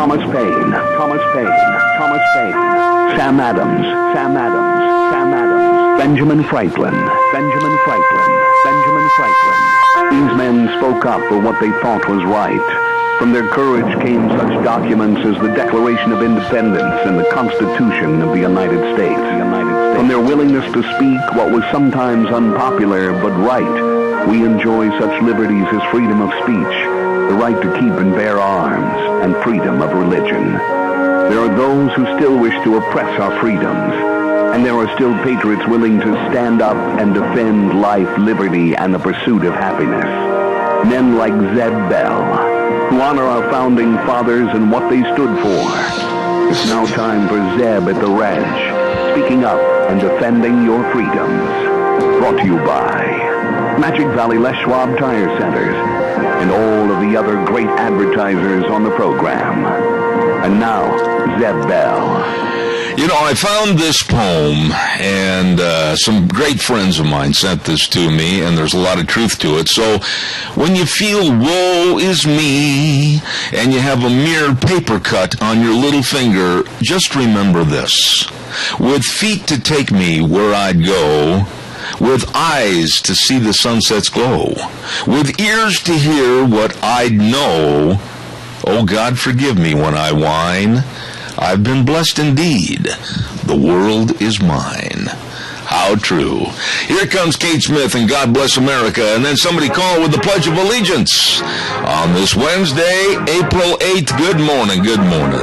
Thomas Paine, Sam Adams, Benjamin Franklin. These men spoke up for what they thought was right. From their courage came such documents as the Declaration of Independence and the Constitution of the United States. From their willingness to speak what was sometimes unpopular but right, we enjoy such liberties as freedom of speech, the right to keep and bear arms, and freedom of religion. There are those who still wish to oppress our freedoms, and there are still patriots willing to stand up and defend life, liberty, and the pursuit of happiness. Men like Zeb Bell, who honor our founding fathers and what they stood for. It's now time for Zeb at the ranch, speaking up and defending your freedoms. Brought to you by Magic Valley Les Schwab Tire Centers and all of the other great advertisers on the program. And now, Zeb Bell. You know, I found this poem, and some great friends of mine sent this to me, and there's a lot of truth to it. So when you feel woe is me, and you have a mere paper cut on your little finger, just remember this. With feet to take me where I'd go, with eyes to see the sunset's glow, with ears to hear what I'd know, oh God, forgive me when I whine. I've been blessed indeed. The world is mine. How true. Here comes Kate Smith and God Bless America, and then somebody call with the Pledge of Allegiance on this Wednesday, April 8th. Good morning, good morning.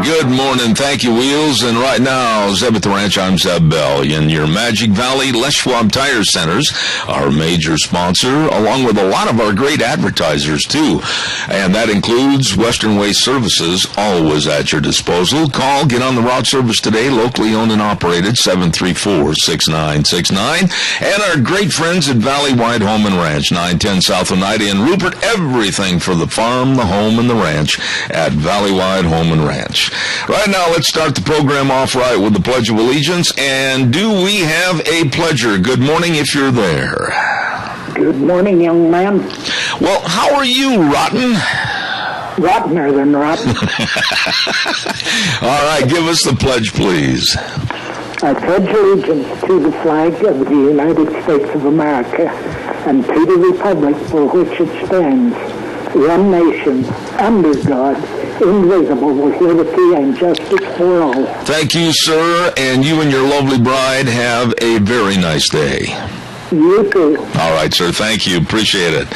Good morning. Thank you, Wheels. And right now, Zeb at the Ranch, I'm Zeb Bell. In your Magic Valley Les Schwab Tire Centers, our major sponsor, along with a lot of our great advertisers, too. And that includes Western Waste Services, always at your disposal. Call, get on the route service today, locally owned and operated, 734-6969. And our great friends at Valley Wide Home and Ranch, 910 South Oneida in Rupert. Everything for the farm, the home, and the ranch at Valley Wide Home and Ranch. Right now, let's start the program off right with the Pledge of Allegiance. And do we have a pledger? Good morning if you're there. Good morning, young man. Well, how are you, Rotten? Rottener than rotten. All right, give us the pledge, please. I pledge allegiance to the flag of the United States of America and to the republic for which it stands, one nation, under God, indivisible, with liberty and justice for all. Thank you, sir, and you and your lovely bride have a very nice day. You too. All right, sir. Thank you. Appreciate it.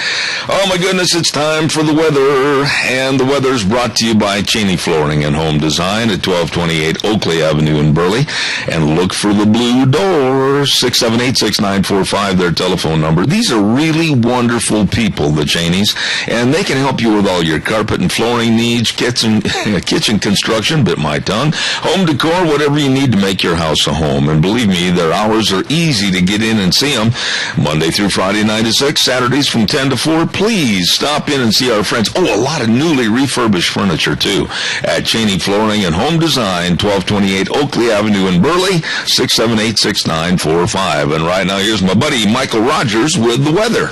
Oh, my goodness, it's time for the weather. And the weather's brought to you by Cheney Flooring and Home Design at 1228 Oakley Avenue in Burley. And look for the blue door, 678-6945, their telephone number. These are really wonderful people, the Cheneys, and they can help you with all your carpet and flooring needs, kitchen construction, bit my tongue, home decor, whatever you need to make your house a home. And believe me, their hours are easy to get in and see them. Monday through Friday, 9 to 6, Saturdays from 10 to 4. Please stop in and see our friends. Oh, a lot of newly refurbished furniture, too, at Cheney Flooring and Home Design, 1228 Oakley Avenue in Burley, 678-6945. And right now, here's my buddy Michael Rogers with the weather.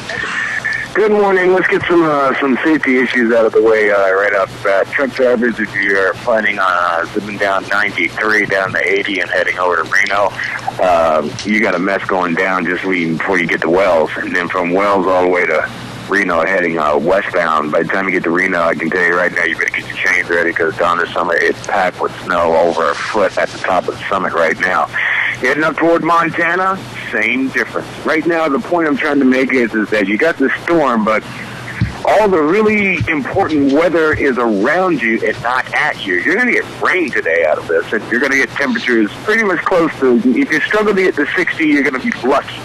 Good morning. Let's get some safety issues out of the way right off the bat. Truck drivers, if you're planning on zipping down 93 down to 80 and heading over to Reno, you got a mess going down just leaving before you get to Wells. And then from Wells all the way to Reno heading westbound. By the time you get to Reno, I can tell you right now, you better get your chains ready because down the summit, it's packed with snow over a foot at the top of the summit right now. Heading up toward Montana, same difference. Right now, the point I'm trying to make is that you got the storm, but all the really important weather is around you and not at you. You're going to get rain today out of this, and you're going to get temperatures pretty much close to, if you struggle to get to 60, you're going to be lucky.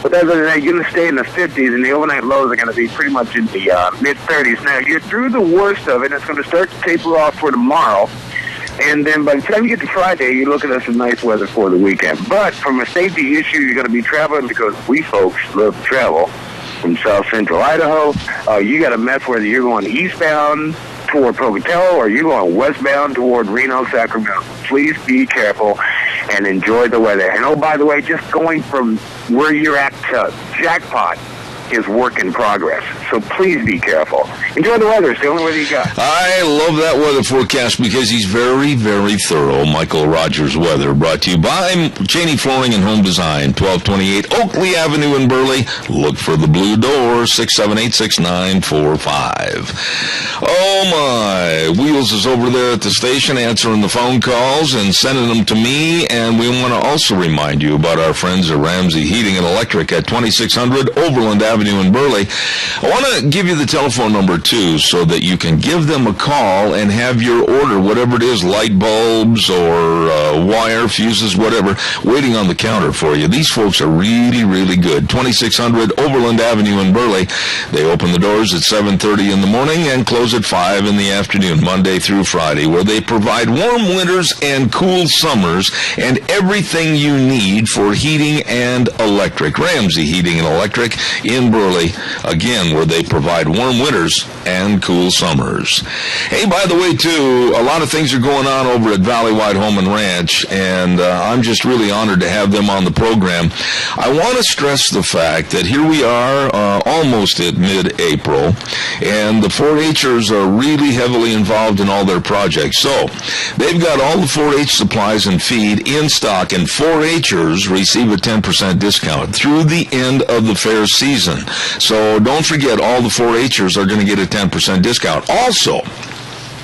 But other than that, you're going to stay in the 50s, and the overnight lows are going to be pretty much in the mid-30s. Now, you're through the worst of it, and it's going to start to taper off for tomorrow. And then by the time you get to Friday, you're looking at some nice weather for the weekend. But from a safety issue, you're going to be traveling because we folks love to travel from south central Idaho. You got a mess whether you're going eastbound toward Pocatello or you're going westbound toward Reno, Sacramento. Please be careful and enjoy the weather. And oh, by the way, just going from where you're at to Jackpot, is work in progress. So please be careful. Enjoy the weather. It's the only weather you got. I love that weather forecast because he's very, very thorough. Michael Rogers Weather, brought to you by Cheney Flooring and Home Design, 1228 Oakley Avenue in Burley. Look for the blue door, 678-6945. Oh, my. Wheels is over there at the station answering the phone calls and sending them to me. And we want to also remind you about our friends at Ramsey Heating and Electric at 2600 Overland Avenue in Burley. I want to give you the telephone number, too, so that you can give them a call and have your order, whatever it is, light bulbs or wire, fuses, whatever, waiting on the counter for you. These folks are really, really good. 2600 Overland Avenue in Burley. They open the doors at 7:30 in the morning and close at 5 in the afternoon, Monday through Friday, where they provide warm winters and cool summers and everything you need for heating and electric. Ramsey Heating and Electric in Burley, again, where they provide warm winters and cool summers. Hey, by the way, too, a lot of things are going on over at Valley-Wide Home and Ranch, and I'm just really honored to have them on the program. I want to stress the fact that here we are almost at mid-April, and the 4-H'ers are really heavily involved in all their projects. So they've got all the 4-H supplies and feed in stock, and 4-H'ers receive a 10% discount through the end of the fair season. So don't forget, all the 4-H'ers are going to get a 10% discount. Also,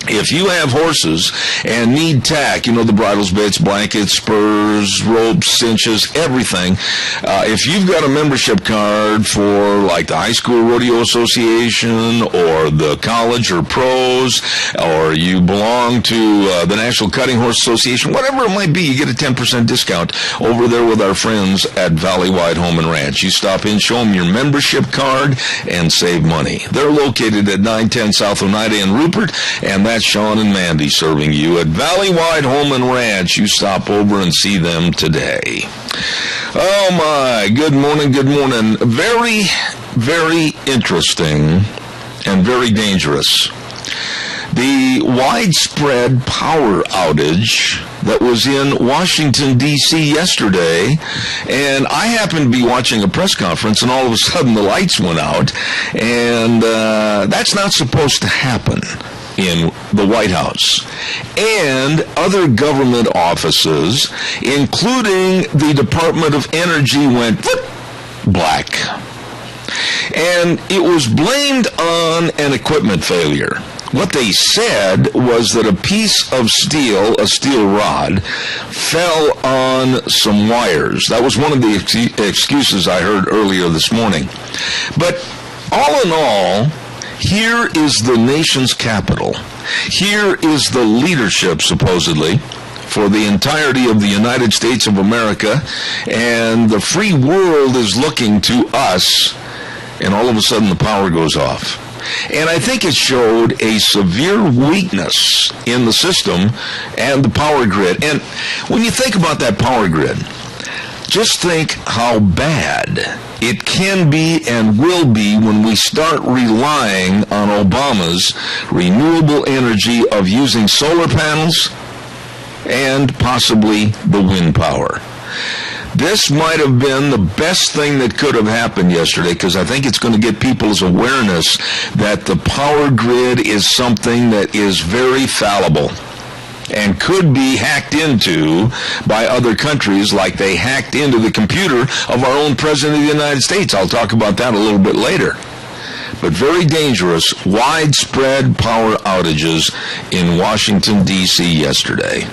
if you have horses and need tack, the bridles, bits, blankets, spurs, ropes, cinches, everything, if you've got a membership card for like the High School Rodeo Association or the college or pros, or you belong to the National Cutting Horse Association, whatever it might be, you get a 10% discount over there with our friends at Valley-Wide Home and Ranch. You stop in, show them your membership card, and save money. They're located at 910 South Oneida in Rupert, and that's Sean and Mandy serving you at Valley-Wide Home and Ranch. You stop over and see them today. Oh, my. Good morning, good morning. Very, very interesting and very dangerous. The widespread power outage that was in Washington, D.C. yesterday, and I happened to be watching a press conference, and all of a sudden the lights went out, and that's not supposed to happen in the White House. And other government offices, including the Department of Energy, went black. And it was blamed on an equipment failure. What they said was that a piece of steel, a steel rod, fell on some wires. That was one of the excuses I heard earlier this morning. But all in all, here is the nation's capital. Here is the leadership, supposedly, for the entirety of the United States of America, and the free world is looking to us, and all of a sudden the power goes off. And I think it showed a severe weakness in the system and the power grid. And when you think about that power grid, just think how bad it can be and will be when we start relying on Obama's renewable energy of using solar panels and possibly the wind power. This might have been the best thing that could have happened yesterday, because I think it's going to get people's awareness that the power grid is something that is very fallible and could be hacked into by other countries, like they hacked into the computer of our own President of the United States. I'll talk about that a little bit later. But very dangerous, widespread power outages in Washington, D.C. yesterday.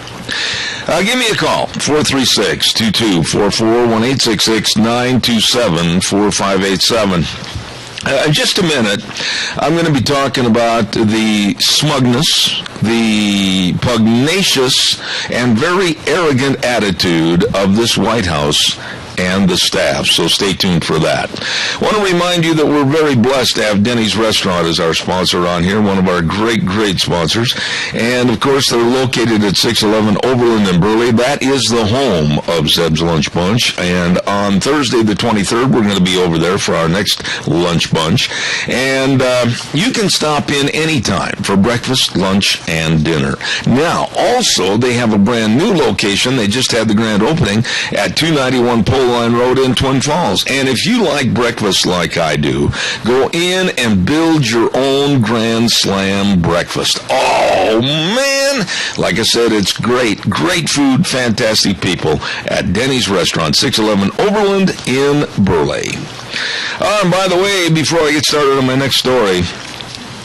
Give me a call, 436-2244, 1-866-927-4587. In just a minute, I'm going to be talking about the smugness, the pugnacious, and very arrogant attitude of this White House and the staff, so stay tuned for that. I want to remind you that we're very blessed to have Denny's Restaurant as our sponsor on here, one of our great, great sponsors. And, of course, they're located at 611 Overland in Burley. That is the home of Zeb's Lunch Bunch. And on Thursday the 23rd, we're going to be over there for our next lunch bunch. And you can stop in anytime for breakfast, lunch, and dinner. Now, also, they have a brand new location. They just had the grand opening at 291 Pole Line Road in Twin Falls. And if you like breakfast like I do, go in and build your own Grand Slam breakfast. Oh, man! Like I said, it's great. Great food, fantastic people at Denny's Restaurant, 611 Overland in Burleigh. And by the way, before I get started on my next story,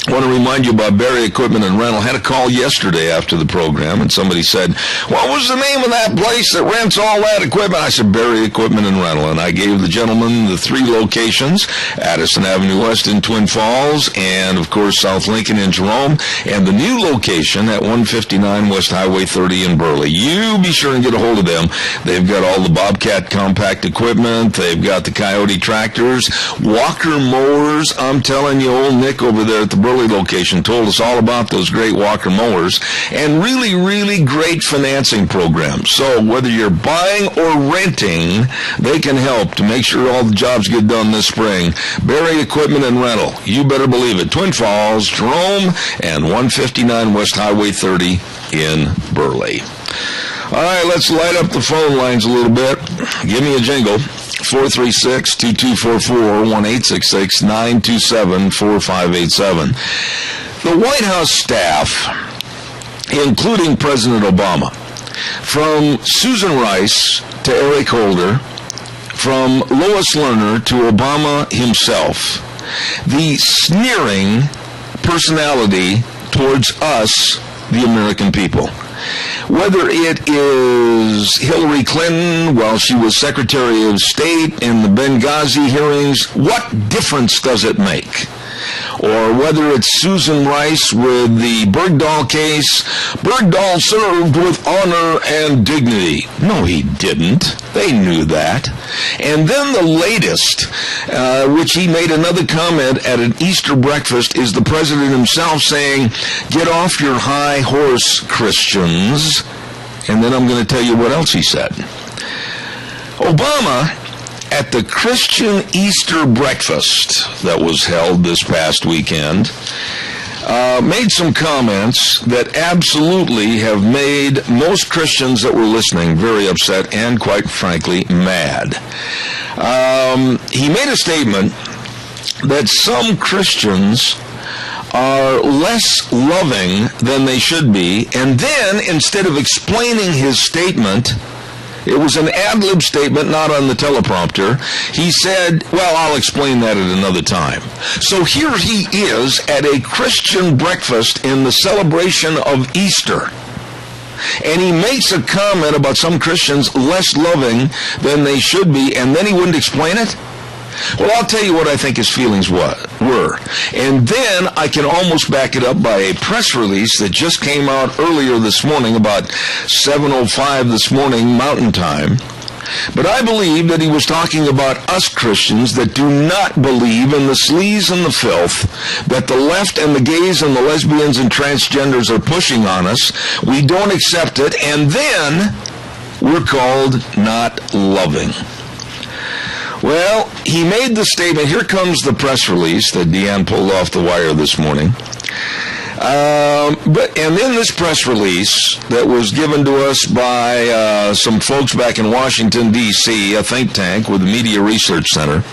I want to remind you about Barry Equipment and Rental. I had a call yesterday after the program, and somebody said, what was the name of that place that rents all that equipment? I said, Barry Equipment and Rental, and I gave the gentleman the 3 locations, Addison Avenue West in Twin Falls, and, of course, South Lincoln in Jerome, and the new location at 159 West Highway 30 in Burleigh. You be sure and get a hold of them. They've got all the Bobcat compact equipment. They've got the Coyote tractors, Walker mowers. I'm telling you, old Nick over there at the Burleigh location told us all about those great Walker mowers, and really, really great financing programs. So whether you're buying or renting, they can help to make sure all the jobs get done this spring. Barry Equipment and Rental. You better believe it. Twin Falls, Jerome, and 159 West Highway 30 in Burleigh. All right, let's light up the phone lines a little bit. Give me a jingle. 436-2244, 1-866-927-4587. The White House staff, including President Obama, from Susan Rice to Eric Holder, from Lois Lerner to Obama himself, the sneering personality towards us, the American people. Whether it is Hillary Clinton while she was Secretary of State in the Benghazi hearings, what difference does it make? Or whether it's Susan Rice with the Bergdahl case, Bergdahl served with honor and dignity. No, he didn't. They knew that. And then the latest, which he made another comment at an Easter breakfast, is the president himself saying, get off your high horse, Christians. And then I'm going to tell you what else he said. Obama, at the Christian Easter breakfast that was held this past weekend, made some comments that absolutely have made most Christians that were listening very upset and, quite frankly, mad. He made a statement that some Christians are less loving than they should be, and then, instead of explaining his statement, it was an ad-lib statement, not on the teleprompter. He said, well, I'll explain that at another time. So here he is at a Christian breakfast in the celebration of Easter. And he makes a comment about some Christians less loving than they should be, and then he wouldn't explain it? Well, I'll tell you what I think his feelings were. And then I can almost back it up by a press release that just came out earlier this morning, about 7:05 this morning, Mountain Time. But I believe that he was talking about us Christians that do not believe in the sleaze and the filth that the left and the gays and the lesbians and transgenders are pushing on us. We don't accept it, and then we're called not loving. Well, he made the statement. Here comes the press release that Deanne pulled off the wire this morning. And in this press release that was given to us by some folks back in Washington, D.C., a think tank with the Media Research Center,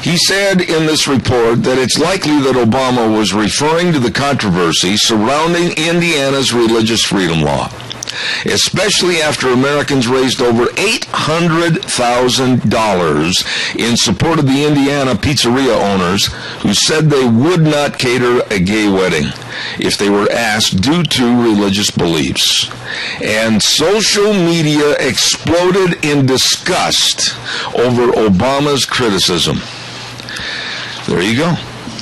he said in this report that it's likely that Obama was referring to the controversy surrounding Indiana's religious freedom law, especially after Americans raised over $800,000 in support of the Indiana pizzeria owners who said they would not cater a gay wedding if they were asked due to religious beliefs. And social media exploded in disgust over Obama's criticism. There you go.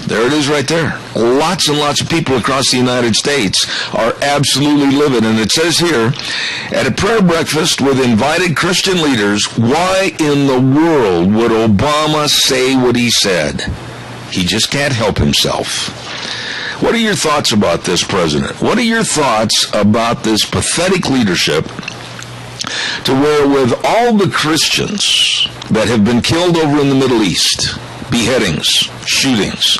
There it is right there. Lots and lots of people across the United States are absolutely livid. And it says here, at a prayer breakfast with invited Christian leaders, why in the world would Obama say what he said? He just can't help himself. What are your thoughts about this president? What are your thoughts about this pathetic leadership to where with all the Christians that have been killed over in the Middle East, beheadings, shootings.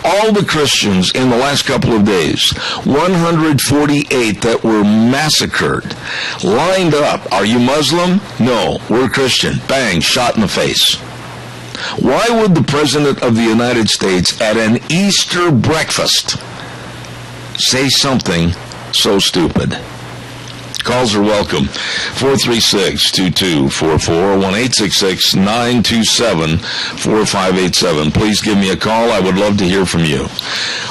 All the Christians in the last couple of days, 148 that were massacred, lined up. Are you Muslim? No, we're Christian. Bang, shot in the face. Why would the President of the United States at an Easter breakfast say something so stupid? Calls are welcome. 436-2244, 1-866-927-4587. Please give me a call. I would love to hear from you.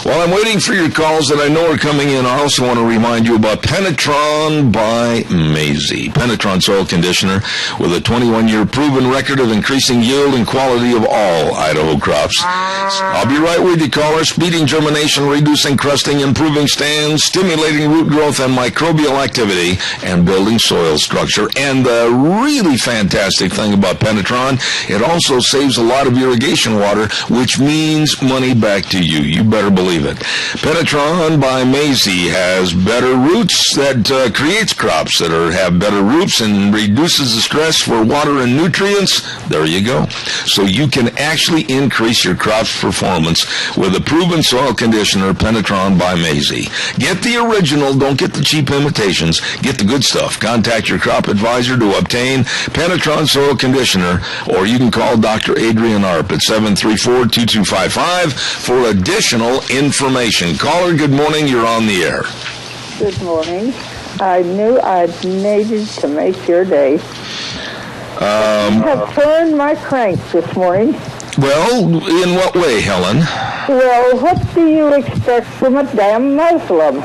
While I'm waiting for your calls that I know are coming in, I also want to remind you about Penetron by Maisie. Penetron soil conditioner with a 21-year proven record of increasing yield and quality of all Idaho crops. I'll be right with you, caller. Speeding germination, reducing crusting, improving stands, stimulating root growth and microbial activity, and building soil structure. And the really fantastic thing about Penetron, it also saves a lot of irrigation water, which means money back to you. You better believe it. Penetron by Maisie has better roots that creates crops that have better roots and reduces the stress for water and nutrients. There you go. So you can actually increase your crop's performance with a proven soil conditioner, Penetron by Maisie. Get the original. Don't get the cheap imitations. Get the good stuff. Contact your crop advisor to obtain Penetron soil conditioner, or you can call Dr. Adrian Arp at 734-2255 for additional information. Caller, good morning. You're on the air. Good morning. I knew I'd needed to make your day. I have turned my crank this morning. Well, in what way, Helen? Well, what do you expect from a damn Muslim?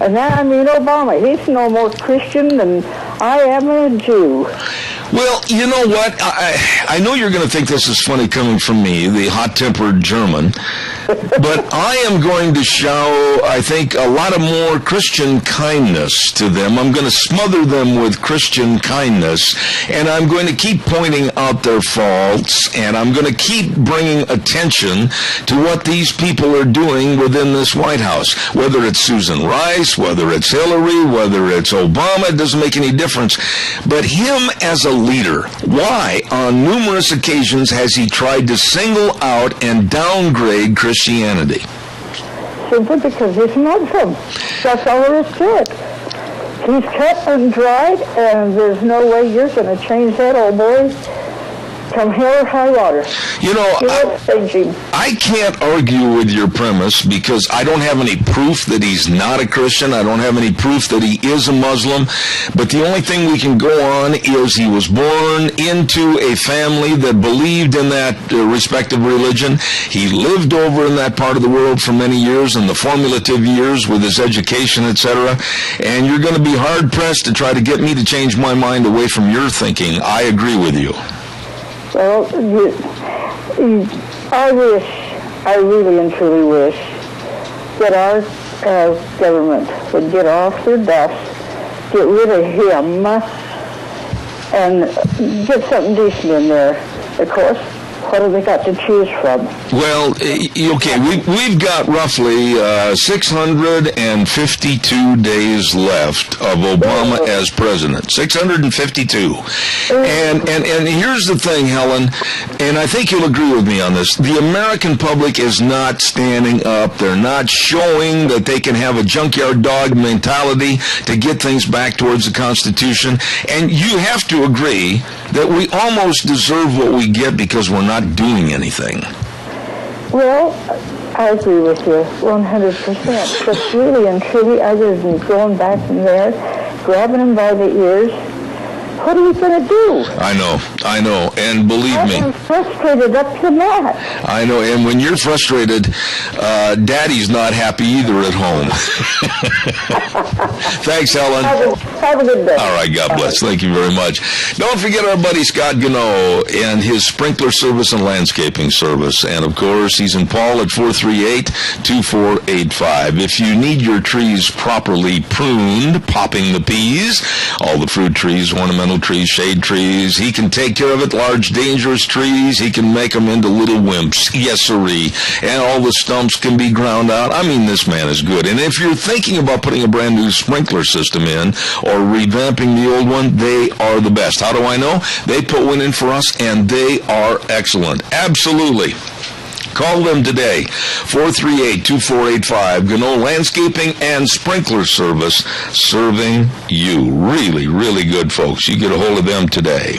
And that, I mean, Obama, he's no more Christian than I am a Jew. Well, you know what? I know you're going to think this is funny coming from me, the hot-tempered German, but I am going to show, I think, a lot of more Christian kindness to them. I'm going to smother them with Christian kindness, and I'm going to keep pointing out their faults, and I'm going to keep bringing attention to what these people are doing within this White House. Whether it's Susan Rice, whether it's Hillary, whether it's Obama, it doesn't make any difference. But him as a leader, why on numerous occasions has he tried to single out and downgrade Christianity? Simply because he's Muslim. That's all there is to it. He's cut and dried, and there's no way you're going to change that old boy. Come hell or high water. You know, I can't argue with your premise because I don't have any proof that he's not a Christian. I don't have any proof that he is a Muslim. But the only thing we can go on is he was born into a family that believed in that respective religion. He lived over in that part of the world for many years, in the formative years with his education, etc. And you're going to be hard-pressed to try to get me to change my mind away from your thinking. I agree with you. Well, I really and truly wish that our government would get off their duff, get rid of him, and get something decent in there. Of course, what have they got to choose from? Well, okay, we've got roughly 652 days left of Obama as president. 652. And here's the thing, Helen, and I think you'll agree with me on this. The American public is not standing up. They're not showing that they can have a junkyard dog mentality to get things back towards the Constitution. And you have to agree that we almost deserve what we get because we're not doing anything. Well, I agree with you 100%. But really and truly, other than going back in there, grabbing them by the ears, what are we going to do? I know, and believe me, I'm frustrated up to that. I know, and when you're frustrated, Daddy's not happy either at home. Thanks, Helen. Have a good day. All right, God bless. Thank you very much. Don't forget our buddy Scott Gano and his sprinkler service and landscaping service. And, of course, he's in Paul at 438-2485. If you need your trees properly pruned, popping the peas, all the fruit trees, ornamental trees, shade trees, he can take take care of it. Large, dangerous trees, he can make them into little wimps. Yes, sirree. And all the stumps can be ground out. I mean, this man is good. And if you're thinking about putting a brand new sprinkler system in or revamping the old one, they are the best. How do I know? They put one in for us, and they are excellent. Absolutely. Call them today, 438-2485. Gano Landscaping and Sprinkler Service, serving you. Really, really good, folks. You get a hold of them today.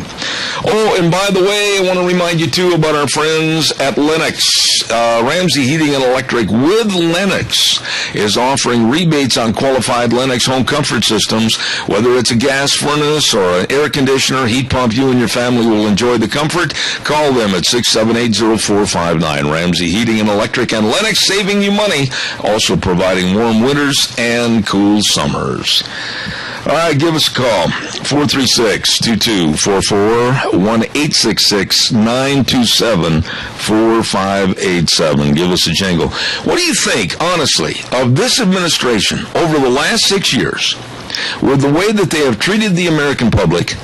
Oh, and by the way, I want to remind you, too, about our friends at Lennox. Ramsey Heating and Electric with Lennox is offering rebates on qualified Lennox home comfort systems. Whether it's a gas furnace or an air conditioner, heat pump, you and your family will enjoy the comfort. Call them at 678-0459. Ramsey Heating and Electric and Lennox, saving you money, also providing warm winters and cool summers. All right, give us a call, 436-2244, 1-866-927-4587. Give us a jingle. What do you think, honestly, of this administration over the last 6 years, with the way that they have treated the American public,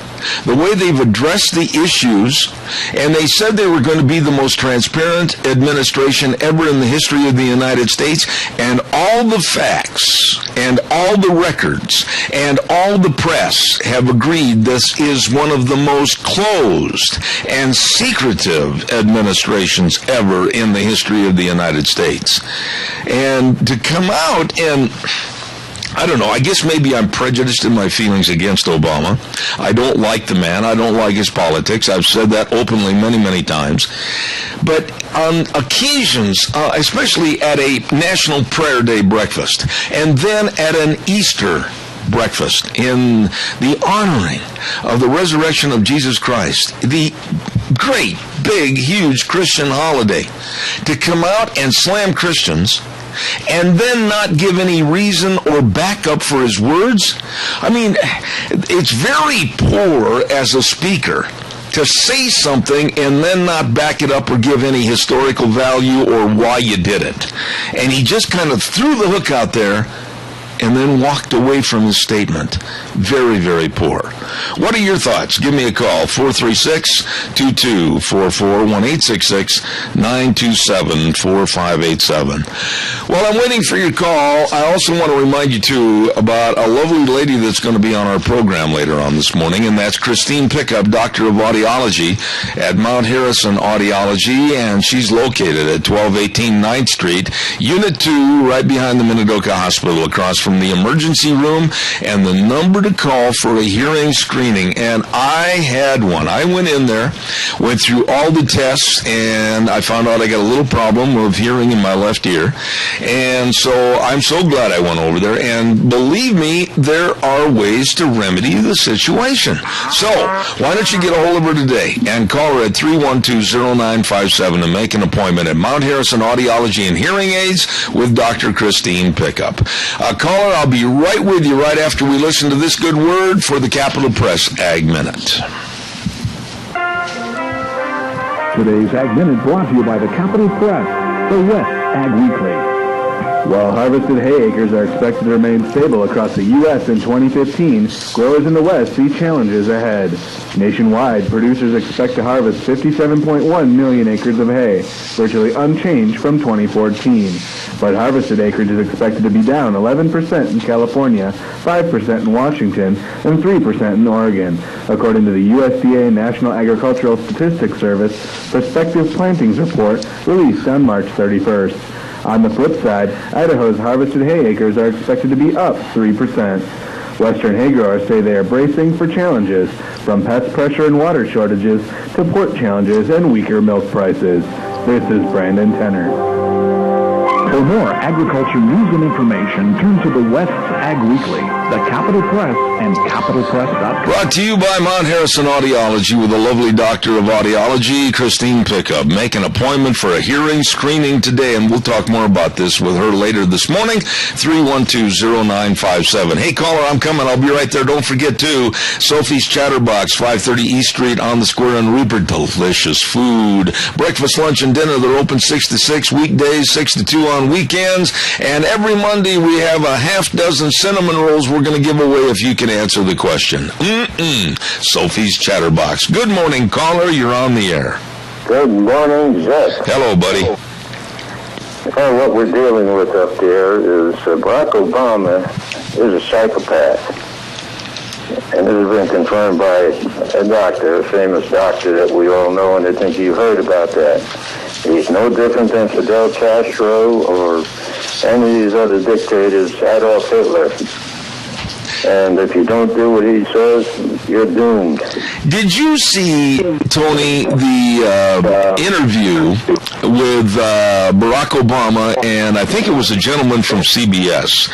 the way they've addressed the issues, and they said they were going to be the most transparent administration ever in the history of the United States, and all the facts and all the records and all the press have agreed this is one of the most closed and secretive administrations ever in the history of the United States. And to come out and, I don't know, I guess maybe I'm prejudiced in my feelings against Obama. I don't like the man. I don't like his politics. I've said that openly many, many times. But on occasions, especially at a National Prayer Day breakfast, and then at an Easter breakfast in the honoring of the resurrection of Jesus Christ, the great, big, huge Christian holiday, to come out and slam Christians and then not give any reason or backup for his words. I mean, it's very poor as a speaker to say something and then not back it up or give any historical value or why you did it. And he just kind of threw the hook out there and then walked away from his statement. Very, very poor. What are your thoughts? Give me a call, 436-2244, 1-866-927-4587. While I'm waiting for your call, I also want to remind you, too, about a lovely lady that's going to be on our program later on this morning, and that's Christine Pickup, Doctor of Audiology at Mount Harrison Audiology, and she's located at 1218 9th Street, Unit 2, right behind the Minidoka Hospital, across from the emergency room, and the number to call for a hearing screening. And I had one. I went in there, went through all the tests, and I found out I got a little problem of hearing in my left ear. And so I'm so glad I went over there. And believe me, there are ways to remedy the situation. So why don't you get a hold of her today and call her at 312-0957 and make an appointment at Mount Harrison Audiology and Hearing Aids with Dr. Christine Pickup. Caller, I'll be right with you right after we listen to this good word for the Capital Press Ag Minute. Today's Ag Minute brought to you by the Capital Press, the West Ag Weekly. While harvested hay acres are expected to remain stable across the U.S. in 2015, growers in the West see challenges ahead. Nationwide, producers expect to harvest 57.1 million acres of hay, virtually unchanged from 2014. But harvested acreage is expected to be down 11% in California, 5% in Washington, and 3% in Oregon, according to the USDA National Agricultural Statistics Service Prospective Plantings Report released on March 31st. On the flip side, Idaho's harvested hay acres are expected to be up 3%. Western hay growers say they are bracing for challenges, from pest pressure and water shortages to port challenges and weaker milk prices. This is Brandon Tenner. For more agriculture news and information, turn to the West Ag Weekly, the Capital Press, and CapitalPress.com. Brought to you by Mount Harrison Audiology with the lovely Doctor of Audiology, Christine Pickup. Make an appointment for a hearing screening today, and we'll talk more about this with her later this morning, 312-0957. Hey, caller, I'm coming. I'll be right there. Don't forget, too, Sophie's Chatterbox, 530 East Street on the square in Rupert. Delicious food. Breakfast, lunch, and dinner. They're open 6 to 6, weekdays 6 to 2 on on weekends. And every Monday we have a half dozen cinnamon rolls we're going to give away if you can answer the question. Sophie's Chatterbox. Good morning, caller. You're on the air. Good morning, Zeb. Hello, buddy. What we're dealing with up there is Barack Obama is a psychopath. And this has been confirmed by a doctor, a famous doctor that we all know, and I think you've heard about that. He's no different than Fidel Castro or any of these other dictators, Adolf Hitler. And if you don't do what he says, you're doomed. Did you see, Tony, the interview with Barack Obama, and I think it was a gentleman from CBS,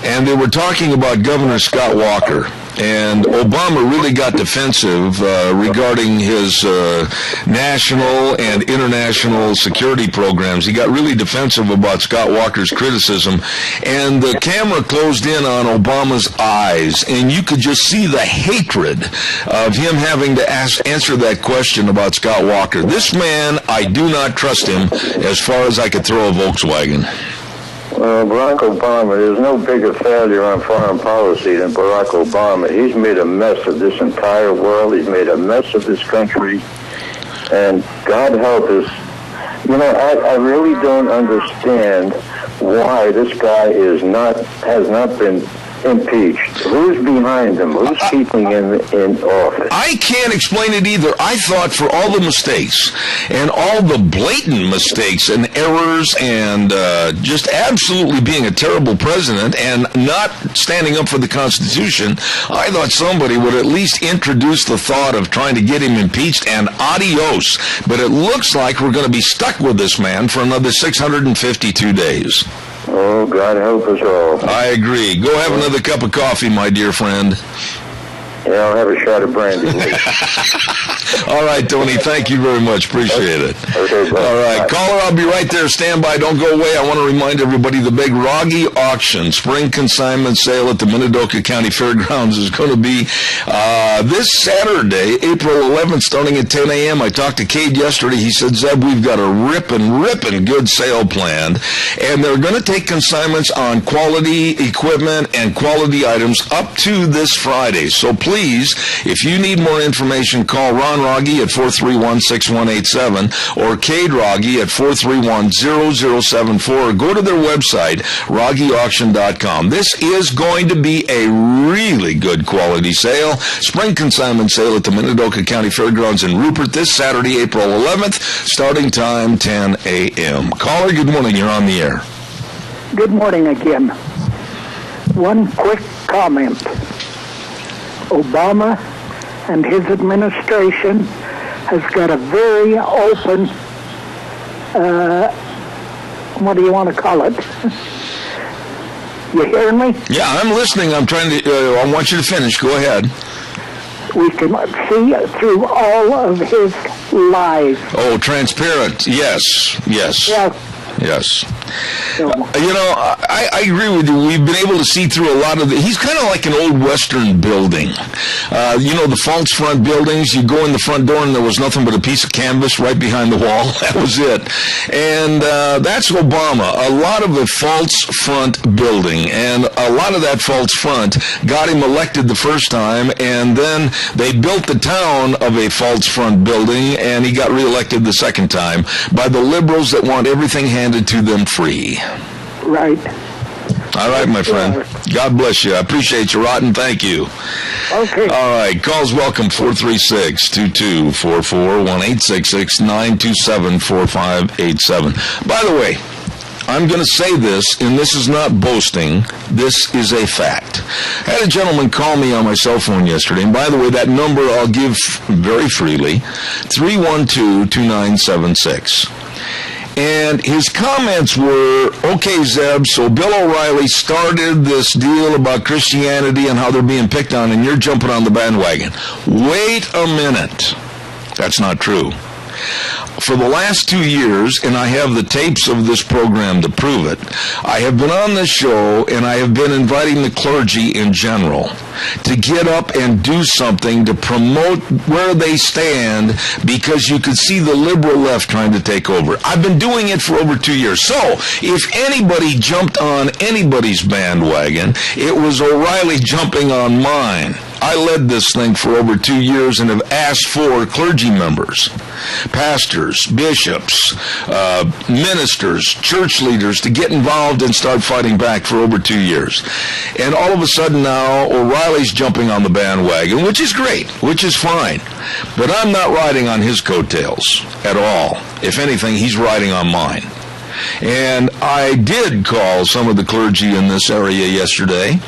and they were talking about Governor Scott Walker. And Obama really got defensive regarding his national and international security programs. He got really defensive about Scott Walker's criticism. And the camera closed in on Obama's eyes, and you could just see the hatred of him having to answer that question about Scott Walker. This man, I do not trust him as far as I could throw a Volkswagen. Well, Barack Obama, there's no bigger failure on foreign policy than Barack Obama. He's made a mess of this entire world. He's made a mess of this country. And God help us. You know, I really don't understand why this guy has not been impeached. Who's behind him? Who's keeping him in office? I can't explain it either. I thought for all the mistakes and all the blatant mistakes and errors and just absolutely being a terrible president and not standing up for the Constitution, I thought somebody would at least introduce the thought of trying to get him impeached and adios. But it looks like we're going to be stuck with this man for another 652 days. Oh, God help us all. I agree. Go have another cup of coffee, my dear friend. Yeah, I'll have a shot of brandy. All right, Tony. Thank you very much. Appreciate it. Okay, bye. All right. Caller, I'll be right there. Stand by. Don't go away. I want to remind everybody the big Rogge Auction spring consignment sale at the Minidoka County Fairgrounds is going to be this Saturday, April 11th, starting at 10 a.m. I talked to Cade yesterday. He said, Zeb, we've got a ripping good sale planned, and they're going to take consignments on quality equipment and quality items up to this Friday. So please, if you need more information, call Ron Rogge at 431-6187 or Cade Rogge at 431-0074. Go to their website, RoggeAuction.com. This is going to be a really good quality sale. Spring consignment sale at the Minidoka County Fairgrounds in Rupert this Saturday, April 11th, starting time 10 a.m. Caller, good morning. You're on the air. Good morning again. One quick comment. Obama and his administration has got a very open, what do you want to call it? You hearing me? Yeah, I'm listening. I'm trying to, I want you to finish. Go ahead. We can see through all of his lies. Oh, transparent. Yes. Yes. Yes. You know, I agree with you. We've been able to see through a lot of he's kind of like an old Western building. You know, the false front buildings, you go in the front door and there was nothing but a piece of canvas right behind the wall. That was it. And that's Obama. A lot of a false front building. And a lot of that false front got him elected the first time, and then they built the town of a false front building, and he got reelected the second time by the liberals that want everything handed to them free. Right. All right, my friend. God bless you. I appreciate you, Rotten. Thank you. Okay. All right. Calls welcome, 436-2244, 1-866-927-4587. By the way, I'm going to say this, and this is not boasting. This is a fact. I had a gentleman call me on my cell phone yesterday, and by the way, that number I'll give very freely, 312-2976. And his comments were, okay, Zeb, so Bill O'Reilly started this deal about Christianity and how they're being picked on, and you're jumping on the bandwagon. Wait a minute. That's not true. for the last 2 years, and I have the tapes of this program to prove it, I have been on this show and I have been inviting the clergy in general to get up and do something to promote where they stand, because you could see the liberal left trying to take over. I've been doing it for over 2 years. So if anybody jumped on anybody's bandwagon, it was O'Reilly jumping on mine. I led this thing for over 2 years and have asked for clergy members, pastors, bishops, ministers, church leaders to get involved and start fighting back for over 2 years. And all of a sudden now, O'Reilly's jumping on the bandwagon, which is great, which is fine. But I'm not riding on his coattails at all. If anything, he's riding on mine. And I did call some of the clergy in this area yesterday,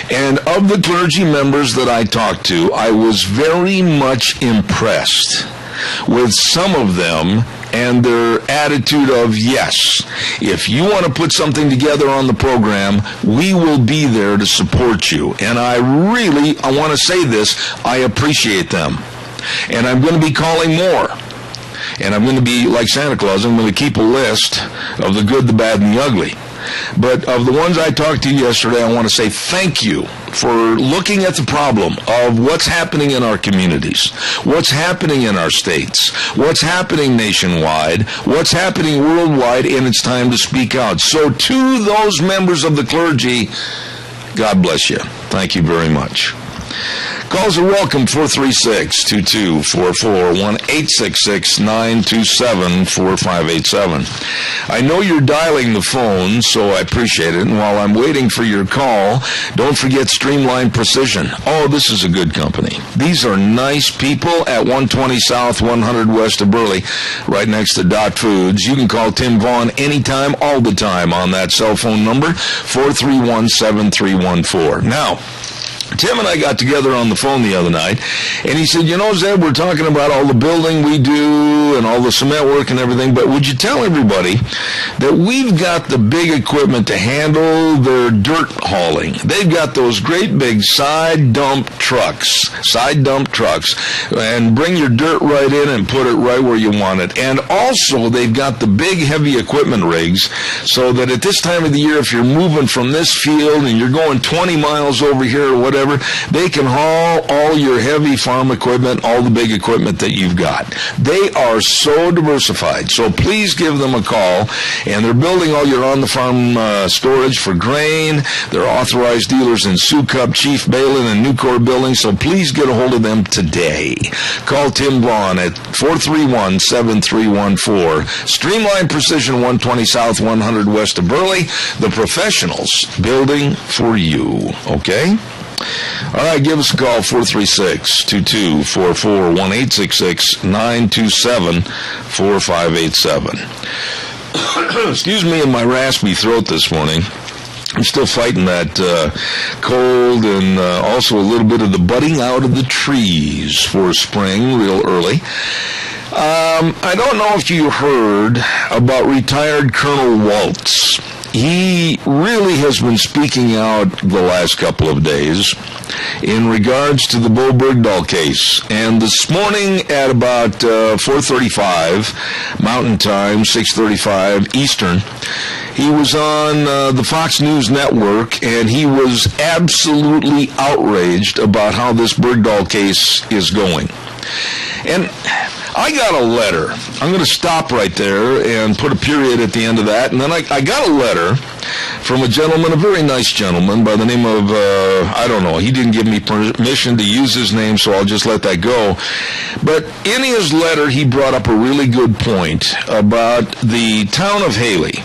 and of the clergy members that I talked to, I was very much impressed with some of them and their attitude of, yes, if you want to put something together on the program, we will be there to support you. And I want to say this, I appreciate them. And I'm going to be calling more. And I'm going to be like Santa Claus. I'm going to keep a list of the good, the bad, and the ugly. But of the ones I talked to yesterday, I want to say thank you for looking at the problem of what's happening in our communities, what's happening in our states, what's happening nationwide, what's happening worldwide, and it's time to speak out. So to those members of the clergy, God bless you. Thank you very much. Calls are welcome, 436-2244, 1-866-927-4587. I know you're dialing the phone, so I appreciate it. And while I'm waiting for your call, don't forget Streamline Precision. Oh, this is a good company. These are nice people at 120 South, 100 West of Burley, right next to Dot Foods. You can call Tim Vaughn anytime, all the time on that cell phone number, 431-7314. Now, Tim and I got together on the phone the other night, and he said, you know, Zeb, we're talking about all the building we do and all the cement work and everything, but would you tell everybody that we've got the big equipment to handle their dirt hauling? They've got those great big side dump trucks, and bring your dirt right in and put it right where you want it. And also, they've got the big heavy equipment rigs, so that at this time of the year, if you're moving from this field and you're going 20 miles over here or whatever, they can haul all your heavy farm equipment, all the big equipment that you've got. They are so diversified. So please give them a call. And they're building all your on-the-farm storage for grain. They're authorized dealers in Sukup, Chief Balin, and Nucor buildings. So please get a hold of them today. Call Tim Vaughn at 431-7314. Streamline Precision, 120 South, 100 West of Burley. The professionals building for you. Okay? All right, give us a call, 436-2244, 1-866-927-4587. Excuse me in my raspy throat this morning. I'm still fighting that cold and also a little bit of the budding out of the trees for spring real early. I don't know if you heard about retired Colonel Waltz. He really has been speaking out the last couple of days in regards to the Bo Bergdahl case. And this morning at about 4:35 Mountain Time, 6:35 Eastern, he was on the Fox News Network, and he was absolutely outraged about how this Bergdahl case is going. And I got a letter. I'm going to stop right there and put a period at the end of that. And then I got a letter from a gentleman, a very nice gentleman by the name of, I don't know, he didn't give me permission to use his name, so I'll just let that go. But in his letter, he brought up a really good point about the town of Haley.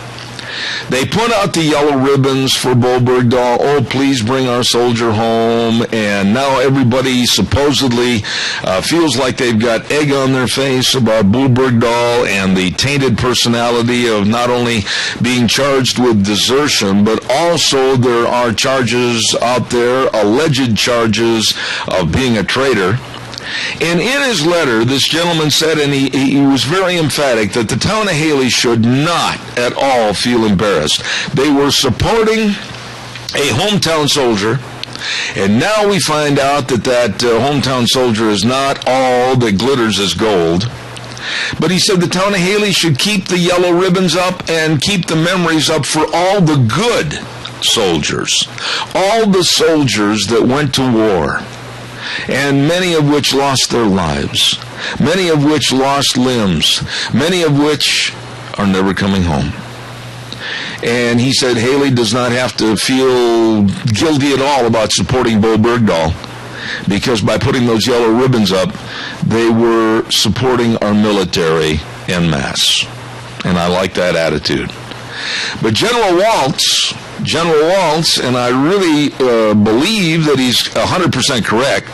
They put out the yellow ribbons for Bo Bergdahl. Oh, please bring our soldier home. And now everybody supposedly feels like they've got egg on their face about Bo Bergdahl and the tainted personality of not only being charged with desertion, but also there are charges out there, alleged charges of being a traitor. And in his letter, this gentleman said, and he was very emphatic, that the town of Haley should not at all feel embarrassed. They were supporting a hometown soldier, and now we find out that hometown soldier is not all that glitters as gold. But he said the town of Haley should keep the yellow ribbons up and keep the memories up for all the good soldiers. All the soldiers that went to war, and many of which lost their lives, many of which lost limbs, many of which are never coming home. And he said Haley does not have to feel guilty at all about supporting Bo Bergdahl, because by putting those yellow ribbons up, they were supporting our military en masse. And I like that attitude. But General Waltz, and I really believe that he's 100% correct,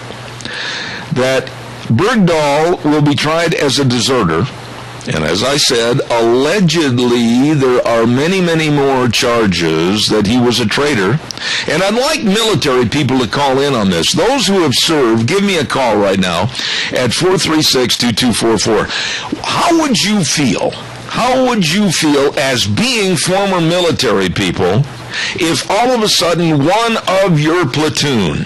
that Bergdahl will be tried as a deserter. And as I said, allegedly there are many, many more charges that he was a traitor. And I'd like military people to call in on this. Those who have served, give me a call right now at 436-2244. How would you feel? How would you feel as being former military people if all of a sudden one of your platoon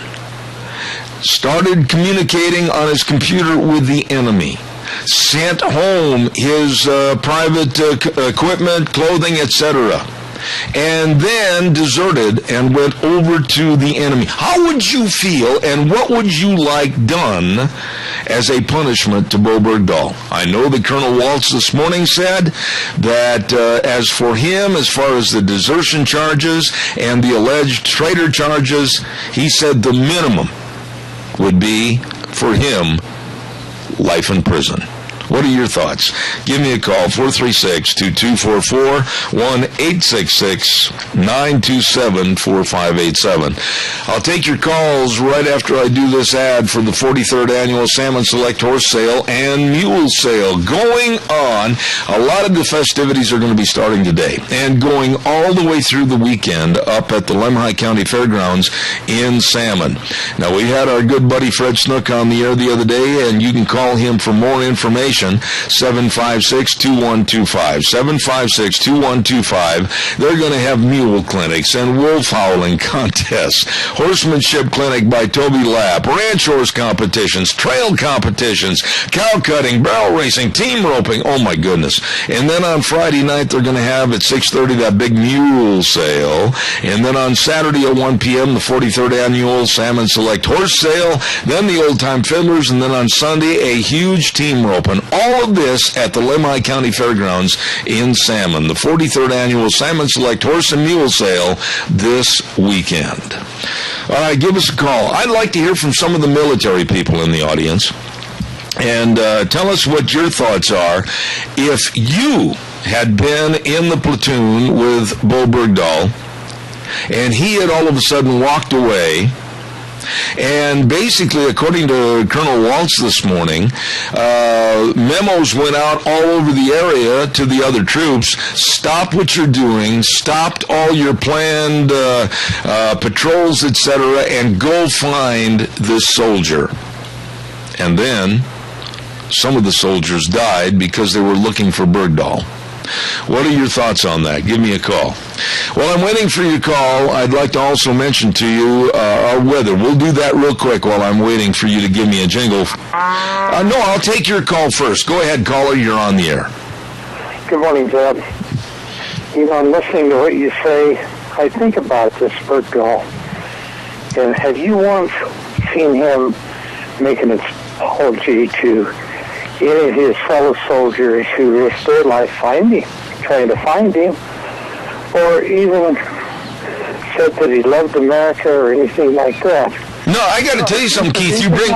started communicating on his computer with the enemy, sent home his private equipment, clothing, etc., and then deserted and went over to the enemy? How would you feel, and what would you like done as a punishment to Bo Bergdahl? I know that Colonel Waltz this morning said that as for him, as far as the desertion charges and the alleged traitor charges, he said the minimum would be, for him, life in prison. What are your thoughts? Give me a call, 436-2244, 1-866-927-4587. I'll take your calls right after I do this ad for the 43rd Annual Salmon Select Horse Sale and Mule Sale going on. A lot of the festivities are going to be starting today and going all the way through the weekend up at the Lemhi County Fairgrounds in Salmon. Now, we had our good buddy Fred Snook on the air the other day, and you can call him for more information. 756-2125. 756-2125. They're going to have mule clinics and wolf howling contests, horsemanship clinic by Toby Lapp, ranch horse competitions, trail competitions, cow cutting, barrel racing, team roping. Oh my goodness. And then on Friday night they're going to have at 6:30 that big mule sale. And then on Saturday at 1 p.m. the 43rd Annual Salmon Select Horse Sale. Then the Old Time Fiddlers. And then on Sunday a huge team roping. All of this at the Lemhi County Fairgrounds in Salmon. The 43rd Annual Salmon Select Horse and Mule Sale this weekend. All right, give us a call. I'd like to hear from some of the military people in the audience. And tell us what your thoughts are if you had been in the platoon with Bo Bergdahl and he had all of a sudden walked away. And basically, according to Colonel Waltz this morning, memos went out all over the area to the other troops. Stop what you're doing. Stopped all your planned patrols, etc., and go find this soldier. And then some of the soldiers died because they were looking for Bergdahl. What are your thoughts on that? Give me a call. While I'm waiting for your call, I'd like to also mention to you our weather. We'll do that real quick while I'm waiting for you to give me a jingle. No, I'll take your call first. Go ahead, caller. You're on the air. Good morning, Jeb. You know, I'm listening to what you say. I think about this Bergdahl. And have you once seen him making an apology to any of his fellow soldiers who risked their life trying to find him, or even said that he loved America or anything like that? No, I got to tell you something, Keith. You bring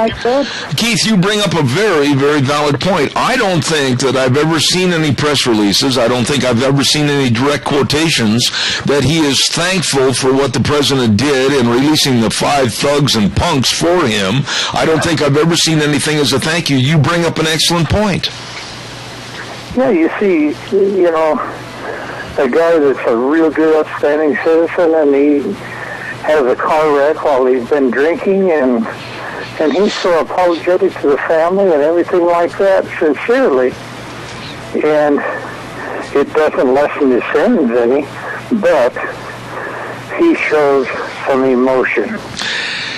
up a very, very valid point. I don't think that I've ever seen any press releases. I don't think I've ever seen any direct quotations that he is thankful for what the president did in releasing the 5 thugs and punks for him. I don't think I've ever seen anything as a thank you. You bring up an excellent point. Yeah, you see, you know, a guy that's a real good, upstanding citizen, and he has a car wreck while he's been drinking, and he's so apologetic to the family and everything like that, sincerely. And it doesn't lessen his sins any, but he shows some emotion.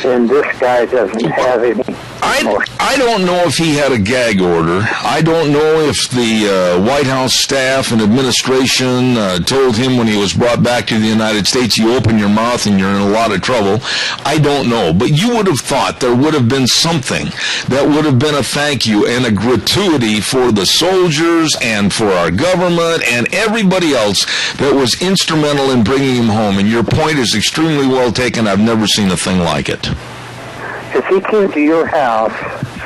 And this guy doesn't have any. I I don't know if he had a gag order. I don't know if the White House staff and administration told him when he was brought back to the United States, you open your mouth and you're in a lot of trouble. I don't know. But you would have thought there would have been something that would have been a thank you and a gratuity for the soldiers and for our government and everybody else that was instrumental in bringing him home. And your point is extremely well taken. I've never seen a thing like it. If he came to your house,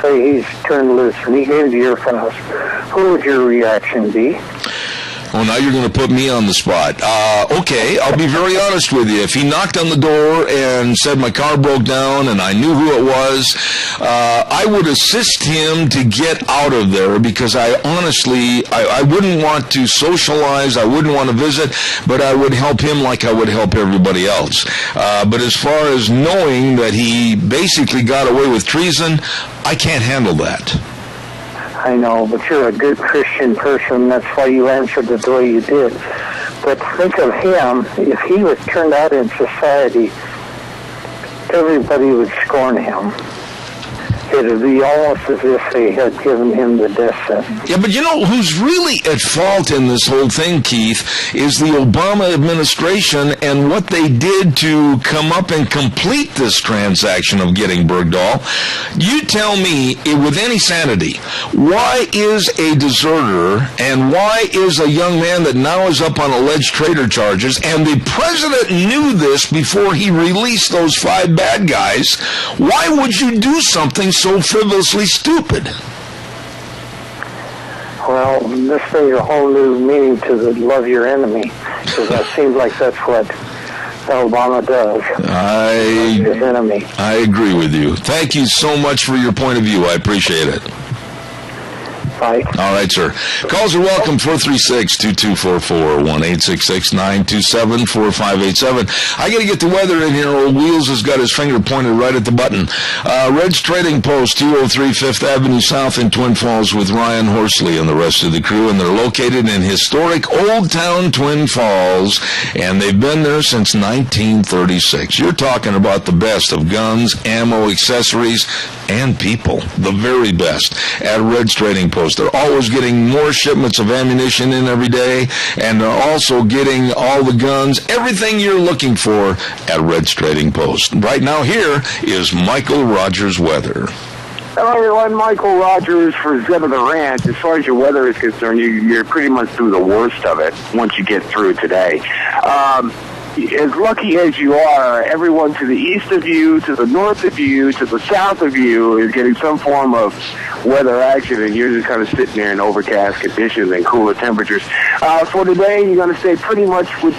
say he's turned loose, and he came to your house, what would your reaction be? Oh, now you're going to put me on the spot. Okay, I'll be very honest with you. If he knocked on the door and said my car broke down and I knew who it was, I would assist him to get out of there because I wouldn't want to socialize, I wouldn't want to visit, but I would help him like I would help everybody else. But as far as knowing that he basically got away with treason, I can't handle that. I know, but you're a good Christian person. That's why you answered it the way you did. But think of him. If he was turned out in society, everybody would scorn him. It would be almost as if they had given him the death sentence. Yeah, but you know who's really at fault in this whole thing, Keith, is the Obama administration and what they did to come up and complete this transaction of getting Bergdahl. You tell me, with any sanity, why is a deserter and why is a young man that now is up on alleged traitor charges, and the president knew this before he released those 5 bad guys, why would you do something so frivolously stupid? Well, this brings a whole new meaning to the love your enemy, because that seems like that's what Obama does. His enemy. I agree with you. Thank you so much for your point of view. I appreciate it. Bye. All right, sir. Calls are welcome, 436-2244, 1-866-927-4587. I got to get the weather in here. Old Wheels has got his finger pointed right at the button. Red's Trading Post, 203 5th Avenue South in Twin Falls with Ryan Horsley and the rest of the crew, and they're located in historic Old Town Twin Falls, and they've been there since 1936. You're talking about the best of guns, ammo, accessories, and people. The very best at Red's Trading Post. They're always getting more shipments of ammunition in every day, and they're also getting all the guns, everything you're looking for at Red's Trading Post. Right now, here is Michael Rogers' weather. Hello, everyone. Michael Rogers for Zeb of the Ranch. As far as your weather is concerned, you're pretty much through the worst of it once you get through today. As lucky as you are, everyone to the east of you, to the north of you, to the south of you is getting some form of weather action, and you're just kind of sitting there in overcast conditions and cooler temperatures. For today, you're going to stay pretty much with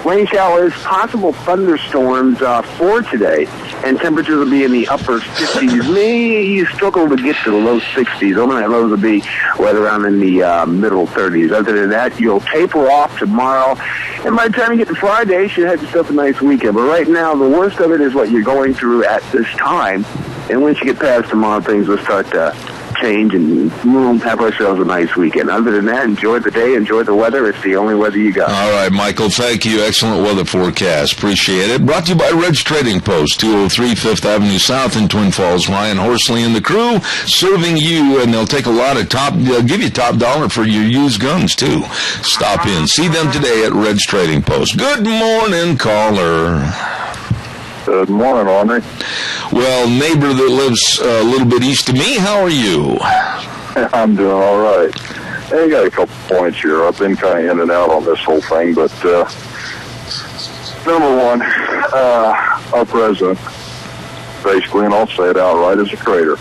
rain showers, possible thunderstorms for today, and temperatures will be in the upper 50s. Maybe you struggle to get to the low 60s. Overnight lows will be right around in the middle 30s. Other than that, you'll taper off tomorrow, and by the time you get to Friday, you should have yourself a nice weekend. But right now, the worst of it is what you're going through at this time. And once you get past tomorrow, things will start to change, and we'll have ourselves a nice weekend. Other than that, enjoy the day, enjoy the weather. It's the only weather you got. All right, Michael, thank you. Excellent weather forecast. Appreciate it. Brought to you by Red's Trading Post, 203 5th Avenue South in Twin Falls. Ryan Horsley and the crew serving you, and they'll take a lot of they'll give you top dollar for your used guns, too. Stop in. See them today at Red's Trading Post. Good morning, caller. Good morning, Arnie. Well, neighbor that lives a little bit east of me, how are you? I'm doing all right. Hey, I got a couple points here. I've been kind of in and out on this whole thing, but number one, our president, basically, and I'll say it outright, is a traitor.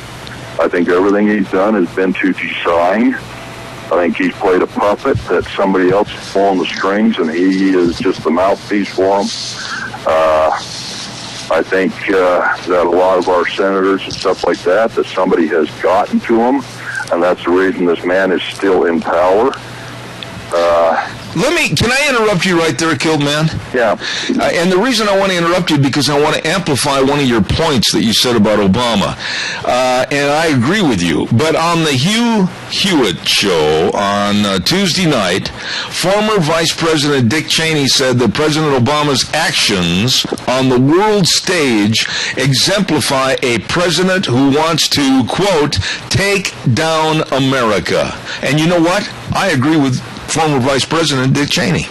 I think everything he's done has been to design. I think he's played a puppet that somebody else is pulling the strings, and he is just the mouthpiece for him. I think that a lot of our senators and stuff like that somebody has gotten to him, and that's the reason this man is still in power. Can I interrupt you right there, Killed Man? Yeah. And the reason I want to interrupt you because I want to amplify one of your points that you said about Obama. And I agree with you. But on the Hugh Hewitt show on Tuesday night, former Vice President Dick Cheney said that President Obama's actions on the world stage exemplify a president who wants to, quote, take down America. And you know what? I agree with former Vice President Dick Cheney.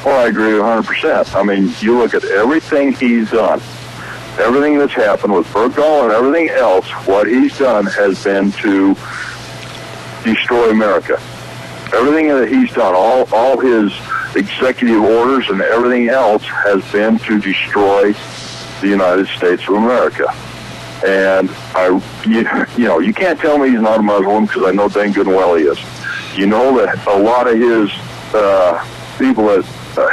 Well, I agree 100%. I mean, you look at everything he's done, everything that's happened with Bergdahl and everything else, what he's done has been to destroy America. Everything that he's done, all his executive orders and everything else has been to destroy the United States of America. And you can't tell me he's not a Muslim because I know dang good and well he is. You know that a lot of his people that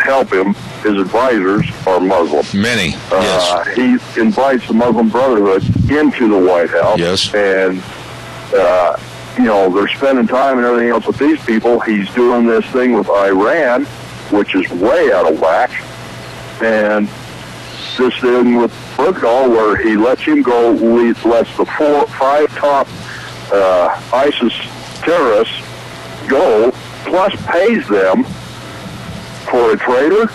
help him, his advisors, are Muslim. Many, yes. He invites the Muslim Brotherhood into the White House. Yes. And, they're spending time and everything else with these people. He's doing this thing with Iran, which is way out of whack. And this thing with Bergdahl, where he lets him go, lets the 5 top ISIS terrorists go, plus pays them for a traitor.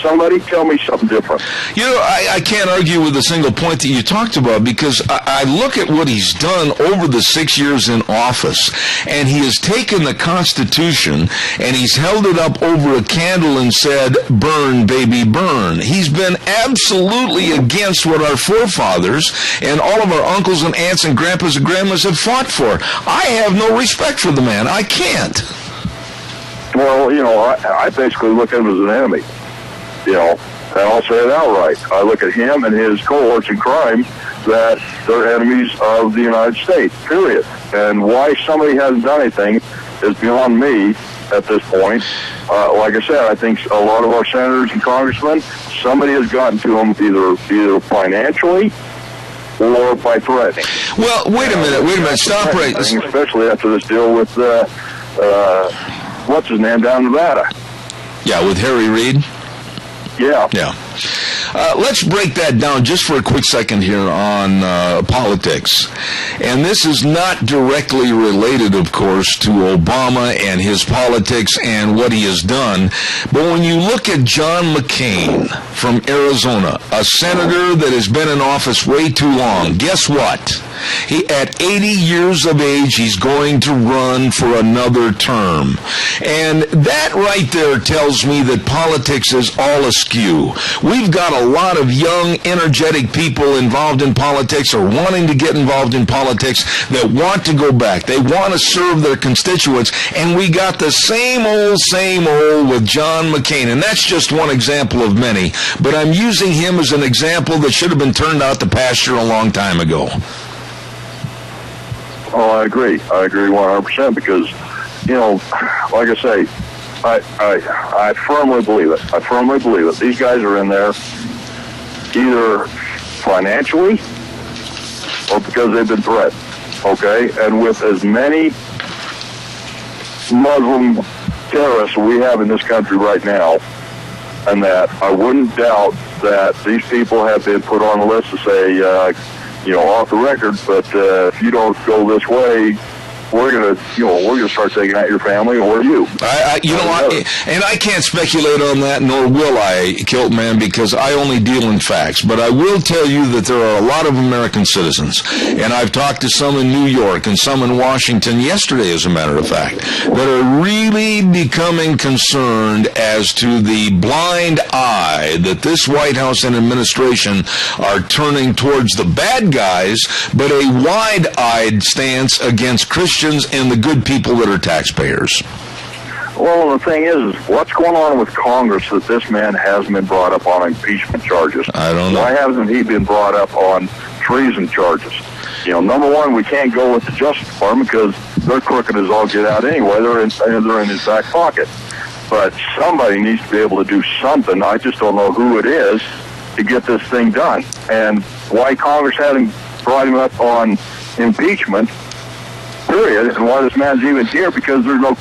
Somebody tell me something different. I can't argue with a single point that you talked about because I look at what he's done over the 6 years in office, and he has taken the Constitution and he's held it up over a candle and said, burn, baby, burn. He's been absolutely against what our forefathers and all of our uncles and aunts and grandpas and grandmas have fought for. I have no respect for the man. I can't. Well, I basically look at him as an enemy. And I'll say it outright. I look at him and his cohorts in crime that they're enemies of the United States, period. And why somebody hasn't done anything is beyond me at this point. Like I said, I think a lot of our senators and congressmen, somebody has gotten to them either financially or by threatening. Well, wait a minute. Stop right. Especially after this deal with, what's his name, down in Nevada. Yeah, with Harry Reid. Yeah. Let's break that down just for a quick second here on politics. And this is not directly related, of course, to Obama and his politics and what he has done. But when you look at John McCain from Arizona, a senator that has been in office way too long, guess what? At 80 years of age, he's going to run for another term. And that right there tells me that politics is all askew. We've got a lot of young, energetic people involved in politics or wanting to get involved in politics that want to go back. They want to serve their constituents. And we got the same old with John McCain. And that's just one example of many. But I'm using him as an example that should have been turned out to pasture a long time ago. Oh, I agree 100% because, like I say, I firmly believe it. These guys are in there either financially or because they've been threatened, okay? And with as many Muslim terrorists we have in this country right now, and that I wouldn't doubt that these people have been put on a list to say, off the record, but if you don't go this way, we're gonna start taking out your family or you. And I can't speculate on that, nor will I, Kilt Man, because I only deal in facts. But I will tell you that there are a lot of American citizens, and I've talked to some in New York and some in Washington yesterday, as a matter of fact, that are really becoming concerned as to the blind eye that this White House and administration are turning towards the bad guys, but a wide-eyed stance against Christians and the good people that are taxpayers. Well, the thing is, what's going on with Congress that this man hasn't been brought up on impeachment charges? I don't know. Why hasn't he been brought up on treason charges? Number one, we can't go with the Justice Department because they're crooked as all get out anyway. They're in his back pocket. But somebody needs to be able to do something. I just don't know who it is to get this thing done. And why Congress hasn't brought him up on impeachment period. And why this man's even here, because there's no,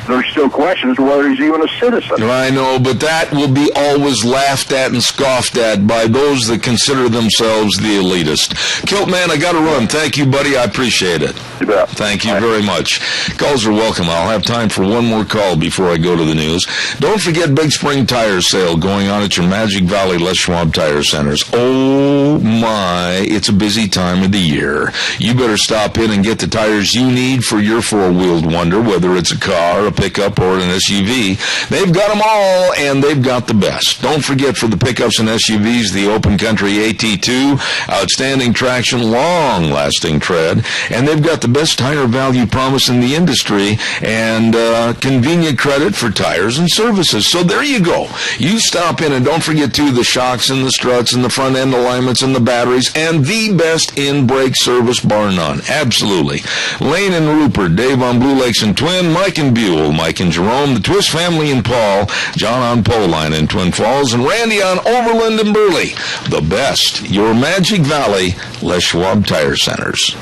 there's still questions whether he's even a citizen. I know, but that will be always laughed at and scoffed at by those that consider themselves the elitist. Kilt Man, I got to run. Thank you, buddy. I appreciate it. You bet. Thank you very much. Calls are welcome. I'll have time for one more call before I go to the news. Don't forget Big Spring Tire Sale going on at your Magic Valley Les Schwab Tire Centers. Oh, my. It's a busy time of the year. You better stop in and get the tires you need for your four-wheeled wonder, whether it's a car, a pickup, or an SUV. They've got them all, and they've got the best. Don't forget, for the pickups and SUVs, the Open Country AT2, outstanding traction, long-lasting tread, and they've got the best tire value promise in the industry, and convenient credit for tires and services. So there you go. You stop in, and don't forget, too, the shocks and the struts and the front end alignments and the batteries, and the best in-brake service, bar none. Absolutely. Lane and Rupert, Dave on Blue Lakes and Twin, Mike and Buell, Mike and Jerome, the Twist family and Paul, John on Poline in Twin Falls, and Randy on Overland and Burley. The best, your Magic Valley Les Schwab Tire Centers.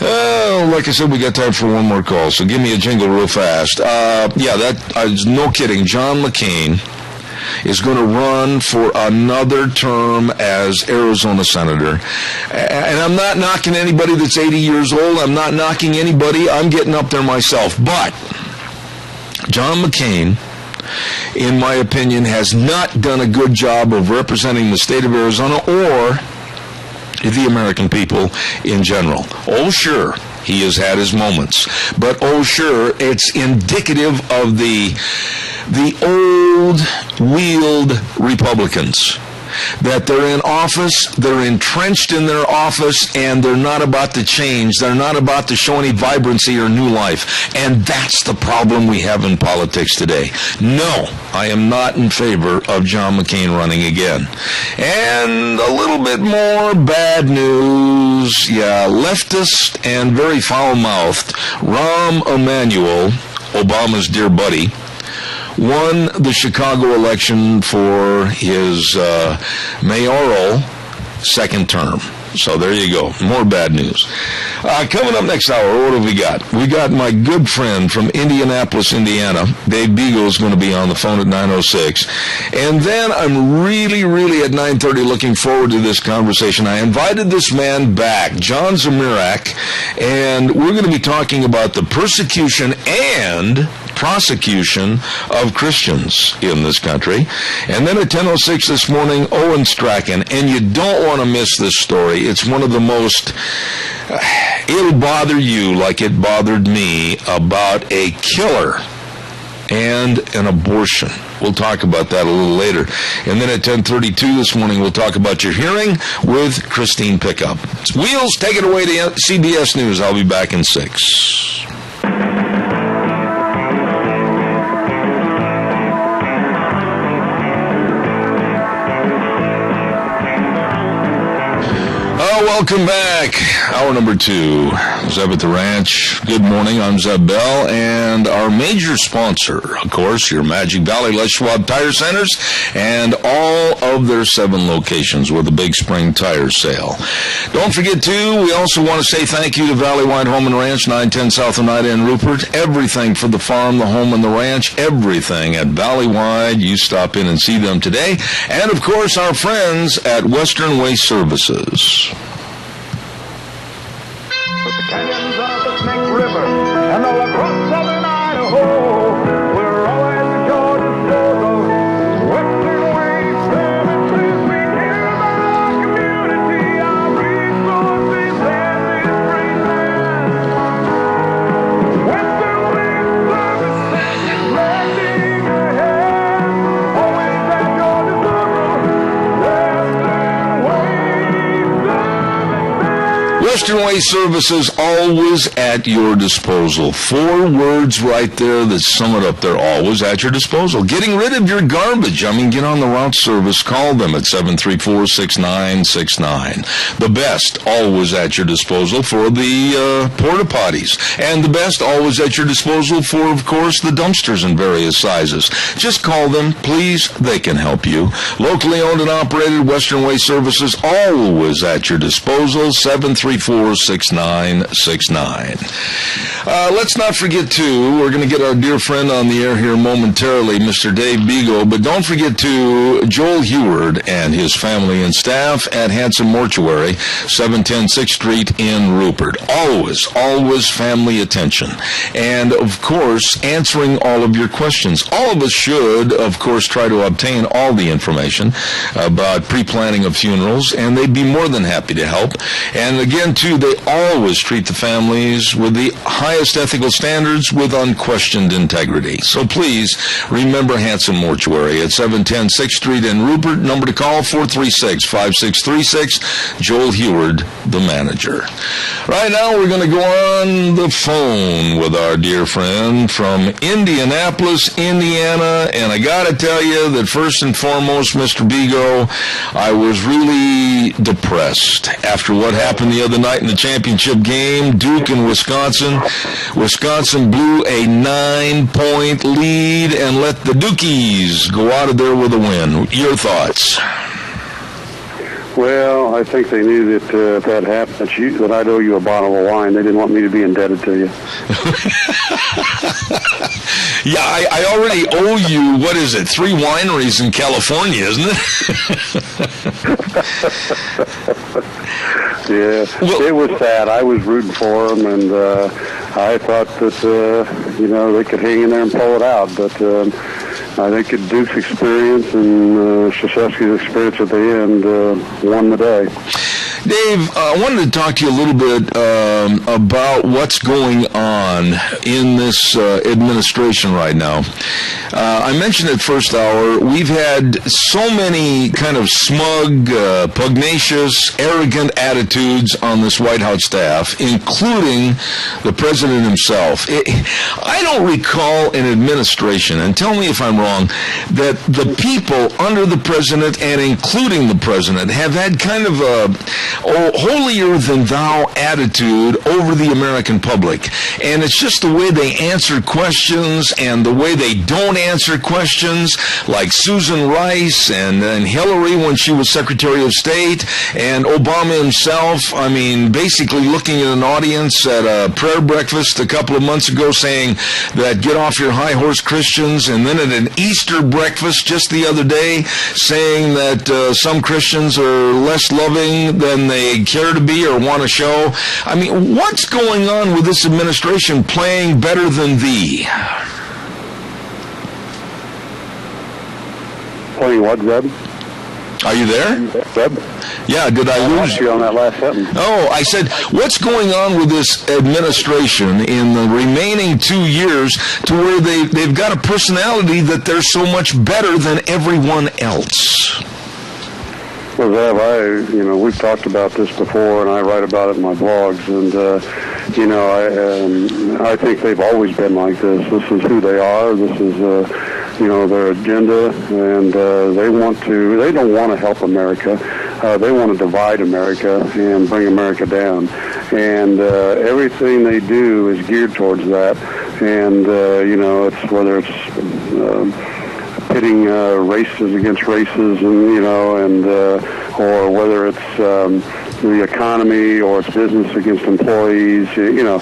Like I said, we got time for one more call, so give me a jingle real fast. No kidding. John McCain is going to run for another term as Arizona Senator. And I'm not knocking anybody that's 80 years old. I'm not knocking anybody. I'm getting up there myself. But John McCain, in my opinion, has not done a good job of representing the state of Arizona or the American people in general. Oh, sure, he has had his moments. But oh, sure, it's indicative of the old-wheeled Republicans, that they're in office, they're entrenched in their office, and they're not about to change. They're not about to show any vibrancy or new life. And that's the problem we have in politics today. No, I am not in favor of John McCain running again. And a little bit more bad news. Yeah, leftist and very foul-mouthed Rahm Emanuel, Obama's dear buddy, won the Chicago election for his mayoral second term. So there you go. More bad news. Coming up next hour, what have we got? We got my good friend from Indianapolis, Indiana. Dave Beagle is going to be on the phone at 9:06. And then I'm really at 9:30 looking forward to this conversation. I invited this man back, John Zamirak, and we're going to be talking about the persecution and prosecution of Christians in this country. And then at 10:06 this morning, Owen Strachan. And you don't want to miss this story. It's one of the most, it'll bother you like it bothered me, about a killer and an abortion. We'll talk about that a little later. And then at 10:32 this morning, we'll talk about your hearing with Christine Pickup. Wheels, take it away to CBS News. I'll be back in 6. Welcome back. Hour number 2. Zeb at the Ranch. Good morning. I'm Zeb Bell. And our major sponsor, of course, your Magic Valley Les Schwab Tire Centers and all of their 7 locations with a Big Spring Tire Sale. Don't forget, too, we also want to say thank you to Valley Wide Home and Ranch, 910 South Oneida in Rupert. Everything for the farm, the home, and the ranch. Everything at Valley Wide. You stop in and see them today. And, of course, our friends at Western Waste Services. Canyons of the Snake River and all across southern Idaho, we're always at your disposal. Western Waste Services, we care about our community, our resources, and this great land. Western Waste Services is lending a hand, always at your disposal. Western Waste Services, always at your disposal. 4 words right there that sum it up. They're always at your disposal. Getting rid of your garbage. Get on the route service. Call them at 734-6969. The best, always at your disposal for the porta potties. And the best, always at your disposal for, of course, the dumpsters in various sizes. Just call them, please. They can help you. Locally owned and operated Western Waste Services, always at your disposal. 734-6969. 844-6969. Let's not forget, too, we're going to get our dear friend on the air here momentarily, Mr. Dave Bego, but don't forget to Joel Heward and his family and staff at Hanson Mortuary, 710 6th Street in Rupert. Always, always family attention. And, of course, answering all of your questions. All of us should, of course, try to obtain all the information about pre-planning of funerals, and they'd be more than happy to help. And again, too, they always treat the families with the highest ethical standards with unquestioned integrity. So please remember Hanson Mortuary at 710 6th Street in Rupert. Number to call, 436-5636. Joel Heward, the manager. Right now, we're going to go on the phone with our dear friend from Indianapolis, Indiana. And I got to tell you that first and foremost, Mr. Bego, I was really depressed after what happened the other night in the championship game, Duke and Wisconsin. Wisconsin blew a 9-point lead and let the Dukies go out of there with a win. Your thoughts? Well, I think they knew that if that happened, that I'd owe you a bottle of wine. They didn't want me to be indebted to you. Yeah, I already owe you, what is it, 3 wineries in California, isn't it? Yeah, well, it was sad. I was rooting for them, and I thought that, they could hang in there and pull it out. But I think Duke's experience and Krzyzewski's experience at the end won the day. Dave, I wanted to talk to you a little bit about what's going on in this administration right now. I mentioned it first hour. We've had so many kind of smug, pugnacious, arrogant attitudes on this White House staff, including the president himself. I don't recall an administration, and tell me if I'm wrong, that the people under the president and including the president have had kind of a holier-than-thou attitude over the American public. And it's just the way they answer questions and the way they don't answer questions, like Susan Rice and Hillary when she was Secretary of State, and Obama himself, I mean, basically looking at an audience at a prayer breakfast a couple of months ago saying that get off your high horse, Christians, and then at an Easter breakfast just the other day saying that some Christians are less loving than they care to be or want to show. I mean, what's going on with this administration playing better than thee? Playing what, Zeb? Are you there? Zeb? Yeah, did I lose you on that last sentence? Oh, I said, what's going on with this administration in the remaining 2 years to where they've got a personality that they're so much better than everyone else? Well, Zev, we've talked about this before, and I write about it in my blogs, and, I think they've always been like this. This is who they are. This is, their agenda, and they don't want to help America. They want to divide America and bring America down. And everything they do is geared towards that. And, it's whether it's pitting races against races, and or whether it's the economy or it's business against employees. The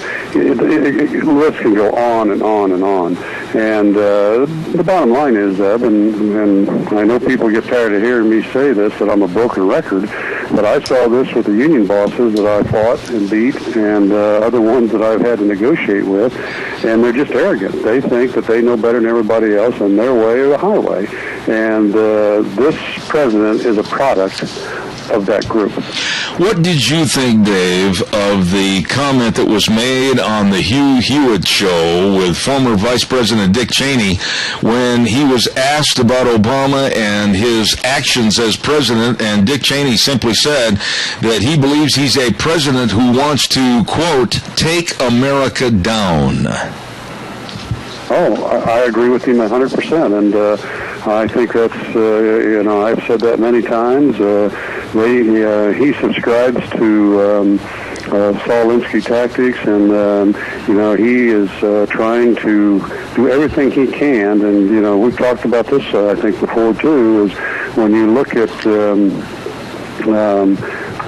list can go on and on and on. And the bottom line is, Zeb, and I know people get tired of hearing me say this, that I'm a broken record, but I saw this with the union bosses that I fought and beat and other ones that I've had to negotiate with, and they're just arrogant. They think that they know better than everybody else and their way or the highway. And this president is a product of that group. What did you think, Dave, of the comment that was made on the Hugh Hewitt show with former Vice President Dick Cheney when he was asked about Obama and his actions as president, and Dick Cheney simply said that he believes he's a president who wants to, quote, take America down? Oh, I agree with him 100%, and I think that's, I've said that many times. He subscribes to Saul Alinsky tactics, and, he is trying to do everything he can, and, we've talked about this, I think, before, too, is when you look at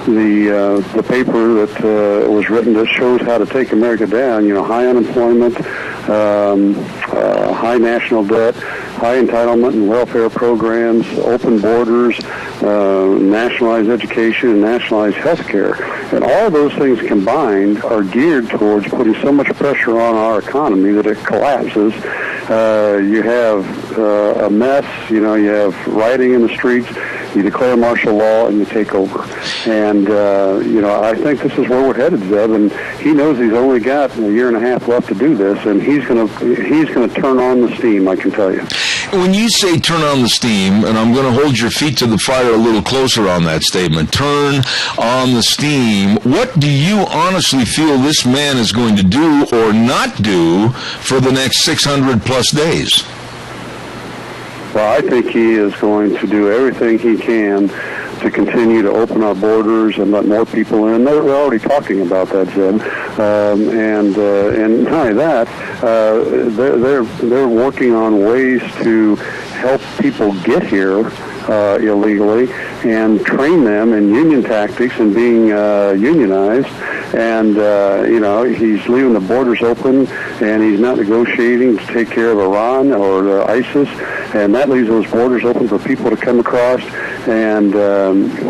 the paper that was written that shows how to take America down. High unemployment, high national debt, high entitlement and welfare programs, open borders, nationalized education, and nationalized health care. And all those things combined are geared towards putting so much pressure on our economy that it collapses. You have a mess. You have rioting in the streets. You declare martial law and you take over. And, I think this is where we're headed, Zeb, and he knows he's only got a year and a half left to do this, and he's going to turn on the steam, I can tell you. When you say turn on the steam, and I'm going to hold your feet to the fire a little closer on that statement, turn on the steam, what do you honestly feel this man is going to do or not do for the next 600 plus days? Well, I think he is going to do everything he can to continue to open our borders and let more people in. They're already talking about that, Jim. And not only that, they're working on ways to help people get here illegally and train them in union tactics and being unionized. And, he's leaving the borders open, and he's not negotiating to take care of Iran or ISIS, and that leaves those borders open for people to come across, and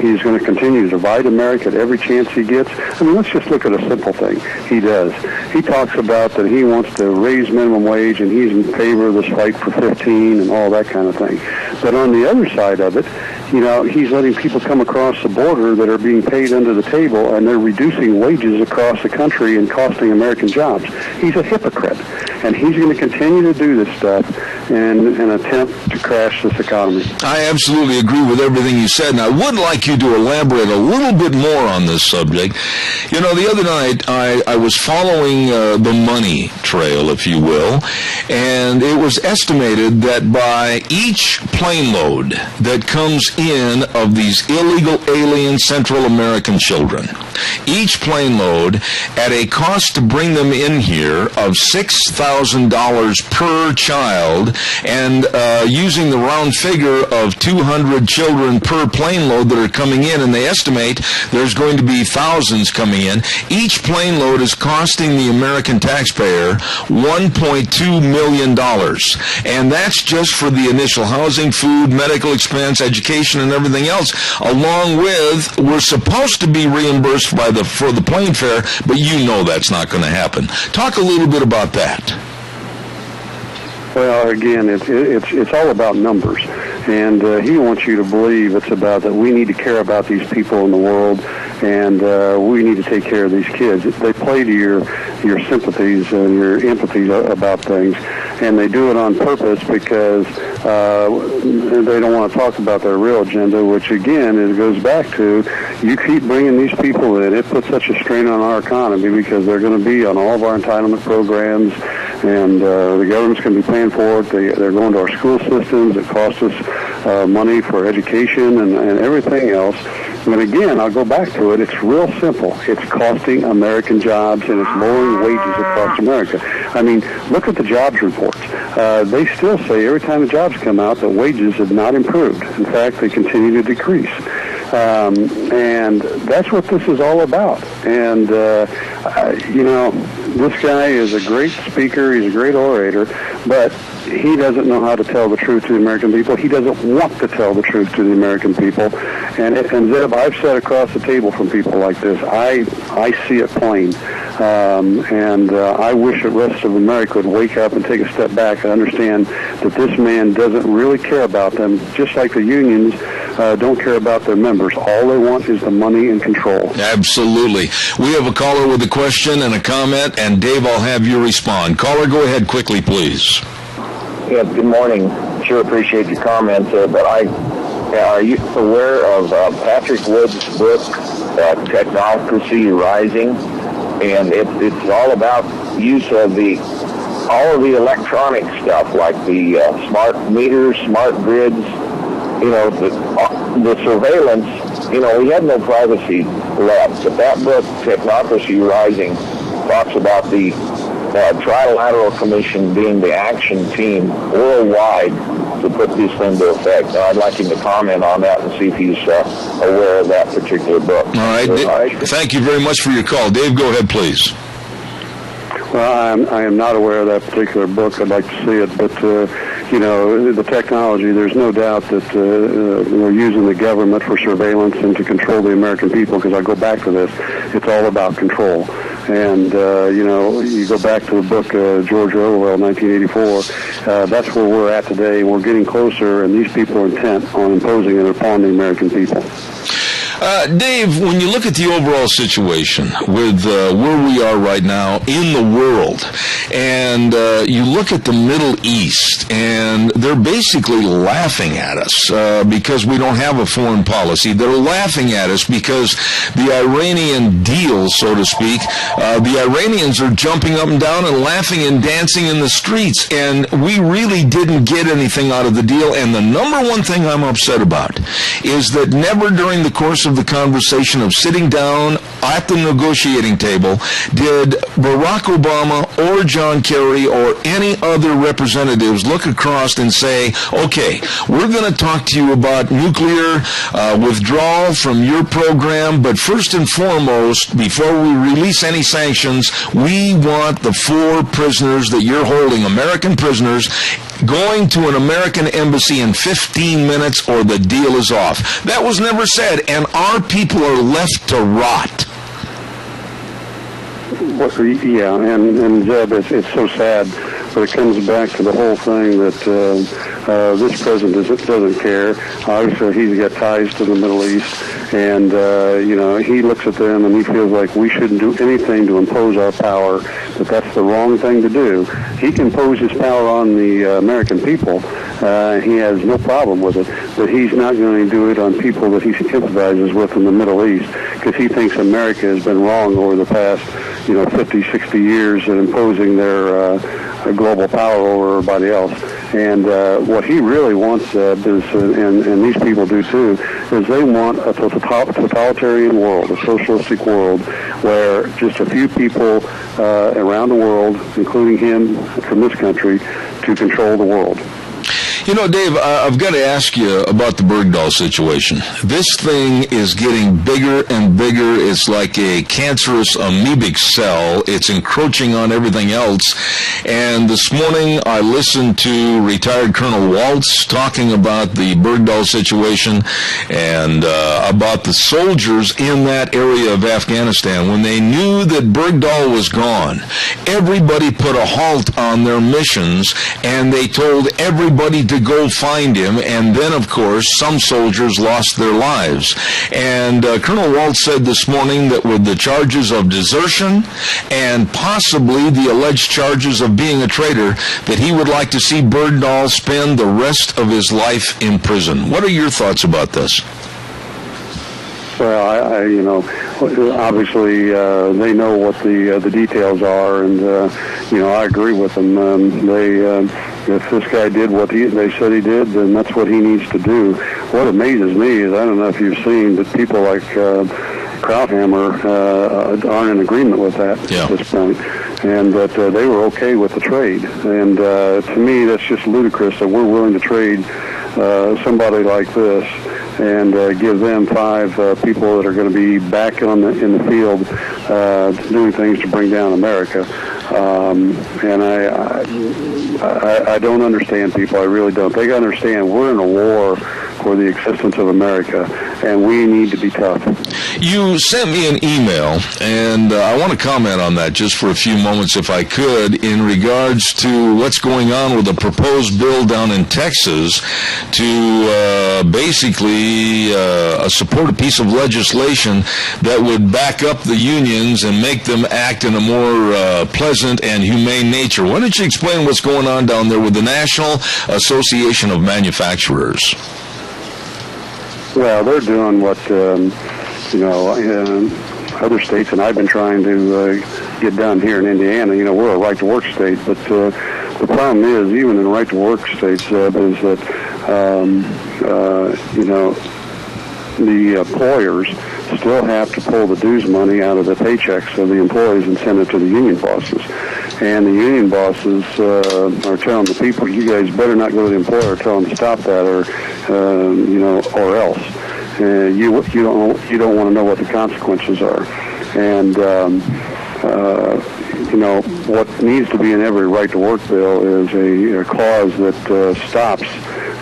he's going to continue to divide America at every chance he gets. I mean, let's just look at a simple thing he does. He talks about that he wants to raise minimum wage, and he's in favor of this fight for 15 and all that kind of thing. But on the other side of it, he's letting people come across the border that are being paid under the table, and they're reducing wages across the country and costing American jobs. He's a hypocrite, and he's going to continue to do this stuff in an attempt to crash this economy. I absolutely agree with everything you said, and I would like you to elaborate a little bit more on this subject. The other night I was following the money trail, if you will, and it was estimated that by each plane load that comes in of these illegal alien Central American children, each plane load at a cost to bring them in here of $6,000 per child, and using the round figure of 200 children per plane load that are coming in, and they estimate there's going to be thousands coming in. Each plane load is costing the American taxpayer $1.2 million, and that's just for the initial housing, food, medical expense, education, and everything else, along with we're supposed to be reimbursed for the plane fare, but that's not going to happen. Talk a little bit about that. Well, again, it's all about numbers, and he wants you to believe it's about that we need to care about these people in the world, and we need to take care of these kids. They play to your sympathies and your empathy about things, and they do it on purpose because they don't want to talk about their real agenda, which again it goes back to you keep bringing these people in. It puts such a strain on our economy because they're going to be on all of our entitlement programs, and the government's going to be paying for it. They're going to our school systems. It costs us money for education and everything else. And again, I'll go back to it. It's real simple. It's costing American jobs, and it's lowering wages across America. I mean, look at the jobs reports. They still say every time the jobs come out that wages have not improved. In fact, they continue to decrease. And that's what this is all about. And, this guy is a great speaker. He's a great orator, but he doesn't know how to tell the truth to the American people. He doesn't want to tell the truth to the American people. And Zeb, I've sat across the table from people like this. I see it plain. And I wish the rest of America would wake up and take a step back and understand that this man doesn't really care about them, just like the unions don't care about their members. All they want is the money and control. Absolutely. We have a caller with a question and a comment, and Dave, I'll have you respond. Caller, go ahead quickly, please. Yeah, good morning. Sure appreciate your comments, but are you aware of Patrick Wood's book, Technocracy Rising? And it's all about use of all of the electronic stuff, like the smart meters, smart grids, the surveillance. We have no privacy left. But that book, Technocracy Rising, talks about the Trilateral Commission being the action team worldwide to put this into effect. Now, I'd like him to comment on that and see if he's aware of that particular book. All right. Thank you very much for your call. Dave, go ahead, please. Well, I am not aware of that particular book. I'd like to see it, but the technology, there's no doubt that we're using the government for surveillance and to control the American people, because I go back to this. It's all about control. And, you go back to the book George Orwell, 1984, that's where we're at today. We're getting closer, and these people are intent on imposing it upon the American people. Dave, when you look at the overall situation with where we are right now in the world, and you look at the Middle East, and they're basically laughing at us because we don't have a foreign policy. They're laughing at us because the Iranian deal, so to speak, the Iranians are jumping up and down and laughing and dancing in the streets, and we really didn't get anything out of the deal. And the number one thing I'm upset about is that never during the course of the conversation of sitting down at the negotiating table did Barack Obama or John Kerry or any other representatives look across and say, okay, we're going to talk to you about nuclear withdrawal from your program, but first and foremost, before we release any sanctions, we want the 4 prisoners that you're holding, American prisoners, going to an American embassy in 15 minutes or the deal is off. That was never said, and our people are left to rot. Yeah, and Zeb, it's so sad, but it comes back to the whole thing that this president doesn't care. Obviously, he's got ties to the Middle East, and, he looks at them and he feels like we shouldn't do anything to impose our power, that that's the wrong thing to do. He can impose his power on the American people. He has no problem with it, but he's not going to do it on people that he sympathizes with in the Middle East, because he thinks America has been wrong over the past 50, 60 years in imposing their global power over everybody else. And what he really wants is, and these people do too, is they want a totalitarian world, a socialistic world, where just a few people around the world, including him from this country, to control the world. Dave, I've got to ask you about the Bergdahl situation. This thing is getting bigger and bigger. It's like a cancerous amoebic cell. It's encroaching on everything else. And this morning I listened to retired Colonel Waltz talking about the Bergdahl situation and about the soldiers in that area of Afghanistan. When they knew that Bergdahl was gone, everybody put a halt on their missions, and they told everybody to go find him, and then, of course, some soldiers lost their lives. And Colonel Waltz said this morning that with the charges of desertion and possibly the alleged charges of being a traitor, that he would like to see Bergdahl spend the rest of his life in prison. What are your thoughts about this? Well, obviously they know what the details are, and I agree with them. If this guy did what they said he did, then that's what he needs to do. What amazes me is, I don't know if you've seen, but people like Krauthammer aren't in agreement with that at this point, and that they were okay with the trade. And to me, that's just ludicrous that we're willing to trade somebody like this and give them 5 people that are going to be back in the field doing things to bring down America. And I don't understand people. I really don't. They got to understand we're in a war for the existence of America, and we need to be tough. You sent me an email, and I want to comment on that just for a few moments, if I could, in regards to what's going on with a proposed bill down in Texas to basically support a piece of legislation that would back up the unions and make them act in a more pleasant and humane nature. Why don't you explain what's going on down there with the National Association of Manufacturers? Well, they're doing what other states, and I've been trying to get done here in Indiana. We're a right-to-work state, but the problem is, even in right-to-work states, is that the employers still have to pull the dues money out of the paychecks of the employees and send it to the union bosses. and the union bosses are telling the people, you guys better not go to the employer, tell them to stop that, or else. You don't want to know what the consequences are. And what needs to be in every right to work bill is a clause that stops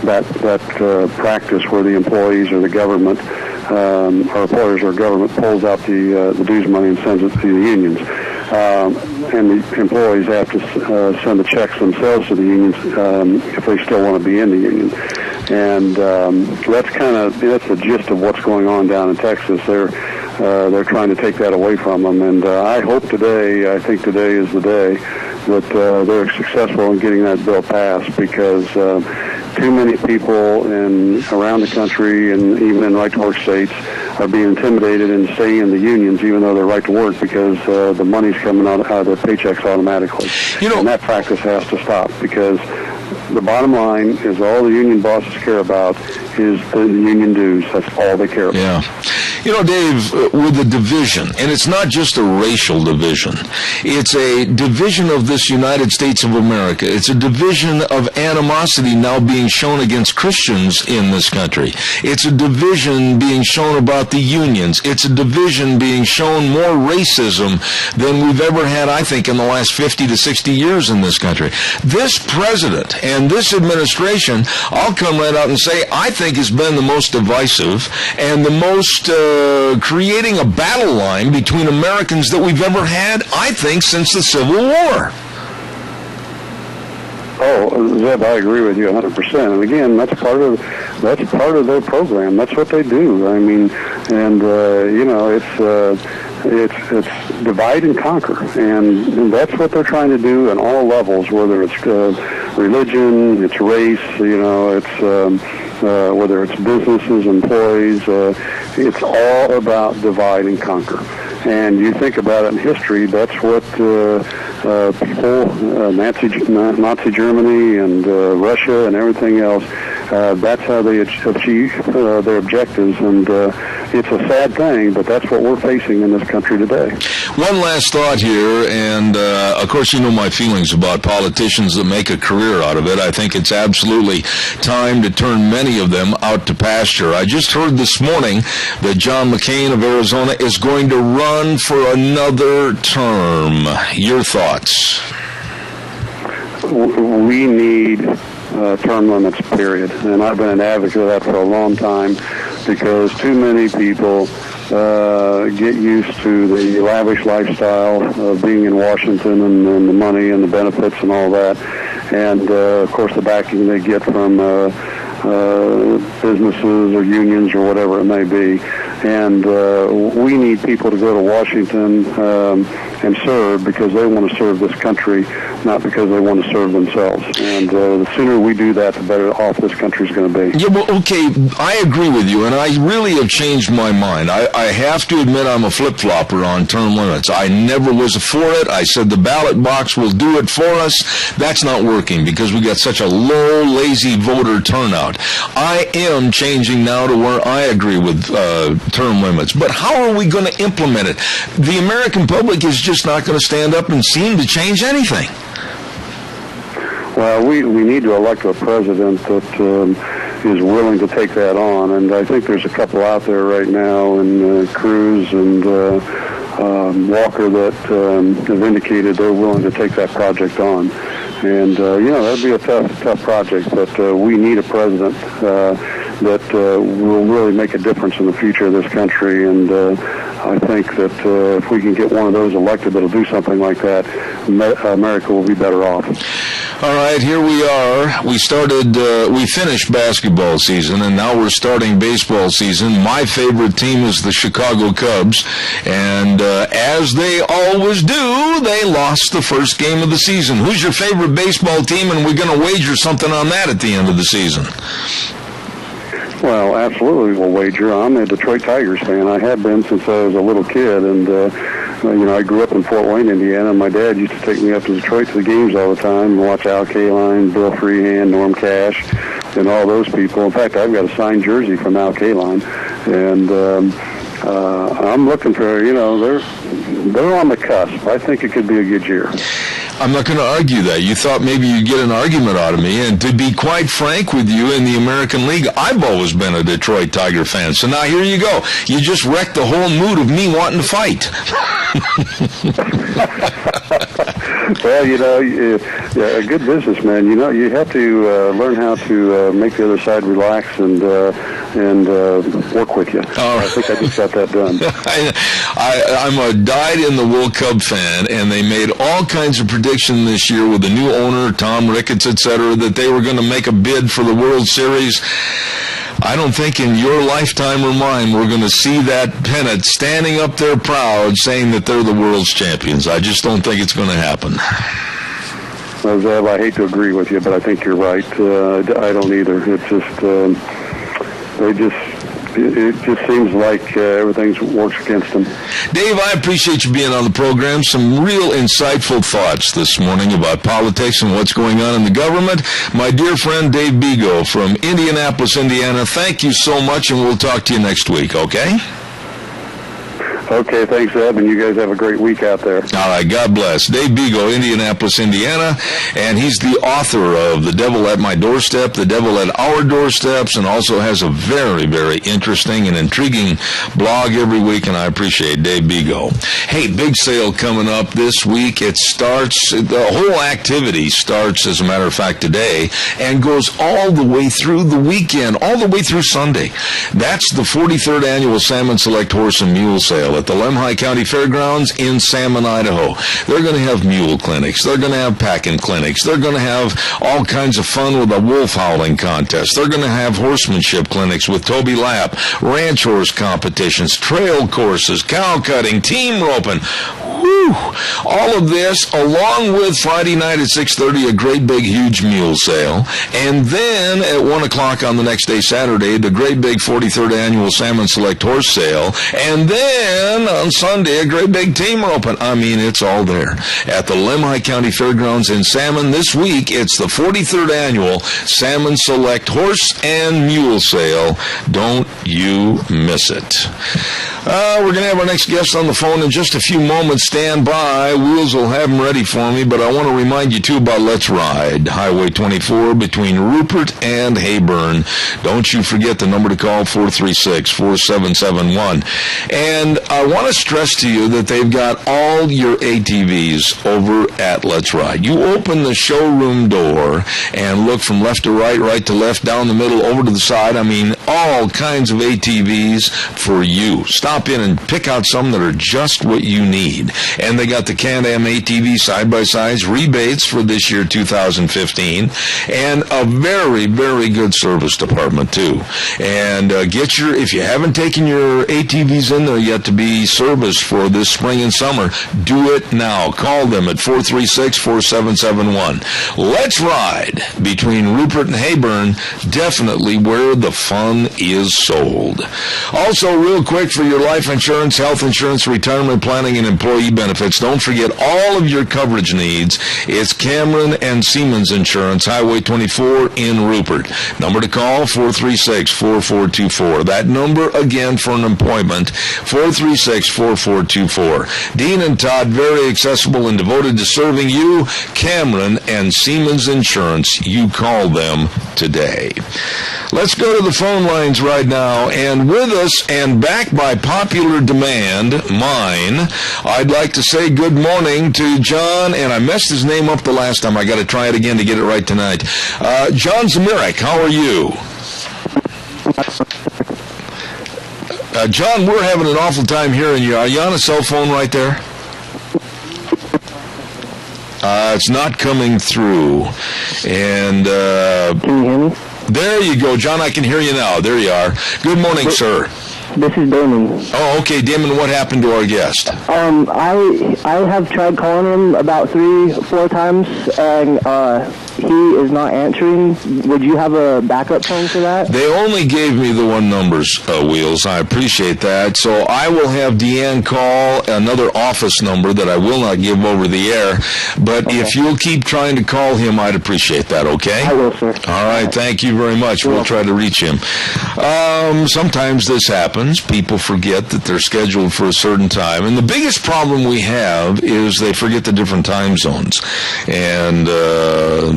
that practice where the employees or the government, or employers or government, pulls out the dues money and sends it to the unions. And the employees have to send the checks themselves to the unions if they still want to be in the union. And that's the gist of what's going on down in Texas. They're trying to take that away from them. And I think today is the day that they're successful in getting that bill passed, because too many people around the country and even in right-to-work states are being intimidated and staying in the unions even though they're right to work, because the money's coming out of their paychecks automatically. And that practice has to stop, because the bottom line is all the union bosses care about is the union dues. That's all they care about. Yeah. Dave, with the division, and it's not just a racial division, it's a division of this United States of America. It's a division of animosity now being shown against Christians in this country. It's a division being shown about the unions. It's a division being shown more racism than we've ever had, I think, in the last 50 to 60 years in this country. This president and this administration, I'll come right out and say, I think has been the most divisive and the most creating a battle line between Americans that we've ever had, I think, since the Civil War. Oh, Zeb, I agree with you 100%. And again, that's part of their program. That's what they do. I mean, and it's divide and conquer, and that's what they're trying to do on all levels. Whether it's religion, it's race, whether it's businesses, employees, it's all about divide and conquer. And you think about it in history, that's what people, Nazi Germany and Russia and everything else, that's how they achieve their objectives. And it's a sad thing, but that's what we're facing in this country today. One last thought here, and of course you know my feelings about politicians that make a career out of it. I think it's absolutely time to turn many of them out to pasture. I just heard this morning that John McCain of Arizona is going to run for another term. Your thoughts? We need term limits, period. And I've been an advocate of that for a long time, because too many people get used to the lavish lifestyle of being in Washington and the money and the benefits and all that. And, of course, the backing they get from businesses or unions or whatever it may be. And we need people to go to Washington and serve because they want to serve this country, not because they want to serve themselves. And the sooner we do that, the better off this country is going to be. Yeah, well, okay, I agree with you, and I really have changed my mind. I have to admit I'm a flip-flopper on term limits. I never was for it. I said the ballot box will do it for us. That's not working because we got such a low, lazy voter turnout. I am changing now to where I agree with term limits. But how are we going to implement it? The American public is just not going to stand up and seem to change anything. Well, we need to elect a president that is willing to take that on, and I think there's a couple out there right now, and Cruz and Walker, that have indicated they're willing to take that project on. And, that'd be a tough project, but we need a president that will really make a difference in the future of this country. And I think that if we can get one of those elected that'll do something like that, America will be better off. All right, here we are. We finished basketball season, and now we're starting baseball season. My favorite team is the Chicago Cubs, and as they always do, they lost the first game of the season. Who's your favorite baseball team, and we're going to wager something on that at the end of the season? Well, absolutely we'll wager. I'm a Detroit Tigers fan. I have been since I was a little kid, and I grew up in Fort Wayne, Indiana, and my dad used to take me up to Detroit to the games all the time and watch Al Kaline, Bill Freehan, Norm Cash, and all those people. In fact, I've got a signed jersey from Al Kaline, and I'm looking for, they're on the cusp. I think it could be a good year. I'm not going to argue that. You thought maybe you'd get an argument out of me, and to be quite frank with you, in the American League, I've always been a Detroit Tiger fan. So now here you go. You just wrecked the whole mood of me wanting to fight. Well, a good businessman, you have to learn how to make the other side relax and work with you. I think I just got that done. I'm a dyed-in-the-wool Cub fan, and they made all kinds of predictions this year with the new owner, Tom Ricketts, etc., that they were going to make a bid for the World Series. I don't think in your lifetime or mine we're going to see that pennant standing up there proud saying that they're the world's champions. I just don't think it's going to happen. Well, Zev, I hate to agree with you, but I think you're right. I don't either. It's just, it just seems like everything works against them. Dave, I appreciate you being on the program. Some real insightful thoughts this morning about politics and what's going on in the government. My dear friend Dave Bego from Indianapolis, Indiana, thank you so much, and we'll talk to you next week, okay? Okay, thanks, Ed, and you guys have a great week out there. All right, God bless. Dave Bego, Indianapolis, Indiana, and he's the author of The Devil at My Doorstep, The Devil at Our Doorsteps, and also has a very, very interesting and intriguing blog every week, and I appreciate Dave Bego. Hey, big sale coming up this week. It starts, the whole activity starts, as a matter of fact, today, and goes all the way through the weekend, all the way through Sunday. That's the 43rd Annual Salmon Select Horse and Mule Sale at the Lemhi County Fairgrounds in Salmon, Idaho. They're going to have mule clinics. They're going to have packing clinics. They're going to have all kinds of fun with a wolf howling contest. They're going to have horsemanship clinics with Toby Lapp, ranch horse competitions, trail courses, cow cutting, team roping. Whew. All of this, along with Friday night at 6:30, a great big huge mule sale. And then at 1 o'clock on the next day, Saturday, the great big 43rd Annual Salmon Select Horse Sale. And then on Sunday, a great big team roping. I mean, it's all there. At the Lemhi County Fairgrounds in Salmon this week, it's the 43rd Annual Salmon Select Horse and Mule Sale. Don't you miss it. We're going to have our next guest on the phone in just a few moments. Stand by. Wheels will have them ready for me, but I want to remind you, too, about Let's Ride, Highway 24 between Rupert and Heyburn. Don't you forget the number to call, 436-4771. And I want to stress to you that they've got all your ATVs over at Let's Ride. You open the showroom door and look from left to right, right to left, down the middle, over to the side. I mean, all kinds of ATVs for you. Stop in and pick out some that are just what you need. And they got the Can-Am ATV side-by-sides, rebates for this year, 2015, and a very, very good service department, too. And if you haven't taken your ATVs in there yet to be serviced for this spring and summer, do it now. Call them at 436-4771. Let's Ride between Rupert and Heyburn, definitely where the fun is sold. Also, real quick, for your life insurance, health insurance, retirement planning, and employee benefits, don't forget all of your coverage needs. It's Cameron and Siemens Insurance, Highway 24 in Rupert. Number to call, 436-4424. That number again for an appointment, 436-4424. Dean and Todd, very accessible and devoted to serving you. Cameron and Siemens Insurance. You call them today. Let's go to the phone lines right now. And with us and backed by popular demand, mine, I'd like to say good morning to John, and I messed his name up the last time. I got to try it again to get it right tonight. John Zamirak, how are you? John, we're having an awful time hearing you. Are you on a cell phone right there? It's not coming through. And can you hear me? There you go, John. I can hear you now. There you are. Good morning, sir. This is Damon. Oh, okay, Damon. What happened to our guest? I have tried calling him about 3-4 times, and he is not answering, would you have a backup phone for that? They only gave me the one numbers, Wheels. I appreciate that. So I will have Deanne call another office number that I will not give over the air. But if you'll keep trying to call him, I'd appreciate that, okay? I will, sir. All right. Thank you very much. We'll try to reach him. Sometimes this happens. People forget that they're scheduled for a certain time. And the biggest problem we have is they forget the different time zones. And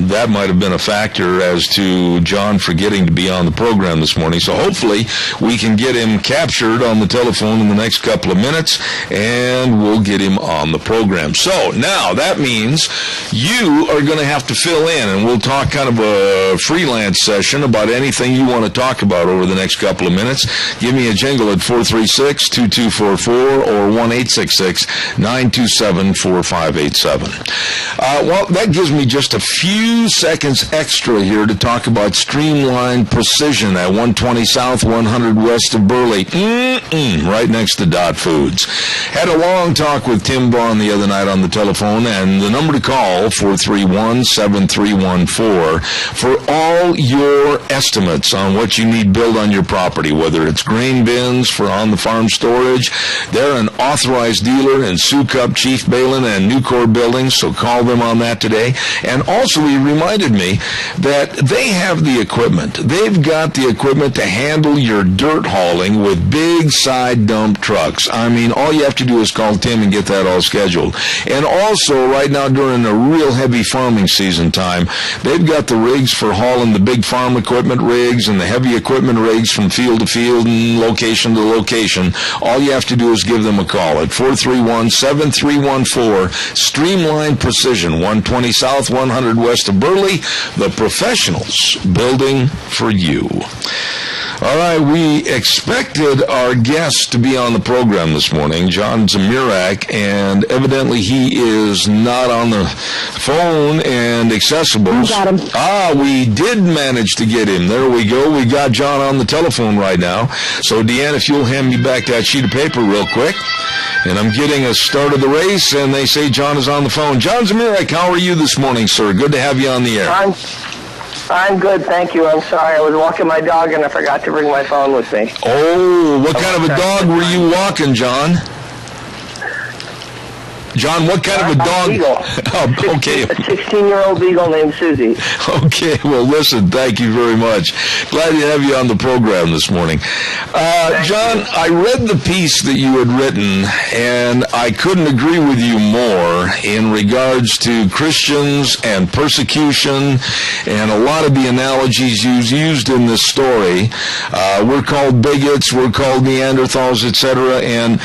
that might have been a factor as to John forgetting to be on the program this morning. So hopefully we can get him captured on the telephone in the next couple of minutes, and we'll get him on the program. So now that means you are going to have to fill in, and we'll talk kind of a freelance session about anything you want to talk about over the next couple of minutes. Give me a jingle at 436-2244 or 1-866-927-4587. Well, that gives me just a few seconds extra here to talk about Streamline Precision at 120 South, 100 West of Burley, right next to Dot Foods. Had a long talk with Tim Vaughn the other night on the telephone, and the number to call, 431-7314, for all your estimates on what you need built on your property, whether it's grain bins for on-the-farm storage. They're an authorized dealer in Sioux Cup, Chief Balin, and Nucor buildings, so call them on that today. And also, he reminded me that they have the equipment. They've got the equipment to handle your dirt hauling with big side dump trucks. I mean, all you have to do is call Tim and get that all scheduled. And also, right now during a real heavy farming season time, they've got the rigs for hauling the big farm equipment rigs and the heavy equipment rigs from field to field and location to location. All you have to do is give them a call at 431-7314, Streamline Precision, 120 South, 100 West of Burley, the professionals building for you. All right, we expected our guest to be on the program this morning, John Zmirak, and evidently he is not on the phone and accessible. You got him. We did manage to get him. There we go. We got John on the telephone right now. So, Deanne, if you'll hand me back that sheet of paper real quick. And I'm getting a start of the race, and they say John is on the phone. John Zmirak, how are you this morning, sir? Good to have you on the air. I'm good, thank you. I'm sorry. I was walking my dog and I forgot to bring my phone with me. Oh, what kind of a dog were you walking, John? John, what kind of a dog? Beagle. Oh, okay. A 16-year-old beagle named Susie. Okay, well, listen, thank you very much. Glad to have you on the program this morning. John, I read the piece that you had written, and I couldn't agree with you more in regards to Christians and persecution and a lot of the analogies you used in this story. We're called bigots, we're called Neanderthals, etc., and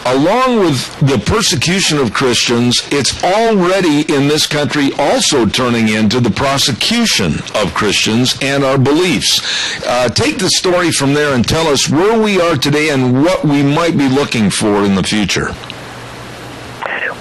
along with the persecution of Christians, it's already in this country also turning into the prosecution of Christians and our beliefs. Take the story from there and tell us where we are today and what we might be looking for in the future.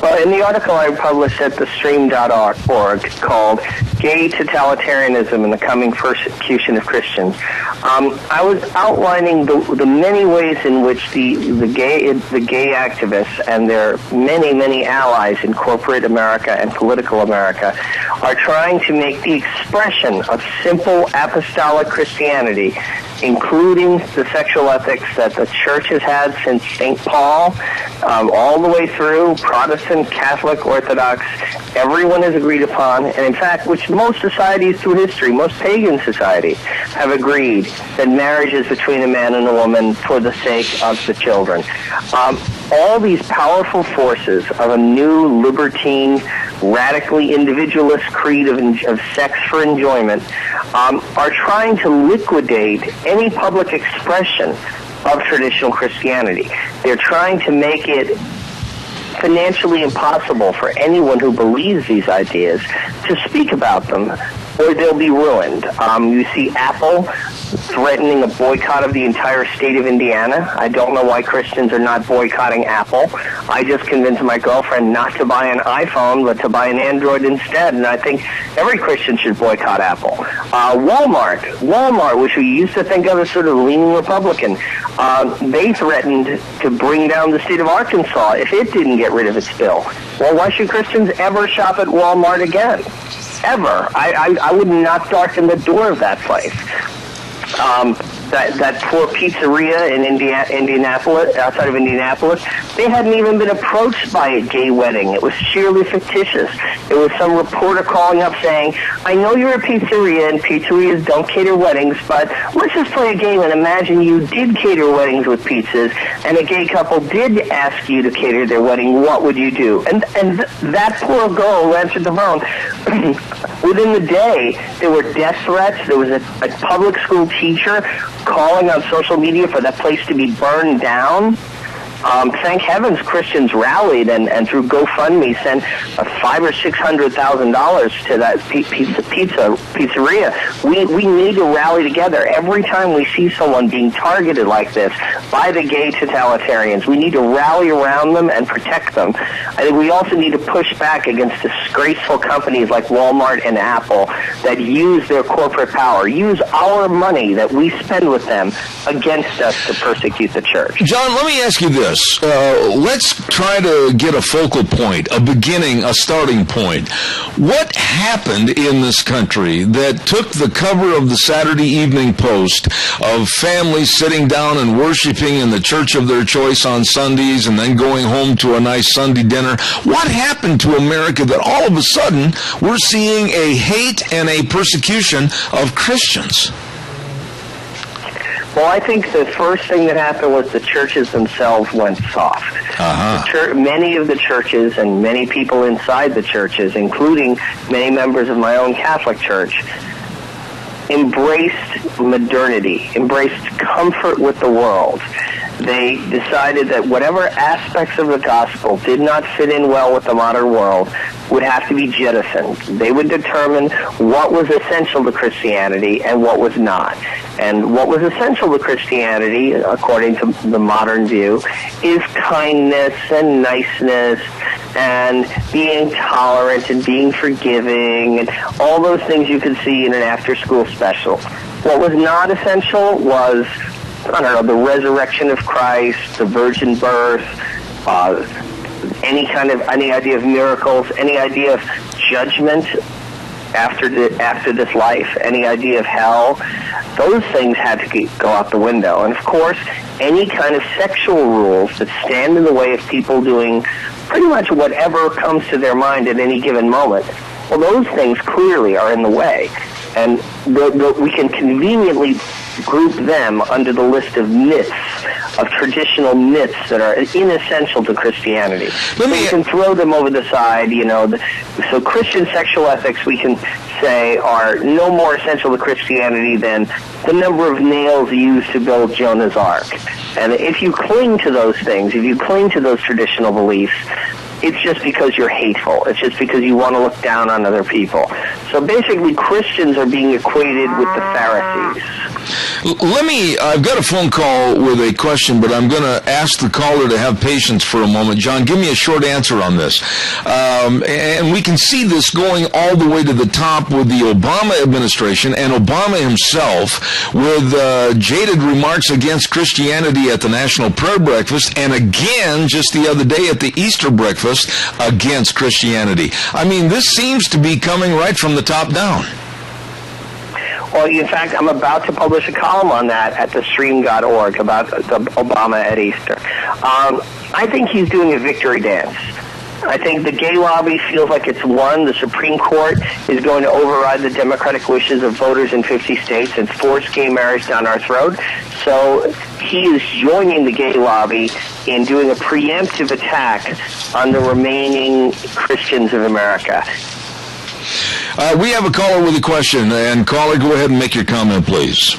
Well, in the article I published at thestream.org called Gay Totalitarianism and the Coming Persecution of Christians, I was outlining the many ways in which the gay activists and their many allies in corporate America and political America are trying to make the expression of simple apostolic Christianity, including the sexual ethics that the church has had since St. Paul, all the way through Protestant, Catholic, Orthodox, everyone has agreed upon, and in fact, which most societies through history, most pagan societies, have agreed that marriage is between a man and a woman for the sake of the children. All these powerful forces of a new libertine, radically individualist creed of sex for enjoyment are trying to liquidate any public expression of traditional Christianity. They're trying to make it financially impossible for anyone who believes these ideas to speak about them, or they'll be ruined. You see Apple threatening a boycott of the entire state of Indiana. I don't know why Christians are not boycotting Apple. I just convinced my girlfriend not to buy an iPhone, but to buy an Android instead, and I think every Christian should boycott Apple. Walmart, which we used to think of as sort of leaning Republican, they threatened to bring down the state of Arkansas if it didn't get rid of its bill. Well, why should Christians ever shop at Walmart again? ever. I would not darken the door of that place. That poor pizzeria in Indianapolis, outside of Indianapolis, they hadn't even been approached by a gay wedding. It was sheerly fictitious. It was some reporter calling up saying, I know you're a pizzeria and pizzerias don't cater weddings, but let's just play a game and imagine you did cater weddings with pizzas and a gay couple did ask you to cater their wedding. What would you do? And that poor girl who answered the phone, within the day, there were death threats. There was a public school teacher calling on social media for that place to be burned down. Thank heavens Christians rallied and through GoFundMe sent $500,000 or $600,000 to that pizzeria. We need to rally together. Every time we see someone being targeted like this by the gay totalitarians, we need to rally around them and protect them. I think we also need to push back against disgraceful companies like Walmart and Apple that use their corporate power, use our money that we spend with them against us to persecute the church. John, let me ask you this. Let's try to get a focal point, a beginning, a starting point. What happened in this country that took the cover of the Saturday Evening Post of families sitting down and worshiping in the church of their choice on Sundays and then going home to a nice Sunday dinner? What happened to America that all of a sudden we're seeing a hate and a persecution of Christians? Well, I think the first thing that happened was the churches themselves went soft. Many of the churches and many people inside the churches, including many members of my own Catholic church, embraced modernity, embraced comfort with the world. They decided that whatever aspects of the gospel did not fit in well with the modern world would have to be jettisoned. They would determine what was essential to Christianity and what was not. And what was essential to Christianity, according to the modern view, is kindness and niceness and being tolerant and being forgiving and all those things you could see in an after-school special. What was not essential was, I don't know, the resurrection of Christ, the virgin birth, any idea of miracles, any idea of judgment after this life, any idea of hell. Those things had to go out the window. And of course, any kind of sexual rules that stand in the way of people doing pretty much whatever comes to their mind at any given moment, well, those things clearly are in the way. And we can conveniently group them under the list of myths, of traditional myths that are inessential to Christianity. We can throw them over the side, so Christian sexual ethics, we can say, are no more essential to Christianity than the number of nails used to build Jonah's Ark. And if you cling to those things, if you cling to those traditional beliefs, it's just because you're hateful. It's just because you want to look down on other people. So basically, Christians are being equated with the Pharisees. I've got a phone call with a question, but I'm going to ask the caller to have patience for a moment. John, give me a short answer on this. And we can see this going all the way to the top with the Obama administration and Obama himself with jaded remarks against Christianity at the National Prayer Breakfast and again just the other day at the Easter Breakfast against Christianity. I mean, this seems to be coming right from the top down. Well, in fact, I'm about to publish a column on that at thestream.org about Obama at Easter. I think he's doing a victory dance. I think the gay lobby feels like it's won. The Supreme Court is going to override the democratic wishes of voters in 50 states and force gay marriage down our throat. So he is joining the gay lobby in doing a preemptive attack on the remaining Christians of America. We have a caller with a question, and caller, go ahead and make your comment, please.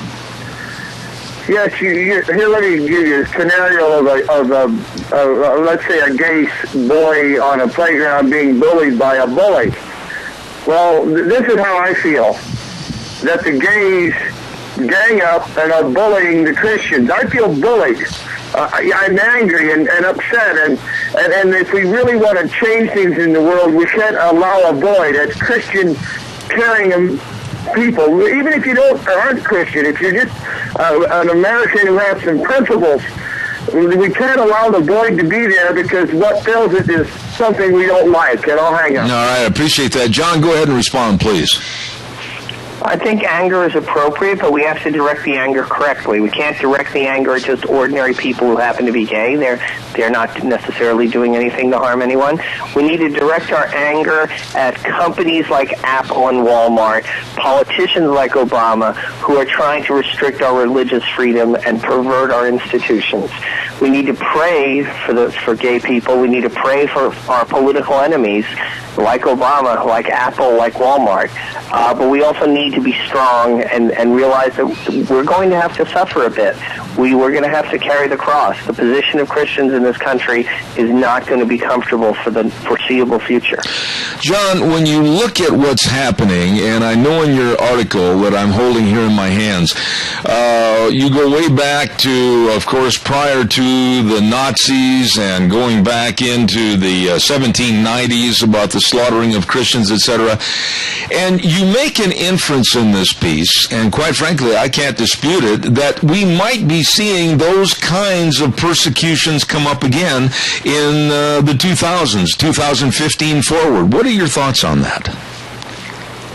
Yes, here let me give you a scenario of let's say a gay boy on a playground being bullied by a bully. Well, this is how I feel, that the gays gang up and are bullying the Christians. I feel bullied. I'm angry and upset, and if we really want to change things in the world, we can't allow a boy that's Christian carrying people, even if you aren't Christian, if you're just an American who has some principles, We can't allow the void to be there because what fills it is something we don't like. And I'll hang up. All right, I appreciate that. John, go ahead and respond, please. I think anger is appropriate, but we have to direct the anger correctly. We can't direct the anger at just ordinary people who happen to be gay. They're not necessarily doing anything to harm anyone. We need to direct our anger at companies like Apple and Walmart, politicians like Obama, who are trying to restrict our religious freedom and pervert our institutions. We need to pray for gay people. We need to pray for our political enemies, like Obama, like Apple, like Walmart. But we also need to be strong and realize that we're going to have to suffer a bit. We're going to have to carry the cross. The position of Christians in this country is not going to be comfortable for the foreseeable future. John, when you look at what's happening, and I know in your article that I'm holding here in my hands, you go way back to, of course, prior to the Nazis and going back into the 1790s about the slaughtering of Christians, etc. And you make an inference in this piece, and quite frankly, I can't dispute it, that we might be seeing those kinds of persecutions come up again in the 2000s, 2015 forward. What are your thoughts on that?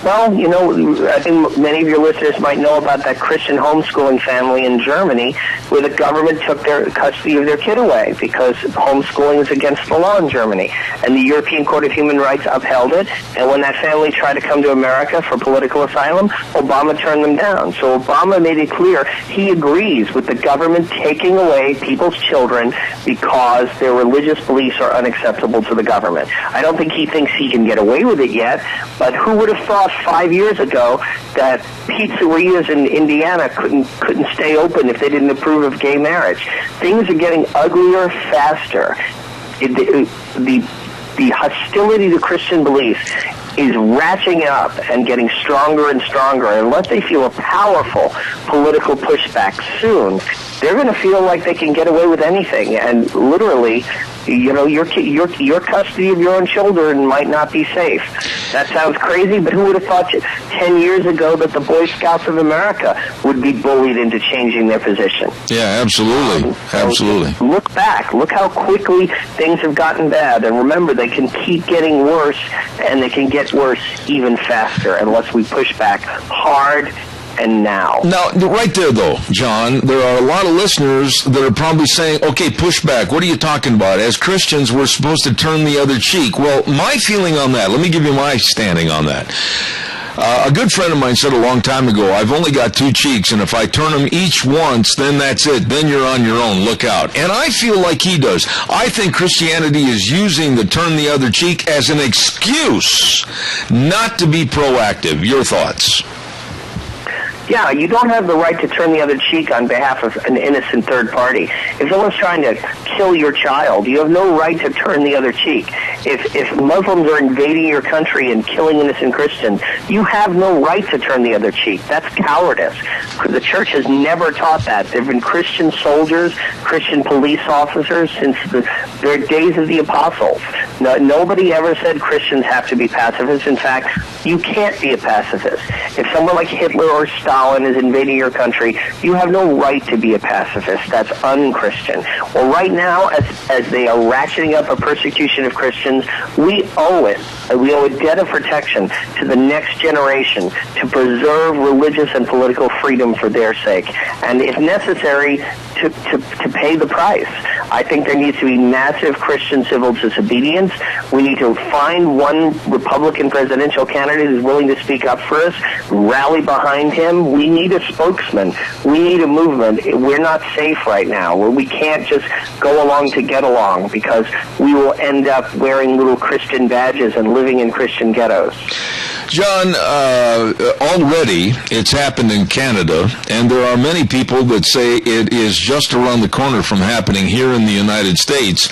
Well, you know, I think many of your listeners might know about that Christian homeschooling family in Germany where the government took their custody of their kid away because homeschooling is against the law in Germany. And the European Court of Human Rights upheld it. And when that family tried to come to America for political asylum, Obama turned them down. So Obama made it clear he agrees with the government taking away people's children because their religious beliefs are unacceptable to the government. I don't think he thinks he can get away with it yet, but who would have thought 5 years ago that pizzerias in Indiana couldn't stay open if they didn't approve of gay marriage? Things are getting uglier faster. The hostility to Christian beliefs is ratcheting up and getting stronger and stronger. Unless they feel a powerful political pushback soon, they're going to feel like they can get away with anything. And literally, you know, your custody of your own children might not be safe. That sounds crazy, but who would have thought 10 years ago that the Boy Scouts of America would be bullied into changing their position? Yeah, absolutely. Absolutely. Look back. Look how quickly things have gotten bad. And remember, they can keep getting worse, and they can get worse even faster unless we push back hard and now. Now, right there, though, John, there are a lot of listeners that are probably saying, okay, pushback, what are you talking about? As Christians, we're supposed to turn the other cheek. Well, my feeling on that, let me give you my standing on that. A good friend of mine said a long time ago, I've only got two cheeks, and if I turn them each once, then that's it. Then you're on your own. Look out. And I feel like he does. I think Christianity is using the turn the other cheek as an excuse not to be proactive. Your thoughts? Yeah, you don't have the right to turn the other cheek on behalf of an innocent third party. If someone's trying to kill your child, you have no right to turn the other cheek. If Muslims are invading your country and killing innocent Christians, you have no right to turn the other cheek. That's cowardice. The church has never taught that. There have been Christian soldiers, Christian police officers since their days of the apostles. No, nobody ever said Christians have to be pacifists. In fact, you can't be a pacifist. If someone like Hitler or Stalin is invading your country, you have no right to be a pacifist. That's un-Christian. Well, right now, as they are ratcheting up a persecution of Christians, we owe it. We owe a debt of protection to the next generation to preserve religious and political freedom for their sake, and if necessary, to pay the price. I think there needs to be massive Christian civil disobedience. We need to find one Republican presidential candidate who's willing to speak up for us, rally behind him. We need a spokesman. We need a movement. We're not safe right now. We can't just go along to get along because we will end up wearing little Christian badges and living in Christian ghettos. John, already it's happened in Canada, and there are many people that say it is just around the corner from happening here in the United States,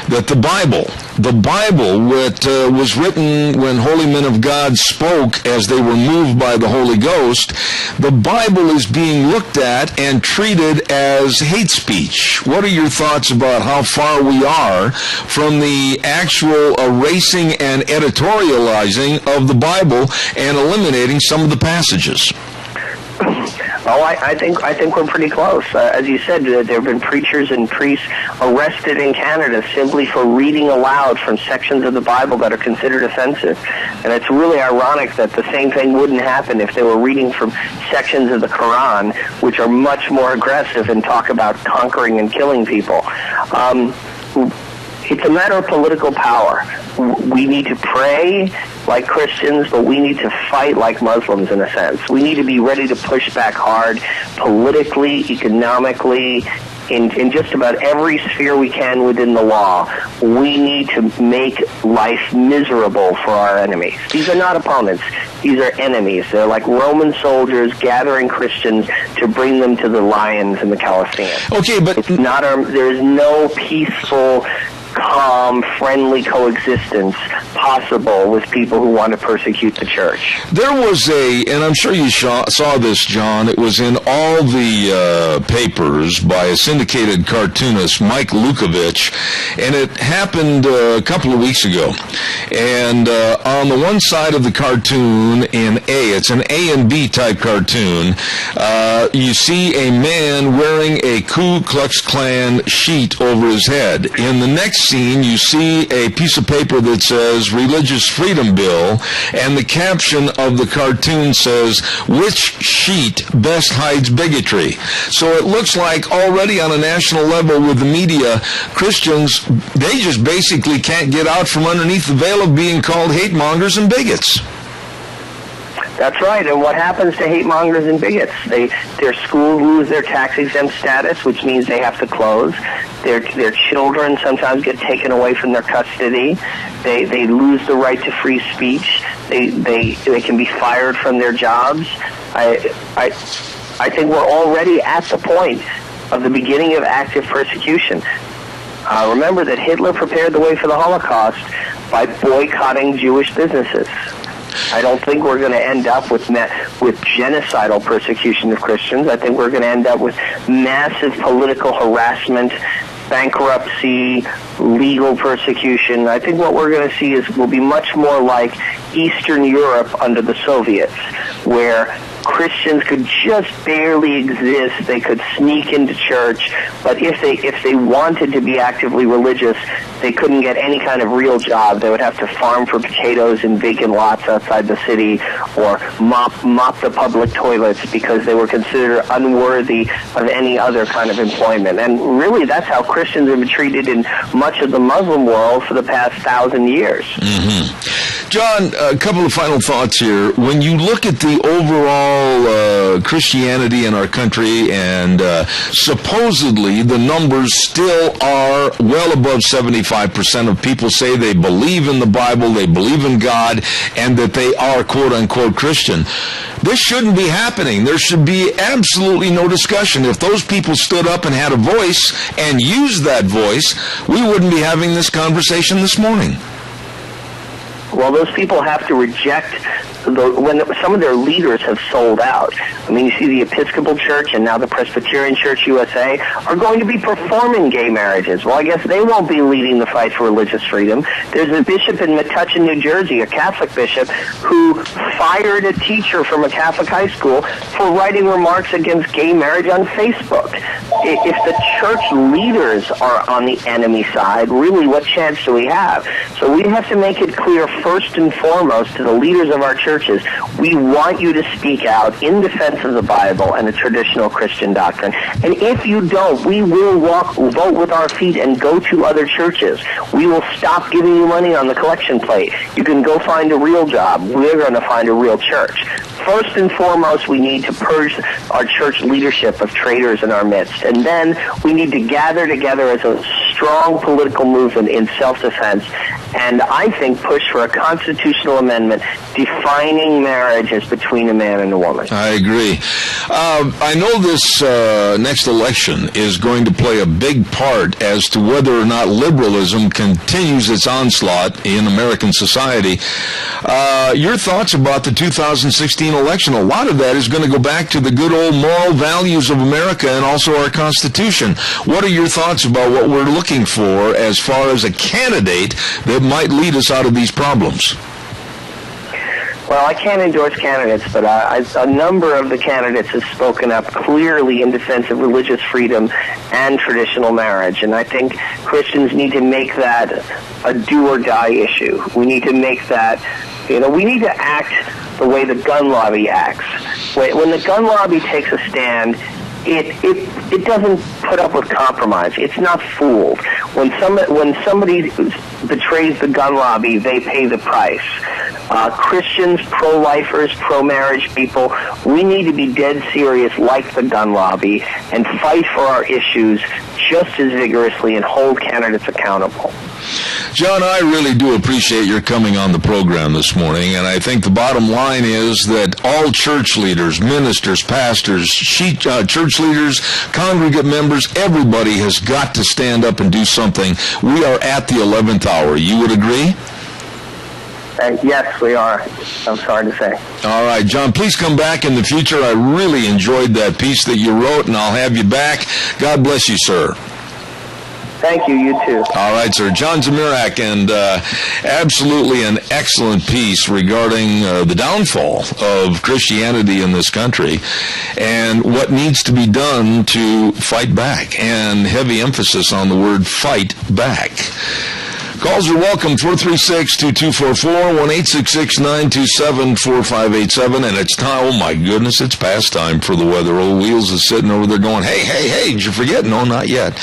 that the Bible, that was written when holy men of God spoke as they were moved by the Holy Ghost, the Bible is being looked at and treated as hate speech. What are your thoughts about how far we are from the actual erasing and editorializing of the Bible and eliminating some of the passages? Oh, I think we're pretty close. As you said, there have been preachers and priests arrested in Canada simply for reading aloud from sections of the Bible that are considered offensive. And it's really ironic that the same thing wouldn't happen if they were reading from sections of the Quran, which are much more aggressive and talk about conquering and killing people. It's a matter of political power. We need to pray like Christians, but we need to fight like Muslims in a sense. We need to be ready to push back hard politically, economically, in just about every sphere we can within the law. We need to make life miserable for our enemies. These are not opponents. These are enemies. They're like Roman soldiers gathering Christians to bring them to the lions in the Colosseum. Okay, but it's not there is no peaceful, calm, friendly coexistence possible with people who want to persecute the church. There was and I'm sure you saw this, John, it was in all the papers by a syndicated cartoonist, Mike Lukovich, and it happened a couple of weeks ago. And on the one side of the cartoon, it's an A and B type cartoon, you see a man wearing a Ku Klux Klan sheet over his head. In the next scene, you see a piece of paper that says Religious Freedom Bill, and the caption of the cartoon says, which sheet best hides bigotry? So it looks like already on a national level with the media, Christians, they just basically can't get out from underneath the veil of being called hate mongers and bigots. That's right, and what happens to hate mongers and bigots? Their schools lose their tax-exempt status, which means they have to close. Their children sometimes get taken away from their custody. They lose the right to free speech. They can be fired from their jobs. I think we're already at the point of the beginning of active persecution. Remember that Hitler prepared the way for the Holocaust by boycotting Jewish businesses. I don't think we're going to end up with genocidal persecution of Christians. I think we're going to end up with massive political harassment, bankruptcy, legal persecution. I think what we're going to see will be much more like Eastern Europe under the Soviets, where Christians could just barely exist. They could sneak into church, but if they wanted to be actively religious, they couldn't get any kind of real job. They would have to farm for potatoes in vacant lots outside the city, or mop the public toilets because they were considered unworthy of any other kind of employment. And really, that's how Christians have been treated in much of the Muslim world for the past 1,000 years. Mm-hmm. John, a couple of final thoughts here. When you look at the overall Christianity in our country, and supposedly the numbers still are well above 75% of people say they believe in the Bible, they believe in God, and that they are quote-unquote Christian. This shouldn't be happening. There should be absolutely no discussion. If those people stood up and had a voice and used that voice, we wouldn't be having this conversation this morning. Well, those people have to reject when some of their leaders have sold out. I mean, you see the Episcopal Church and now the Presbyterian Church USA are going to be performing gay marriages. Well, I guess they won't be leading the fight for religious freedom. There's a bishop in Metuchen, New Jersey, a Catholic bishop, who fired a teacher from a Catholic high school for writing remarks against gay marriage on Facebook. If the church leaders are on the enemy side, really, what chance do we have? So we have to make it clear first and foremost to the leaders of our churches, we want you to speak out in defense of the Bible and the traditional Christian doctrine. And if you don't, we will vote with our feet and go to other churches. We will stop giving you money on the collection plate. You can go find a real job. We're going to find a real church. First and foremost, we need to purge our church leadership of traitors in our midst. And then we need to gather together as a strong political movement in self-defense, and I think push for a constitutional amendment defining marriage as between a man and a woman. I agree. I know this next election is going to play a big part as to whether or not liberalism continues its onslaught in American society. Your thoughts about the 2016 election? A lot of that is going to go back to the good old moral values of America and also our Constitution. What are your thoughts about what we're looking for as far as a candidate that might lead us out of these problems? Well, I can't endorse candidates, but a number of the candidates have spoken up clearly in defense of religious freedom and traditional marriage, and I think Christians need to make that a do-or-die issue. We need to make that, we need to act the way the gun lobby acts. When the gun lobby takes a stand, it doesn't put up with compromise. It's not fooled. When somebody betrays the gun lobby, they pay the price. Christians, pro-lifers, pro-marriage people, we need to be dead serious like the gun lobby and fight for our issues just as vigorously and hold candidates accountable. John, I really do appreciate your coming on the program this morning, and I think the bottom line is that all church leaders, ministers, pastors, church leaders, congregate members, everybody has got to stand up and do something. We are at the 11th hour. You would agree? Yes, we are. I'm sorry to say. All right, John, please come back in the future. I really enjoyed that piece that you wrote, and I'll have you back. God bless you, sir. Thank you. You too. All right, sir. John Zmirak, and absolutely an excellent piece regarding the downfall of Christianity in this country and what needs to be done to fight back, and heavy emphasis on the word fight back. Calls are welcome, 436-2244, 1-866-927-4587, and it's time, oh my goodness, it's past time for the weather. Old Wheels is sitting over there going, hey, did you forget? No, not yet.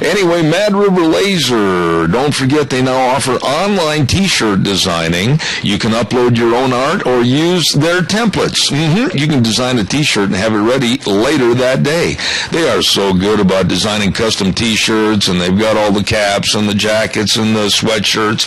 Anyway, Mad River Laser, don't forget they now offer online t-shirt designing. You can upload your own art or use their templates. You can design a t-shirt and have it ready later that day. They are so good about designing custom t-shirts, and they've got all the caps and the jackets and the sweatshirts.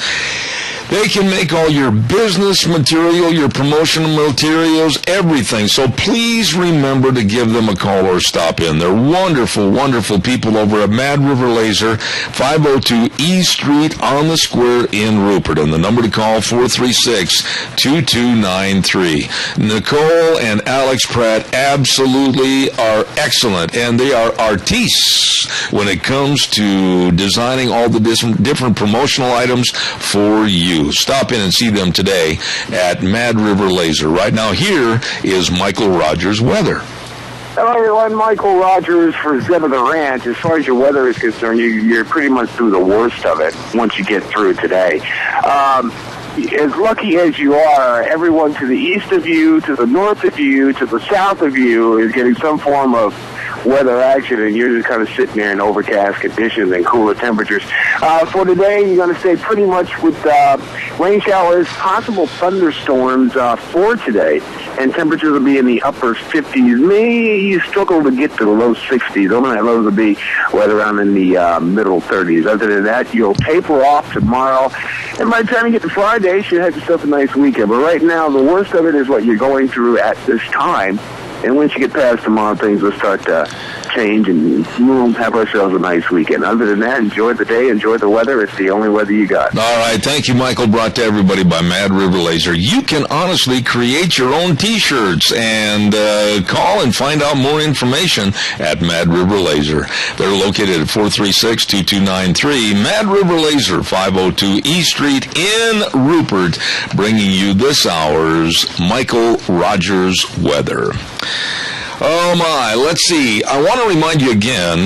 They can make all your business material, your promotional materials, everything. So please remember to give them a call or stop in. They're wonderful, wonderful people over at Mad River Laser, 502 E Street on the Square in Rupert. And the number to call, 436-2293. Nicole and Alex Pratt absolutely are excellent, and they are artistes when it comes to designing all the different promotional items for you. Stop in and see them today at Mad River Laser. Right now, here is Michael Rogers' weather. Hello, everyone. Michael Rogers for Zeb of the Ranch. As far as your weather is concerned, you're pretty much through the worst of it once you get through today. As lucky as you are, everyone to the east of you, to the north of you, to the south of you is getting some form of weather action, and you're just kind of sitting there in overcast conditions and cooler temperatures. For today, you're going to stay pretty much with rain showers, possible thunderstorms for today, and temperatures will be in the upper 50s. Maybe you struggle to get to the low 60s. Overnight lows will be right around in the middle 30s. Other than that, you'll taper off tomorrow, and by the time you get to Friday, you should have yourself a nice weekend. But right now, the worst of it is what you're going through at this time. And once you get past tomorrow, things will start to change, and we'll have ourselves a nice weekend. Other than that, enjoy the day, enjoy the weather. It's the only weather you got. All right. Thank you, Michael. Brought to everybody by Mad River Laser. You can honestly create your own T-shirts, and call and find out more information at Mad River Laser. They're located at 436-2293. Mad River Laser, 502 E Street in Rupert, bringing you this hour's Michael Rogers weather. Oh my, let's see. I want to remind you again,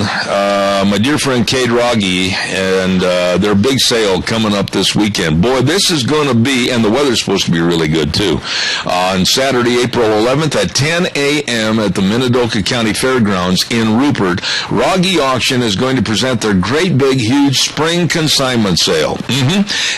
my dear friend Kate Rogge and their big sale coming up this weekend. Boy, this is going to be, and the weather's supposed to be really good too, on Saturday, April 11th at 10 a.m. at the Minidoka County Fairgrounds in Rupert. Rogge Auction is going to present their great big huge spring consignment sale.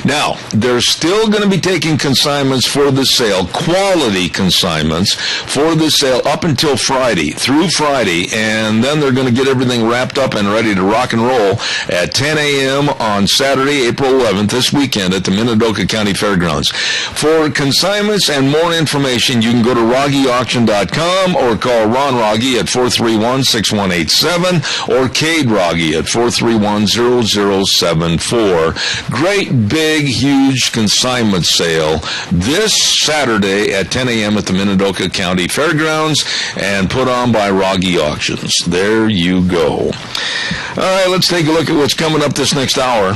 Now, they're still going to be taking consignments for the sale, quality consignments for the sale up until through Friday, and then they're going to get everything wrapped up and ready to rock and roll at 10 a.m. on Saturday, April 11th, this weekend at the Minidoka County Fairgrounds. For consignments and more information, you can go to RoggeAuction.com or call Ron Rogge at 431-6187 or Cade Rogge at 431-0074. Great, big, huge consignment sale this Saturday at 10 a.m. at the Minidoka County Fairgrounds, and put on by Rogge Auctions. There you go. All right, let's take a look at what's coming up this next hour.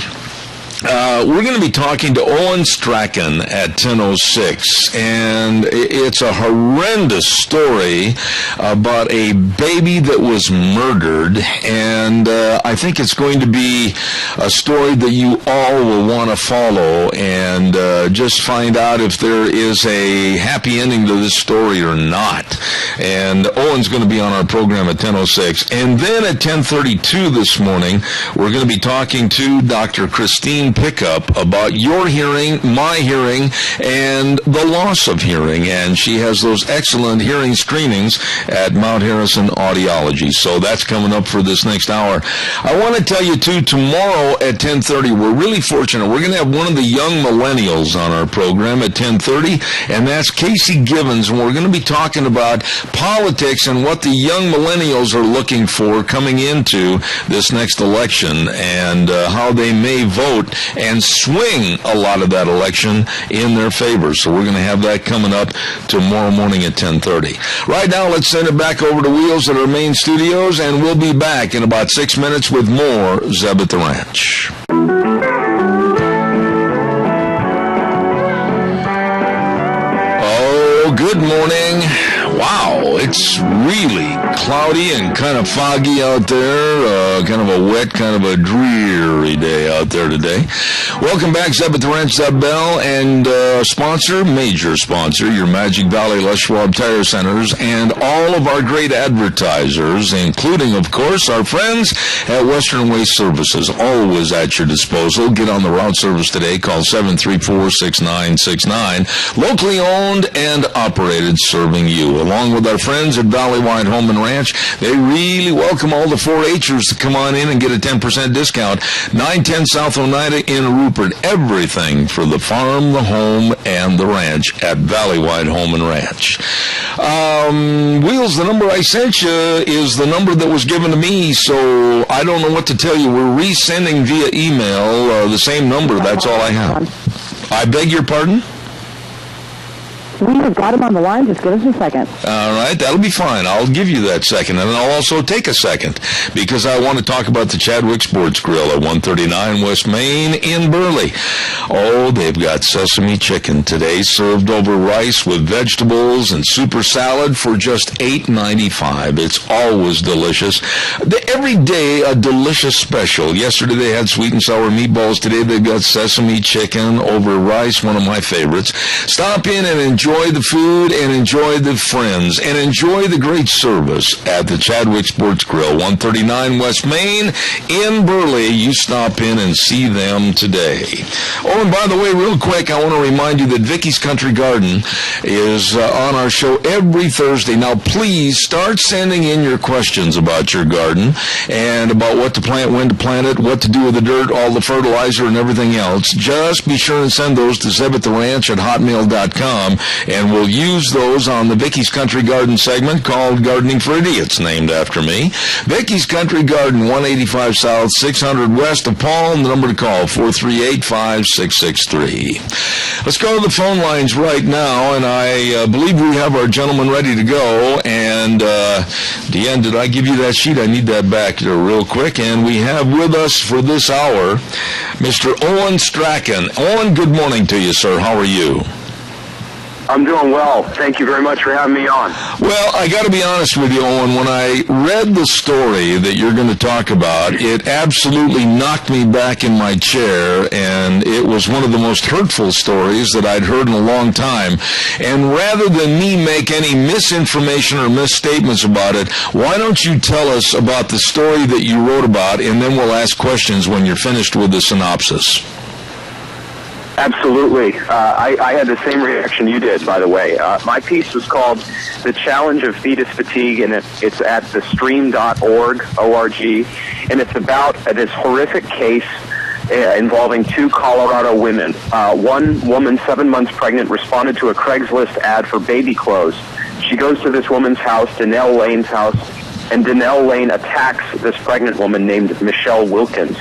We're going to be talking to Owen Strachan at 10:06, and it's a horrendous story about a baby that was murdered, and I think it's going to be a story that you all will want to follow and just find out if there is a happy ending to this story or not. And Owen's going to be on our program at 10:06, and then at 10:32 this morning, we're going to be talking to Dr. Christine Pickup about your hearing, my hearing, and the loss of hearing. And she has those excellent hearing screenings at Mount Harrison Audiology. So that's coming up for this next hour. I want to tell you, too, tomorrow at 10:30, we're really fortunate. We're going to have one of the young millennials on our program at 10:30, and that's Casey Givens. And we're going to be talking about politics and what the young millennials are looking for coming into this next election, and how they may vote and swing a lot of that election in their favor. So we're going to have that coming up tomorrow morning at 10:30. Right now, let's send it back over to Wheels at our main studios, and we'll be back in about 6 minutes with more Zeb at the Ranch. Oh, good morning. Wow, it's really cloudy and kind of foggy out there, kind of a wet, kind of a dreary day out there today. Welcome back, Zeb at the Ranch, Zeb Bell, and sponsor, major sponsor, your Magic Valley Les Schwab Tire Centers, and all of our great advertisers, including, of course, our friends at Western Waste Services, always at your disposal. Get on the route service today. Call 734-6969. Locally owned and operated, serving you. Along with our friends at Valleywide Home and Ranch, they really welcome all the 4-H'ers to come on in and get a 10% discount. 910 South Oneida in Rupert. Everything for the farm, the home, and the ranch at Valleywide Home and Ranch. Wheels, the number I sent you is the number that was given to me, so I don't know what to tell you. We're resending via email the same number. That's all I have. I beg your pardon? We have got him on the line. Just give us a second. All right, that'll be fine. I'll give you that second, and I'll also take a second because I want to talk about the Chadwick Sports Grill at 139 West Main in Burley. Oh, they've got sesame chicken today, served over rice with vegetables and super salad for just $8.95. It's always delicious. Every day, a delicious special. Yesterday, they had sweet and sour meatballs. Today, they've got sesame chicken over rice, one of my favorites. Stop in and enjoy the food and enjoy the friends and enjoy the great service at the Chadwick Sports Grill, 139 West Main in Burley. You stop in and see them today. Oh, and by the way, real quick, I want to remind you that Vicky's Country Garden is on our show every Thursday. Now, please start sending in your questions about your garden and about what to plant, when to plant it, what to do with the dirt, all the fertilizer and everything else. Just be sure and send those to zebattheranch@hotmail.com. And we'll use those on the Vicky's Country Garden segment called Gardening for Idiots, named after me. Vicky's Country Garden, 185 South, 600 West of Palm. The number to call, 438-5663. Let's go to the phone lines right now, and I believe we have our gentleman ready to go. And, Deanne, did I give you that sheet? I need that back there real quick. And we have with us for this hour Mr. Owen Strachan. Owen, good morning to you, sir. How are you? I'm doing well. Thank you very much for having me on. Well, I got to be honest with you, Owen. When I read the story that you're going to talk about, it absolutely knocked me back in my chair, and it was one of the most hurtful stories that I'd heard in a long time. And rather than me make any misinformation or misstatements about it, why don't you tell us about the story that you wrote about, and then we'll ask questions when you're finished with the synopsis. Absolutely. I had the same reaction you did, by the way. My piece was called The Challenge of Fetus Fatigue, and it's at thestream.org, O-R-G, and it's about this horrific case involving 2 Colorado women. One woman, 7 months pregnant, responded to a Craigslist ad for baby clothes. She goes to this woman's house, Danelle Lane's house, and Danelle Lane attacks this pregnant woman named Michelle Wilkins.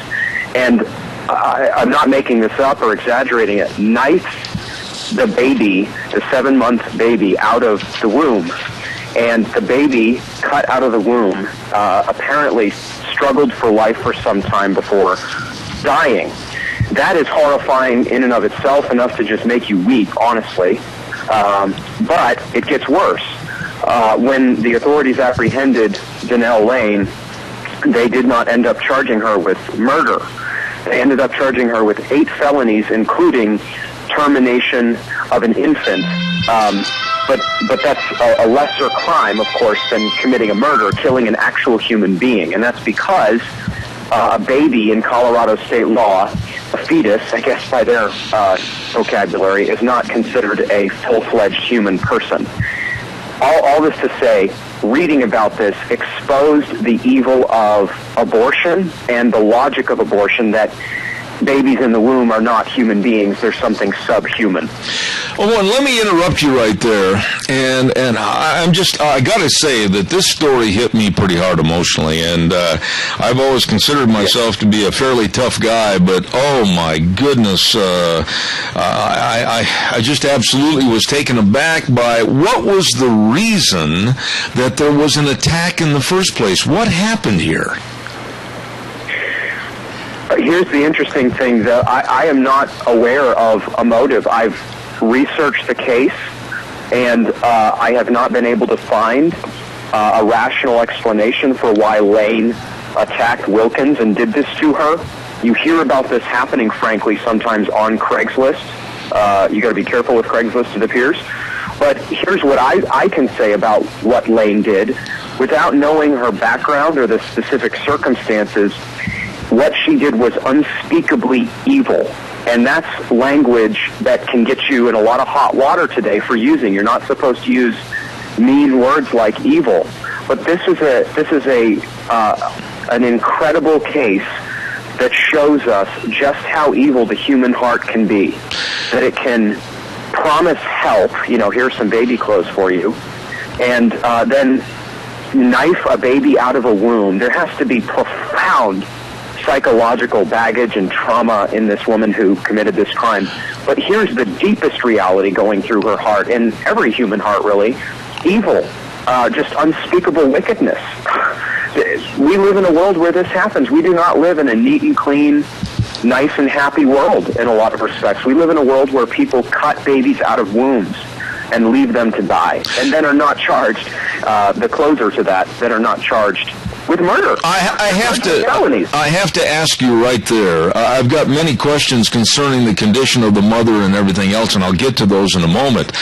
And I'm not making this up or exaggerating it, knifes the baby, the 7-month baby, out of the womb. And the baby, cut out of the womb, apparently struggled for life for some time before dying. that is horrifying in and of itself, enough to just make you weep, honestly. But it gets worse. When the authorities apprehended Danelle Lane, they did not end up charging her with murder. They ended up charging her with 8 felonies, including termination of an infant. But that's a lesser crime, of course, than committing a murder, killing an actual human being. And that's because a baby in Colorado state law, a fetus, I guess by their vocabulary, is not considered a full-fledged human person. All this to say, reading about this exposed the evil of abortion and the logic of abortion, that babies in the womb are not human beings. They're something subhuman. Well, let me interrupt you right there, and I got to say that this story hit me pretty hard emotionally, and I've always considered myself to be a fairly tough guy, but oh my goodness, I just absolutely was taken aback by what was the reason that there was an attack in the first place. What happened here? Here's the interesting thing, that I am not aware of a motive. I've researched the case, and I have not been able to find a rational explanation for why Lane attacked Wilkins and did this to her. You hear about this happening, frankly, sometimes on Craigslist. You got to be careful with Craigslist, it appears. But here's what I can say about what Lane did. Without knowing her background or the specific circumstances, what she did was unspeakably evil. And that's language that can get you in a lot of hot water today for using. You're not supposed to use mean words like evil. But this is an incredible case that shows us just how evil the human heart can be. That it can promise help, here's some baby clothes for you, and then knife a baby out of a womb. There has to be profound psychological baggage and trauma in this woman who committed this crime. But here's the deepest reality going through her heart, and every human heart really: evil, just unspeakable wickedness. We live in a world where this happens. We do not live in a neat and clean, nice and happy world in a lot of respects. We live in a world where people cut babies out of wombs and leave them to die, and then are not charged, the closer to that are not charged with murder. I have to ask you right there. I've got many questions concerning the condition of the mother and everything else, and I'll get to those in a moment.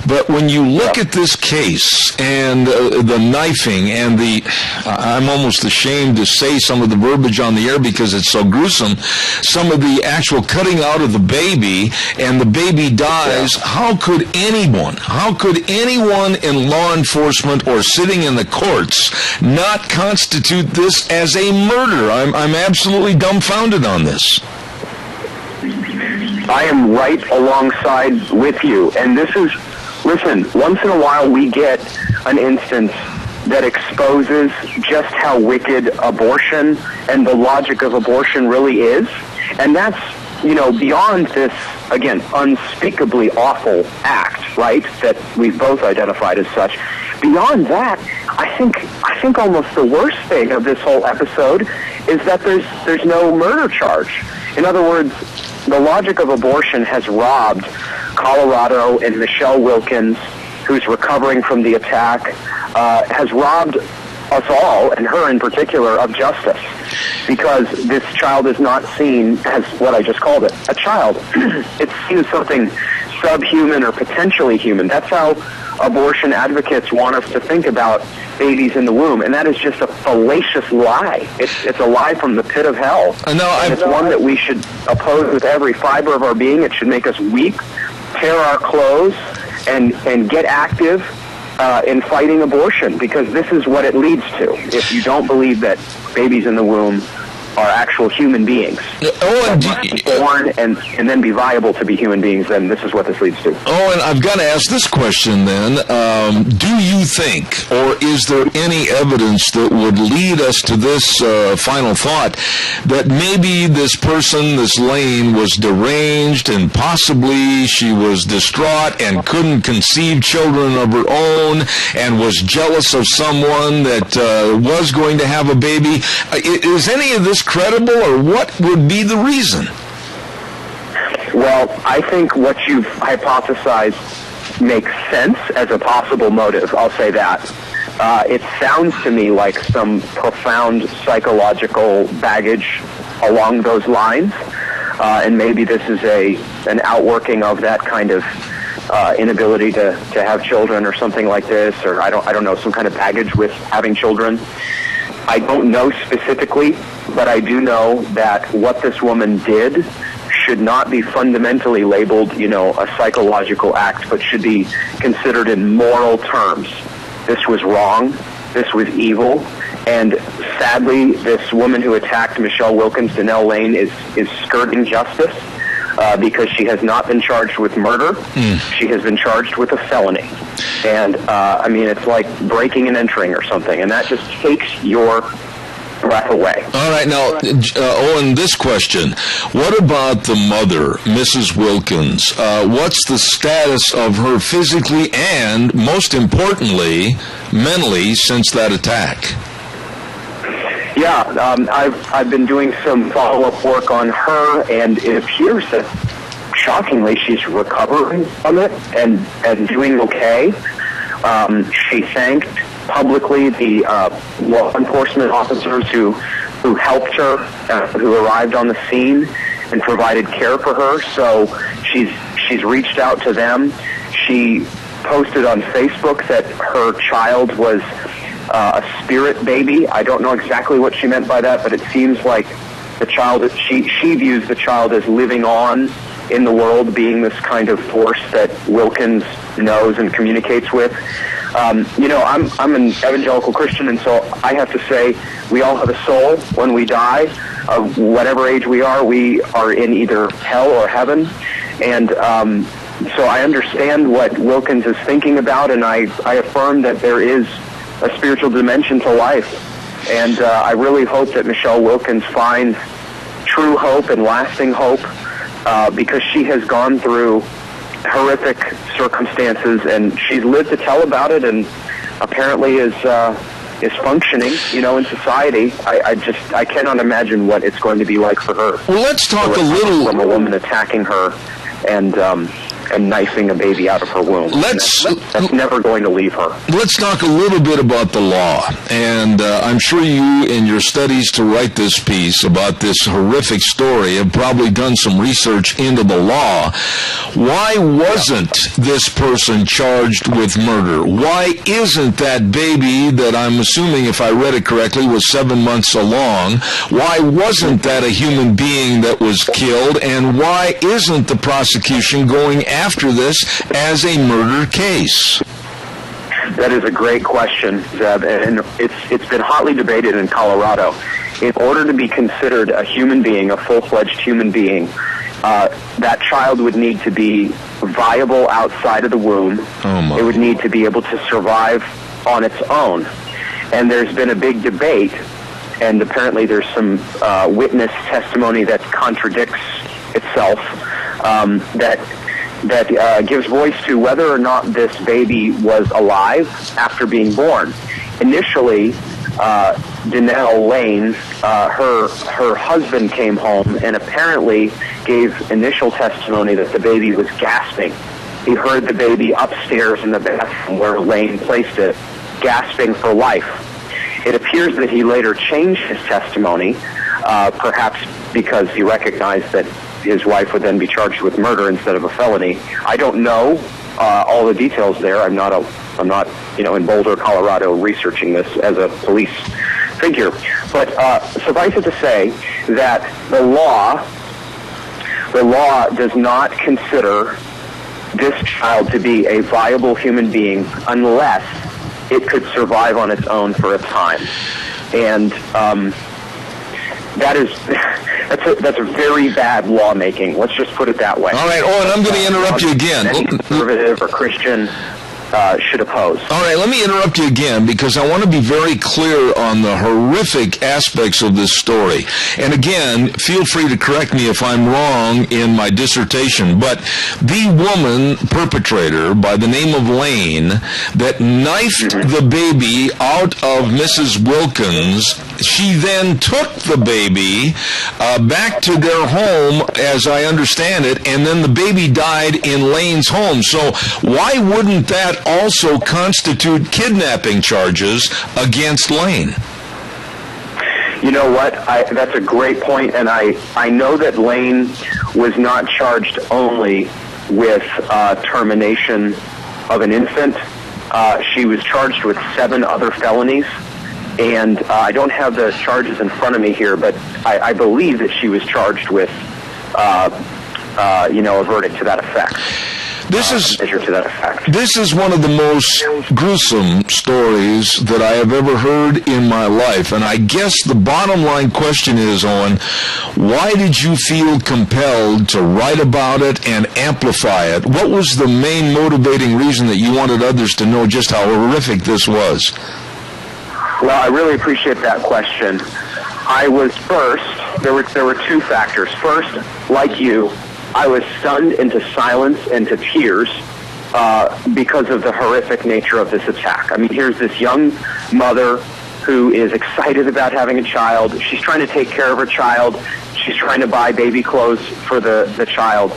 But when you look at this case and the knifing and I'm almost ashamed to say some of the verbiage on the air because it's so gruesome, some of the actual cutting out of the baby, and the baby dies, how could anyone in law enforcement or sitting in the courts not constitute this as a murder? I'm absolutely dumbfounded on this. I am right alongside with you. And listen, once in a while we get an instance that exposes just how wicked abortion and the logic of abortion really is. And that's, beyond this, again, unspeakably awful act, right, that we've both identified as such. Beyond that, I think almost the worst thing of this whole episode is that there's no murder charge. In other words, the logic of abortion has robbed Colorado and Michelle Wilkins, who's recovering from the attack, has robbed us all, and her in particular, of justice. Because this child is not seen as what I just called it, a child. It's seen as something subhuman or potentially human. That's how abortion advocates want us to think about babies in the womb, and that is just a fallacious lie. It's a lie from the pit of hell. And it's one that we should oppose with every fiber of our being. It should make us weep, tear our clothes, and get active in fighting abortion, because this is what it leads to. If you don't believe that babies in the womb are actual human beings, born and then be viable to be human beings, then this is what this leads to. Oh, and I've got to ask this question then. Do you think, or is there any evidence that would lead us to this final thought, that maybe this person, this Lane, was deranged and possibly she was distraught and couldn't conceive children of her own and was jealous of someone that was going to have a baby? Is any of this credible, or what would be the reason? Well, I think what you've hypothesized makes sense as a possible motive. I'll say that. It sounds to me like some profound psychological baggage along those lines, and maybe this is an outworking of that kind of inability to have children or something like this, or I don't know, some kind of baggage with having children. I don't know specifically, but I do know that what this woman did should not be fundamentally labeled, a psychological act, but should be considered in moral terms. This was wrong. This was evil. And sadly, this woman who attacked Michelle Wilkins, Danelle Lane, is skirting justice because she has not been charged with murder. She has been charged with a felony. And, it's like breaking and entering or something. And that just takes your breath away. All right, now, Owen, this question. What about the mother, Mrs. Wilkins? What's the status of her physically and, most importantly, mentally since that attack? Yeah, I've been doing some follow-up work on her, and it appears that, shockingly, she's recovering from it and doing okay. She thanked publicly the law enforcement officers who helped her, who arrived on the scene and provided care for her. So she's reached out to them. She posted on Facebook that her child was a spirit baby. I don't know exactly what she meant by that, but it seems like the child, she views the child as living on in the world, being this kind of force that Wilkins knows and communicates with. I'm an evangelical Christian, and so I have to say we all have a soul. When we die, of whatever age we are in either hell or heaven. And so I understand what Wilkins is thinking about, and I affirm that there is a spiritual dimension to life. And I really hope that Michelle Wilkins finds true hope and lasting hope, because she has gone through horrific circumstances, and she's lived to tell about it, and apparently is functioning, in society. I cannot imagine what it's going to be like for her. Well, let's talk a little from a woman attacking her and knifing a baby out of her womb. That's never going to leave her. Let's talk a little bit about the law. And I'm sure you, in your studies to write this piece about this horrific story, have probably done some research into the law. Why wasn't this person charged with murder? Why isn't that baby that I'm assuming, if I read it correctly, was 7 months along? Why wasn't that a human being that was killed? And why isn't the prosecution going after this as a murder case? That is a great question, Zeb, and it's been hotly debated in Colorado. In order to be considered a human being, a full-fledged human being, that child would need to be viable outside of the womb. It would need to be able to survive on its own. And there's been a big debate, and apparently there's some witness testimony that contradicts itself, that gives voice to whether or not this baby was alive after being born. Initially, Danelle Lane, her husband came home and apparently gave initial testimony that the baby was gasping. He heard the baby upstairs in the bathroom where Lane placed it, gasping for life. It appears that he later changed his testimony, perhaps because he recognized that his wife would then be charged with murder instead of a felony. I don't know all the details there. I'm not in Boulder, Colorado, researching this as a police figure. But suffice it to say that the law does not consider this child to be a viable human being unless it could survive on its own for a time. And that's a very bad lawmaking. Let's just put it that way. All right, Owen, I'm going to interrupt you again. Any conservative or Christian should oppose. All right, let me interrupt you again because I want to be very clear on the horrific aspects of this story. And again, feel free to correct me if I'm wrong in my dissertation, but the woman perpetrator by the name of Lane that knifed the baby out of Mrs. Wilkins, she then took the baby back to their home, as I understand it, and then the baby died in Lane's home. So why wouldn't that also constitute kidnapping charges against Lane? You know what? That's a great point, and I know that Lane was not charged only with termination of an infant. She was charged with 7 other felonies, and I don't have the charges in front of me here, but I believe that she was charged with, a verdict to that effect. This is one of the most gruesome stories that I have ever heard in my life. And I guess the bottom line question is, Owen, why did you feel compelled to write about it and amplify it? What was the main motivating reason that you wanted others to know just how horrific this was? Well, I really appreciate that question. I was first, there were 2 factors. First, like you, I was stunned into silence and to tears because of the horrific nature of this attack. I mean, here's this young mother who is excited about having a child. She's trying to take care of her child. She's trying to buy baby clothes for the child.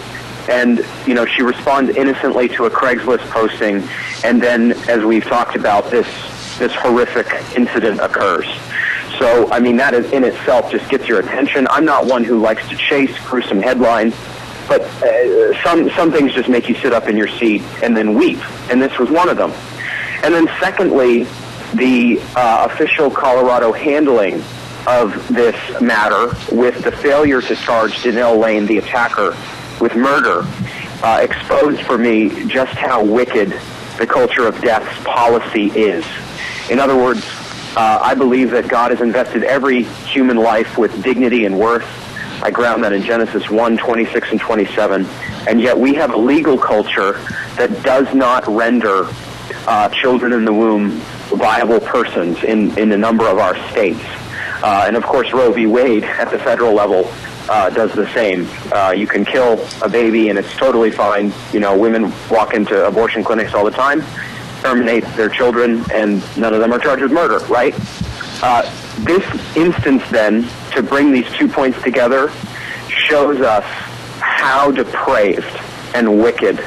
And, she responds innocently to a Craigslist posting. And then, as we've talked about, this horrific incident occurs. So, I mean, that in itself just gets your attention. I'm not one who likes to chase gruesome headlines. But some things just make you sit up in your seat and then weep, and this was one of them. And then secondly, the official Colorado handling of this matter with the failure to charge Danelle Lane, the attacker, with murder, exposed for me just how wicked the culture of death's policy is. In other words, I believe that God has invested every human life with dignity and worth. I ground that in Genesis 1, 26 and 27. And yet we have a legal culture that does not render children in the womb viable persons in a number of our states. And of course, Roe v. Wade at the federal level does the same. You can kill a baby and it's totally fine. Women walk into abortion clinics all the time, terminate their children, and none of them are charged with murder, right? This instance, then, to bring these 2 points together, shows us how depraved and wicked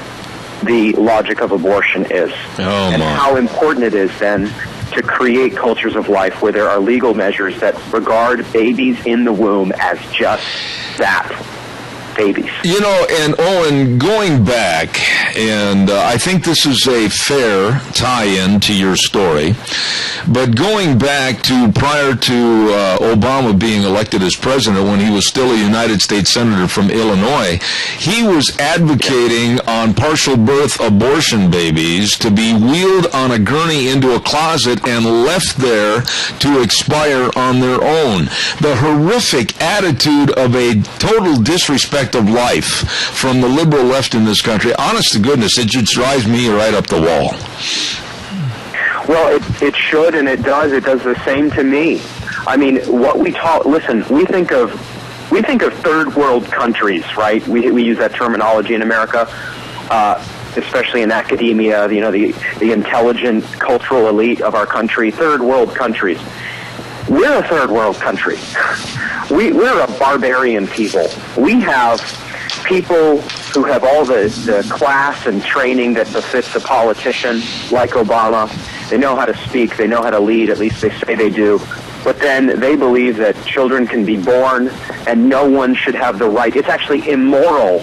the logic of abortion is. And how important it is, then, to create cultures of life where there are legal measures that regard babies in the womb as just that. Babies. And Owen, going back, and I think this is a fair tie-in to your story, but going back to prior to Obama being elected as president, when he was still a United States Senator from Illinois, he was advocating on partial birth abortion babies to be wheeled on a gurney into a closet and left there to expire on their own. The horrific attitude of a total disrespect of life from the liberal left in this country, honest to goodness, it just drives me right up the wall. Well, it should, and it does. It does the same to me. I mean, what we talk. Listen, we think of third world countries, right? We use that terminology in America, especially in academia. The intelligent cultural elite of our country, third world countries. We're a third world country. We're a barbarian people. We have people who have all the class and training that befits a politician like Obama. They know how to speak. They know how to lead. At least they say they do. But then they believe that children can be born and no one should have the right. It's actually immoral.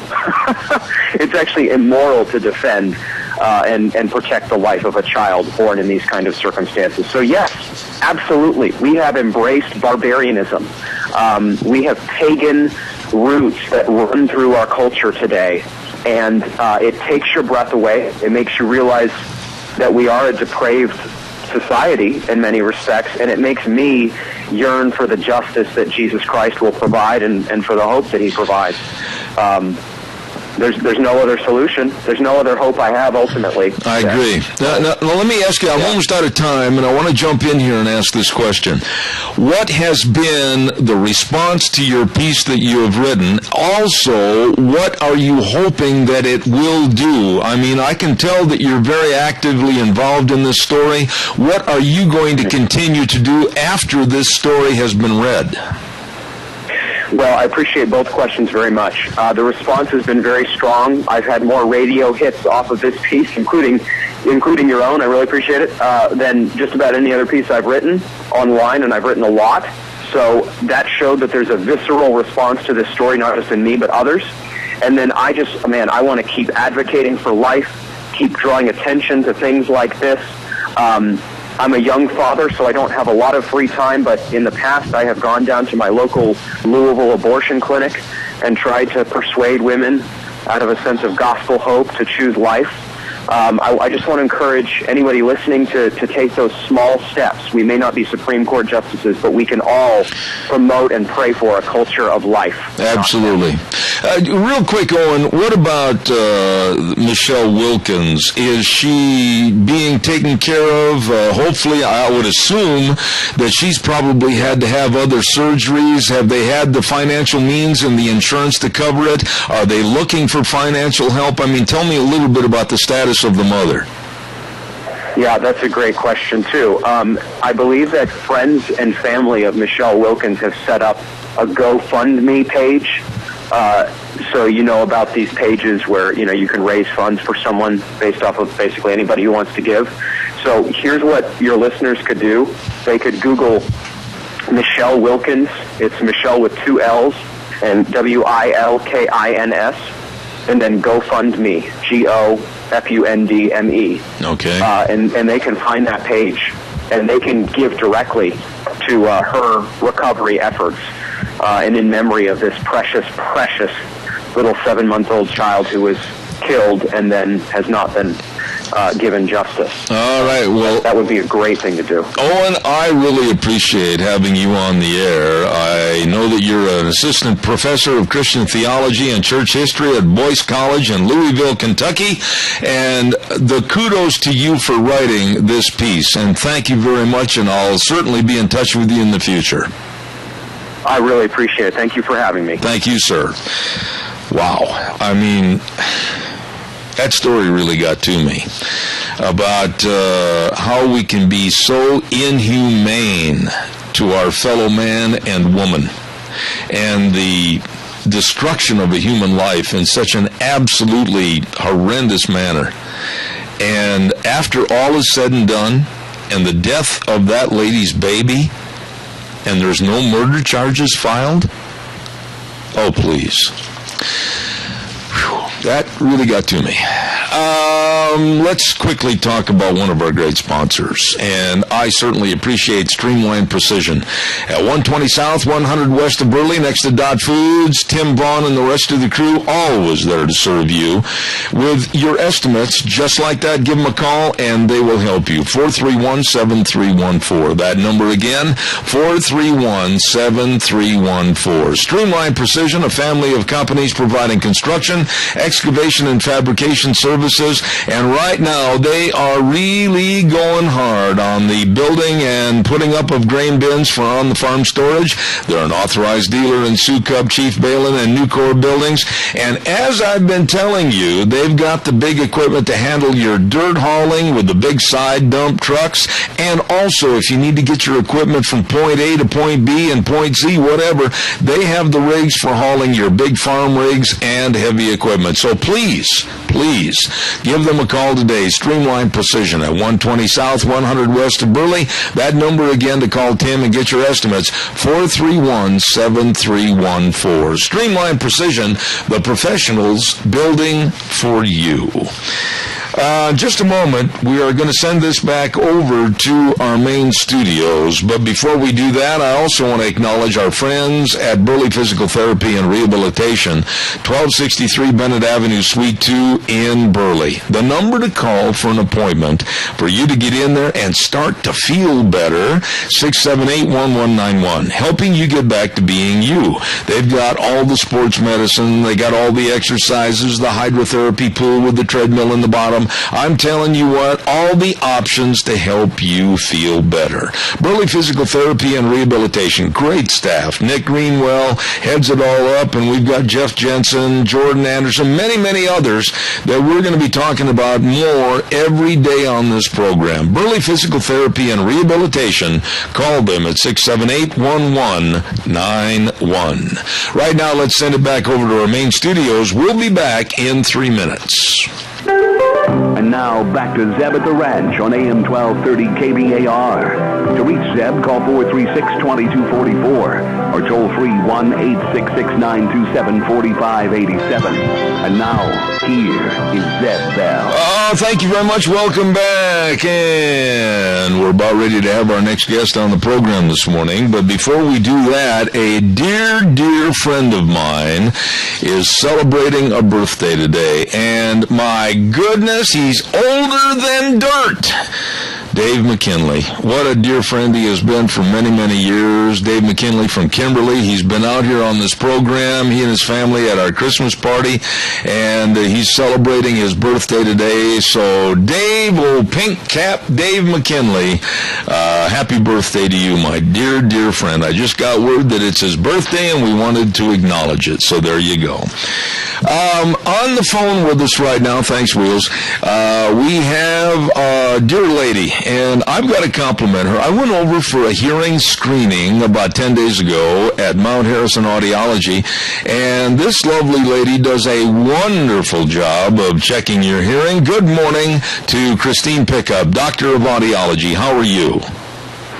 It's actually immoral to defend and protect the life of a child born in these kind of circumstances. So yes, absolutely, we have embraced barbarianism. We have pagan roots that run through our culture today, and it takes your breath away. It makes you realize that we are a depraved society in many respects, and it makes me yearn for the justice that Jesus Christ will provide and for the hope that he provides. there's no other solution. There's no other hope I have ultimately. I agree. Now, let me ask you, I'm almost out of time, and I want to jump in here and ask this question. What has been the response to your piece that you have written? Also, what are you hoping that it will do? I mean, I can tell that you're very actively involved in this story. What are you going to continue to do after this story has been read? Well, I appreciate both questions very much. The response has been very strong. I've had more radio hits off of this piece, including your own. I really appreciate it, than just about any other piece I've written online, and I've written a lot. So that showed that there's a visceral response to this story, not just in me, but others. And then I want to keep advocating for life, keep drawing attention to things like this. I'm a young father, so I don't have a lot of free time, but in the past I have gone down to my local Louisville abortion clinic and tried to persuade women out of a sense of gospel hope to choose life. I just want to encourage anybody listening to take those small steps. We may not be Supreme Court justices, but we can all promote and pray for a culture of life. Absolutely. Real quick, Owen, what about Michelle Wilkins? Is she being taken care of? Hopefully, I would assume that she's probably had to have other surgeries. Have they had the financial means and the insurance to cover it? Are they looking for financial help? I mean, tell me a little bit about the status of the mother. Yeah, that's a great question, too. I believe that friends and family of Michelle Wilkins have set up a GoFundMe page. So you know about these pages where, you can raise funds for someone based off of basically anybody who wants to give. So here's what your listeners could do. They could Google Michelle Wilkins. It's Michelle with 2 L's and WILKINS, and then GoFundMe, GoFundMe. Okay. And they can find that page, and they can give directly to her recovery efforts, and in memory of this precious, precious little 7-month-old child who was killed and then has not been given justice. All right, well, that would be a great thing to do. Owen, I really appreciate having you on the air. I know that you're an assistant professor of Christian theology and church history at Boyce College in Louisville, Kentucky, and the kudos to you for writing this piece, and thank you very much, and I'll certainly be in touch with you in the future. I really appreciate it. Thank you for having me. Thank you, sir. Wow. I mean, that story really got to me about how we can be so inhumane to our fellow man and woman, and the destruction of a human life in such an absolutely horrendous manner. And after all is said and done, and the death of that lady's baby, and there's no murder charges filed? Oh, please. Whew, that really got to me. Let's quickly talk about one of our great sponsors, and I certainly appreciate Streamline Precision. At 120 South, 100 West of Burley, next to Dot Foods, Tim Vaughn and the rest of the crew, always there to serve you with your estimates. Just like that, give them a call, and they will help you. 431-7314. That number again, 431-7314. Streamline Precision, a family of companies providing construction, excavation, and fabrication services, and right now they are really going hard on the building and putting up of grain bins for on-the-farm storage. They're an authorized dealer in Sioux Cub, Chief Balin, and Nucor buildings, and as I've been telling you, they've got the big equipment to handle your dirt hauling with the big side dump trucks, and also if you need to get your equipment from point A to point B and point Z, whatever, they have the rigs for hauling your big farm rigs and heavy equipment. So please give them a call today. Streamline Precision at 120 South, 100 West of Burley. That number again to call Tim and get your estimates, 431-7314. Streamline Precision, the professionals building for you. Just a moment, we are going to send this back over to our main studios. But before we do that, I also want to acknowledge our friends at Burley Physical Therapy and Rehabilitation, 1263 Bennett Avenue, Suite 2 in Burley. The number to call for an appointment for you to get in there and start to feel better, 678-1191, helping you get back to being you. They've got all the sports medicine, they got all the exercises, the hydrotherapy pool with the treadmill in the bottom. I'm telling you what, all the options to help you feel better. Burley Physical Therapy and Rehabilitation, great staff. Nick Greenwell heads it all up, and we've got Jeff Jensen, Jordan Anderson, many, many others that we're going to be talking about more every day on this program. Burley Physical Therapy and Rehabilitation. Call them at 678-1191. Right now, let's send it back over to our main studios. We'll be back in 3 minutes. And now back to Zeb at the Ranch on AM 1230 KBAR. To reach Zeb, call 436-2244 or toll free 1-866-927-4587. And now, here is Zeb Bell. Oh, thank you very much. Welcome back. And we're about ready to have our next guest on the program this morning. But before we do that, a dear, dear friend of mine is celebrating a birthday today. And my goodness, he's older than dirt. Dave McKinley. What a dear friend he has been for many, many years. Dave McKinley from Kimberly. He's been out here on this program, he and his family at our Christmas party, and he's celebrating his birthday today. So Dave, old pink cap Dave McKinley, happy birthday to you, my dear, dear friend. I just got word that it's his birthday and we wanted to acknowledge it. So there you go. On the phone with us right now, thanks, Wheels, we have a dear lady, and I've got to compliment her. I went over for a hearing screening about 10 days ago at Mount Harrison Audiology, and this lovely lady does a wonderful job of checking your hearing. Good morning to Christine Pickup, Doctor of Audiology. How are you?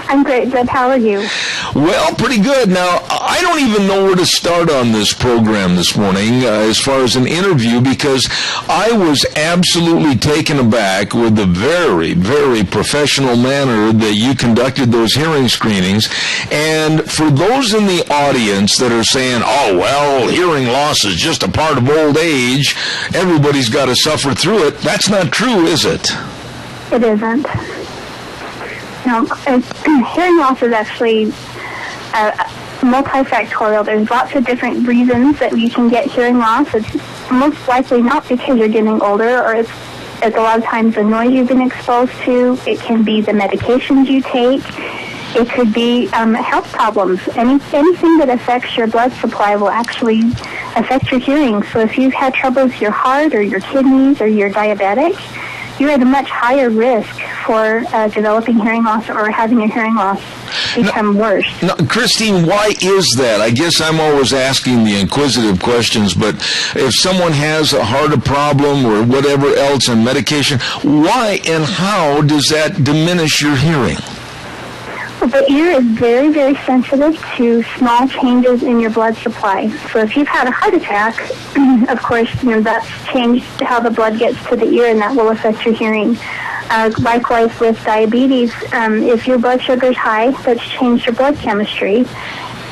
I'm great, Zeb. How are you? Well, pretty good. Now, I don't even know where to start on this program this morning as far as an interview, because I was absolutely taken aback with the very, very professional manner that you conducted those hearing screenings. And for those in the audience that are saying, oh, well, hearing loss is just a part of old age, everybody's got to suffer through it, that's not true, is it? It isn't. No, hearing loss is actually multifactorial. There's lots of different reasons that you can get hearing loss. It's most likely not because you're getting older, or it's a lot of times the noise you've been exposed to. It can be the medications you take. It could be health problems. Anything that affects your blood supply will actually affect your hearing. So if you've had trouble with your heart or your kidneys or you're diabetic, you're at a much higher risk for developing hearing loss or having your hearing loss become worse. Now, Christine, why is that? I guess I'm always asking the inquisitive questions, but if someone has a heart problem or whatever else and medication, why and how does that diminish your hearing? The ear is very, very sensitive to small changes in your blood supply. So if you've had a heart attack, of course, that's changed how the blood gets to the ear, and that will affect your hearing. Likewise with diabetes, if your blood sugar is high, that's changed your blood chemistry,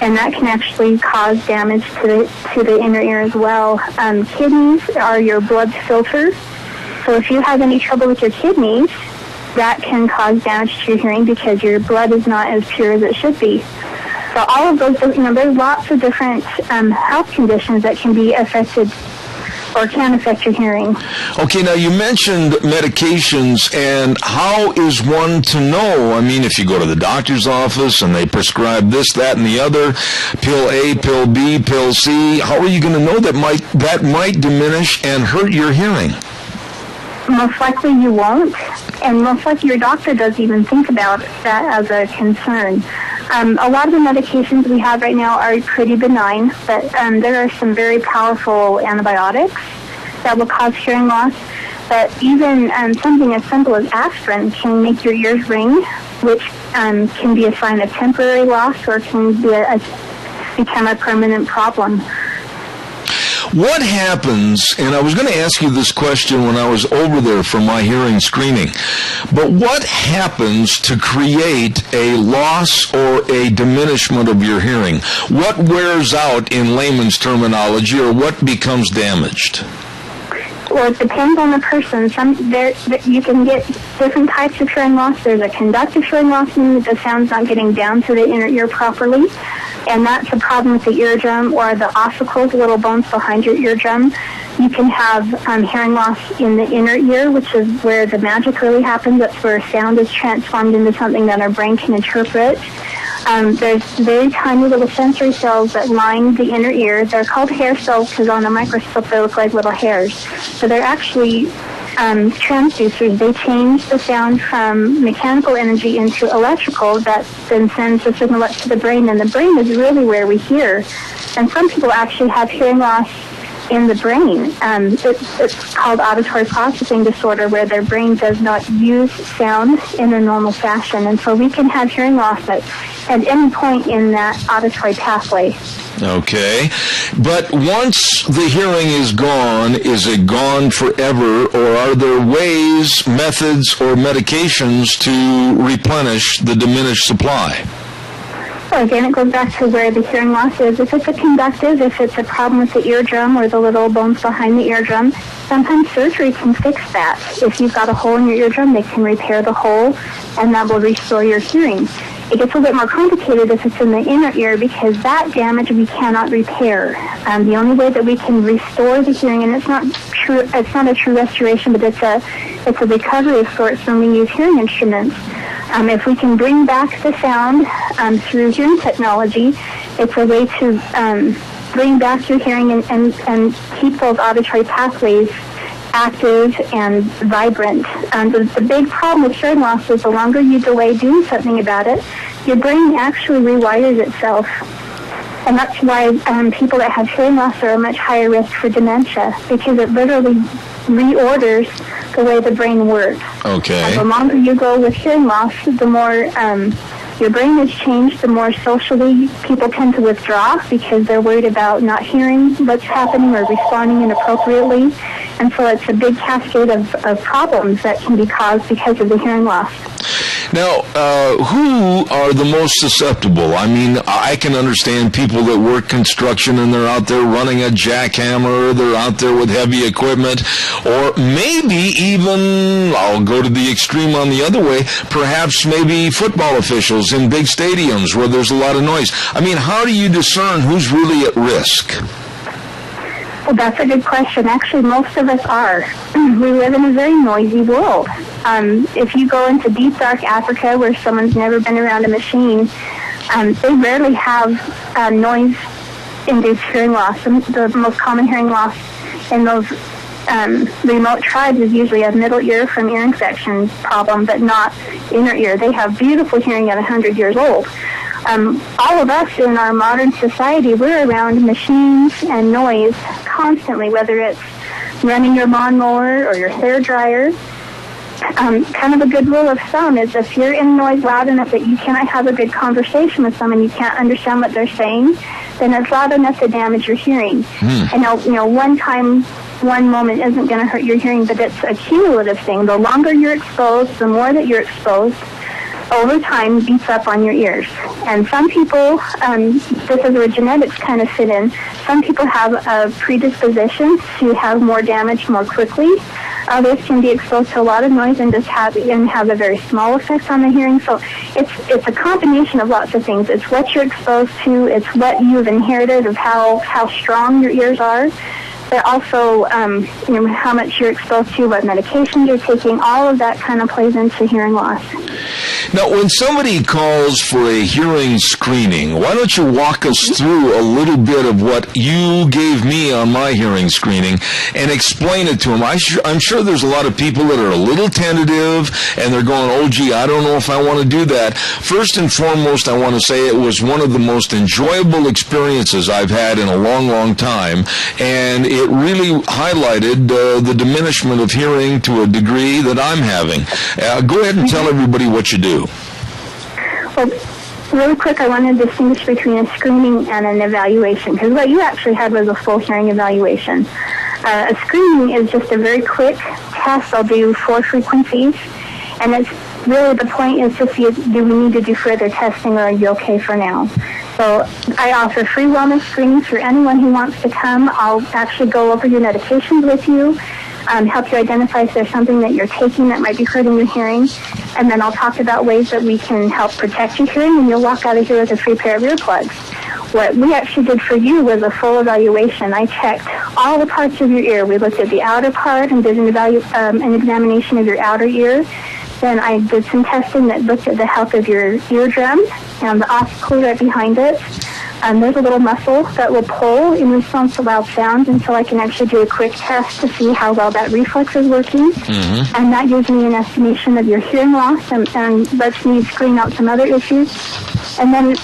and that can actually cause damage to the inner ear as well. Kidneys are your blood filters. So if you have any trouble with your kidneys, that can cause damage to your hearing because your blood is not as pure as it should be. So all of those, there's lots of different health conditions that can be affected or can affect your hearing. Okay, now you mentioned medications, and how is one to know? I mean, if you go to the doctor's office and they prescribe this, that, and the other, pill A, pill B, pill C, how are you going to know that might diminish and hurt your hearing? Most likely you won't, and most likely your doctor doesn't even think about that as a concern. A lot of the medications we have right now are pretty benign, but there are some very powerful antibiotics that will cause hearing loss. But even something as simple as aspirin can make your ears ring, which can be a sign of temporary loss or can be become a permanent problem. What happens, and I was going to ask you this question when I was over there for my hearing screening, but what happens to create a loss or a diminishment of your hearing? What wears out in layman's terminology, or what becomes damaged? Well, it depends on the person. You can get different types of hearing loss. There's a conductive hearing loss, meaning that the sound's not getting down to the inner ear properly, and that's a problem with the eardrum or the ossicles, the little bones behind your eardrum. You can have hearing loss in the inner ear, which is where the magic really happens. That's where sound is transformed into something that our brain can interpret. There's very tiny little sensory cells that line the inner ear. They're called hair cells because on a microscope they look like little hairs. So they're actually transducers. They change the sound from mechanical energy into electrical that then sends the signal up to the brain, and the brain is really where we hear. And some people actually have hearing loss in the brain. It's called auditory processing disorder, where their brain does not use sound in a normal fashion. And so we can have hearing loss at any point in that auditory pathway. Okay. But once the hearing is gone, is it gone forever, or are there ways, methods, or medications to replenish the diminished supply? So again, it goes back to where the hearing loss is. If it's a conductive, if it's a problem with the eardrum or the little bones behind the eardrum, sometimes surgery can fix that. If you've got a hole in your eardrum, they can repair the hole, and that will restore your hearing. It gets a little bit more complicated if it's in the inner ear, because that damage we cannot repair. The only way that we can restore the hearing, and it's not a true restoration, but it's a recovery of sorts when we use hearing instruments. If we can bring back the sound through hearing technology, it's a way to bring back your hearing and keep those auditory pathways active and vibrant. The big problem with hearing loss is the longer you delay doing something about it, your brain actually rewires itself. And that's why people that have hearing loss are at a much higher risk for dementia, because it literally reorders the way the brain works. Okay. And the longer you go with hearing loss, the more your brain has changed, the more socially people tend to withdraw because they're worried about not hearing what's happening or responding inappropriately. And so it's a big cascade of problems that can be caused because of the hearing loss. Now, who are the most susceptible? I mean, I can understand people that work construction and they're out there running a jackhammer, they're out there with heavy equipment, or maybe even, I'll go to the extreme on the other way, perhaps maybe football officials in big stadiums where there's a lot of noise. I mean, how do you discern who's really at risk? Well, that's a good question. Actually, most of us are. We live in a very noisy world. If you go into deep, dark Africa where someone's never been around a machine, they rarely have noise-induced hearing loss. The most common hearing loss in those remote tribes is usually a middle ear from ear infection problem, but not inner ear. They have beautiful hearing at 100 years old. All of us in our modern society, we're around machines and noise constantly, whether it's running your lawnmower or your hair dryer. Kind of a good rule of thumb is if you're in noise loud enough that you cannot have a good conversation with someone, you can't understand what they're saying, then it's loud enough to damage your hearing. And one moment isn't going to hurt your hearing, but it's a cumulative thing. The longer you're exposed, the more that you're exposed, over time beats up on your ears. And some people, this is where genetics kind of fit in, some people have a predisposition to have more damage more quickly. Others can be exposed to a lot of noise and just have a very small effect on the hearing. So it's a combination of lots of things. It's what you're exposed to, it's what you've inherited of how strong your ears are. But also, how much you're exposed to, what medications you're taking, all of that kind of plays into hearing loss. Now, when somebody calls for a hearing screening, why don't you walk us through a little bit of what you gave me on my hearing screening and explain it to them? I'm sure there's a lot of people that are a little tentative and they're going, oh, gee, I don't know if I want to do that. First and foremost, I want to say it was one of the most enjoyable experiences I've had in a long, long time, and it really highlighted the diminishment of hearing to a degree that I'm having. Go ahead and tell everybody what you do. Well, Really quick, I want to distinguish between a screening and an evaluation, because what you actually had was a full hearing evaluation. A screening is just a very quick test. I'll do 4 frequencies, and it's really the point is to see, do we need to do further testing, or are you okay for now? So I offer free wellness screenings for anyone who wants to come. I'll actually go over your medications with you, help you identify if there's something that you're taking that might be hurting your hearing, and then I'll talk about ways that we can help protect your hearing, and you'll walk out of here with a free pair of earplugs. What we actually did for you was a full evaluation. I checked all the parts of your ear. We looked at the outer part and did an examination of your outer ear. Then I did some testing that looked at the health of your eardrum and the ossicle right behind it. There's a little muscle that will pull in response to loud sounds, and so I can actually do a quick test to see how well that reflex is working. Mm-hmm. And that gives me an estimation of your hearing loss and lets me screen out some other issues. And then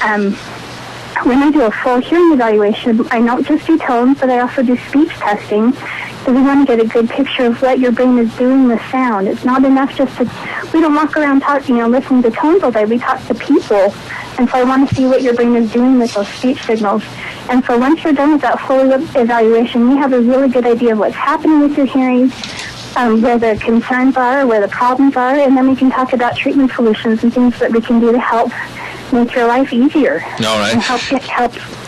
when I do a full hearing evaluation, I don't just do tones, but I also do speech testing, because we want to get a good picture of what your brain is doing with sound. It's not enough just to, we don't walk around listening to tones all day. We talk to people. And so I want to see what your brain is doing with those speech signals. And so once you're done with that full evaluation, we have a really good idea of what's happening with your hearing, where the concerns are, where the problems are, and then we can talk about treatment solutions and things that we can do to help make your life easier. All right. And help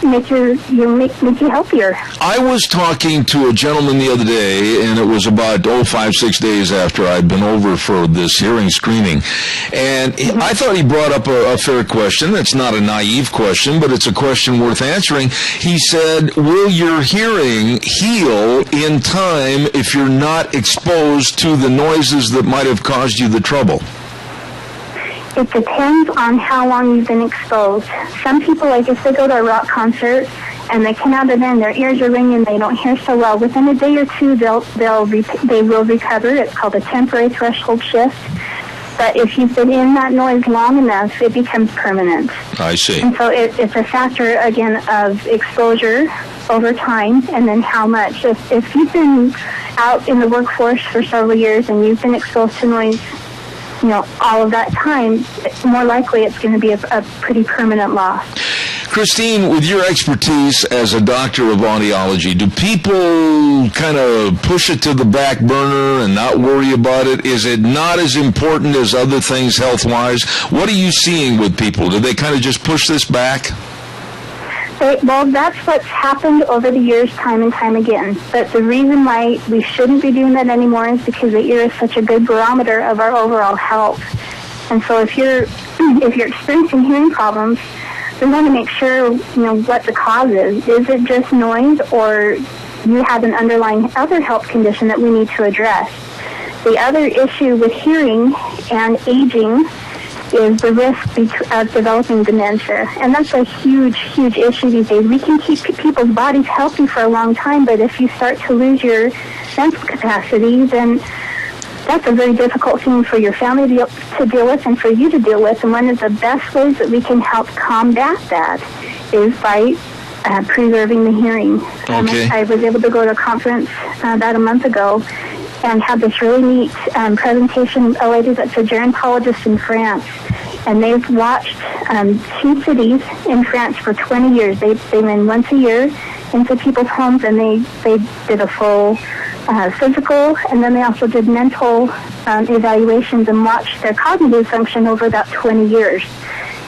make you healthier. I was talking to a gentleman the other day, and it was about 5-6 days after I'd been over for this hearing screening, and I thought he brought up a fair question. It's not a naive question, but it's a question worth answering. He said, will your hearing heal in time if you're not exposed to the noises that might have caused you the trouble? It depends on how long you've been exposed. Some people, like if they go to a rock concert and they come out of there and their ears are ringing, they don't hear so well. Within a day or two, they will recover. It's called a temporary threshold shift. But if you've been in that noise long enough, it becomes permanent. I see. And so it's a factor, again, of exposure over time, and then how much. If you've been out in the workforce for several years and you've been exposed to noise, all of that time, more likely it's going to be a pretty permanent loss. Christine, with your expertise as a doctor of audiology, do people kind of push it to the back burner and not worry about it? Is it not as important as other things health-wise? What are you seeing with people? Do they kind of just push this back? Well, that's what's happened over the years, time and time again. But the reason why we shouldn't be doing that anymore is because the ear is such a good barometer of our overall health. And so if you're experiencing hearing problems, we want to make sure, what the cause is. Is it just noise, or you have an underlying other health condition that we need to address? The other issue with hearing and aging is the risk of developing dementia. And that's a huge, huge issue these days. We can keep people's bodies healthy for a long time, but if you start to lose your mental capacity, then that's a very difficult thing for your family to deal with and for you to deal with. And one of the best ways that we can help combat that is by preserving the hearing. Okay. I was able to go to a conference about a month ago and had this really neat presentation, a lady that's a gerontologist in France. And they've watched 2 cities in France for 20 years. They went once a year into people's homes, and they did a full physical, and then they also did mental evaluations and watched their cognitive function over about 20 years.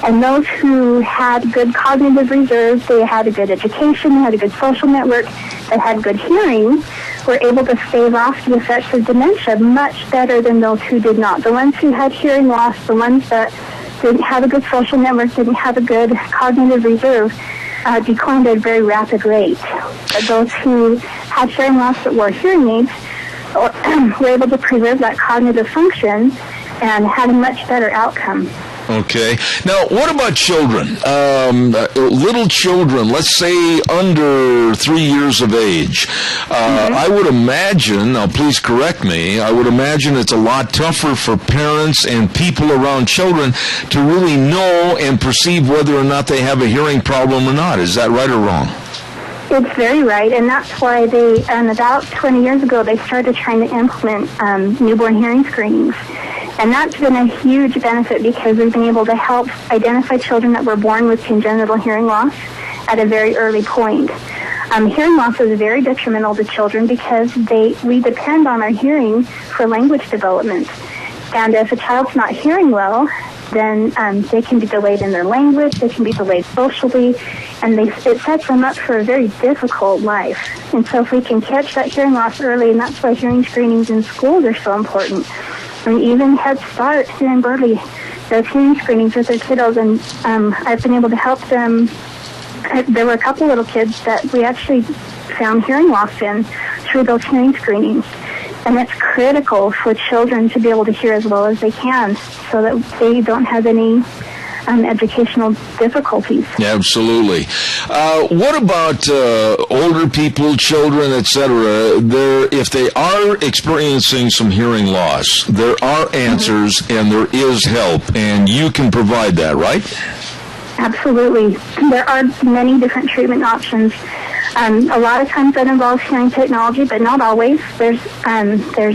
And those who had good cognitive reserves, they had a good education, they had a good social network, they had good hearing, were able to stave off the effects of dementia much better than those who did not. The ones who had hearing loss, the ones that didn't have a good social network, didn't have a good cognitive reserve, declined at a very rapid rate. But those who had hearing loss that wore hearing aids were able to preserve that cognitive function and had a much better outcome. Okay. Now, what about children? Little children, let's say under 3 years of age. I would imagine, now please correct me, I would imagine it's a lot tougher for parents and people around children to really know and perceive whether or not they have a hearing problem or not. Is that right or wrong? It's very right, and that's why they, about 20 years ago, they started trying to implement newborn hearing screenings. And that's been a huge benefit because we've been able to help identify children that were born with congenital hearing loss at a very early point. Hearing loss is very detrimental to children because we depend on our hearing for language development. And if a child's not hearing well, then they can be delayed in their language, they can be delayed socially, and it sets them up for a very difficult life. And so if we can catch that hearing loss early, and that's why hearing screenings in schools are so important. And even Head Start here in Burley does hearing screenings with their kiddos, and I've been able to help them. There were a couple little kids that we actually found hearing loss in through those hearing screenings. And it's critical for children to be able to hear as well as they can so that they don't have any educational difficulties. Absolutely. What about older people, children, etc.? If they are experiencing some hearing loss, there are answers and there is help, and you can provide that, right? Absolutely. There are many different treatment options. A lot of times that involves hearing technology, but not always. There's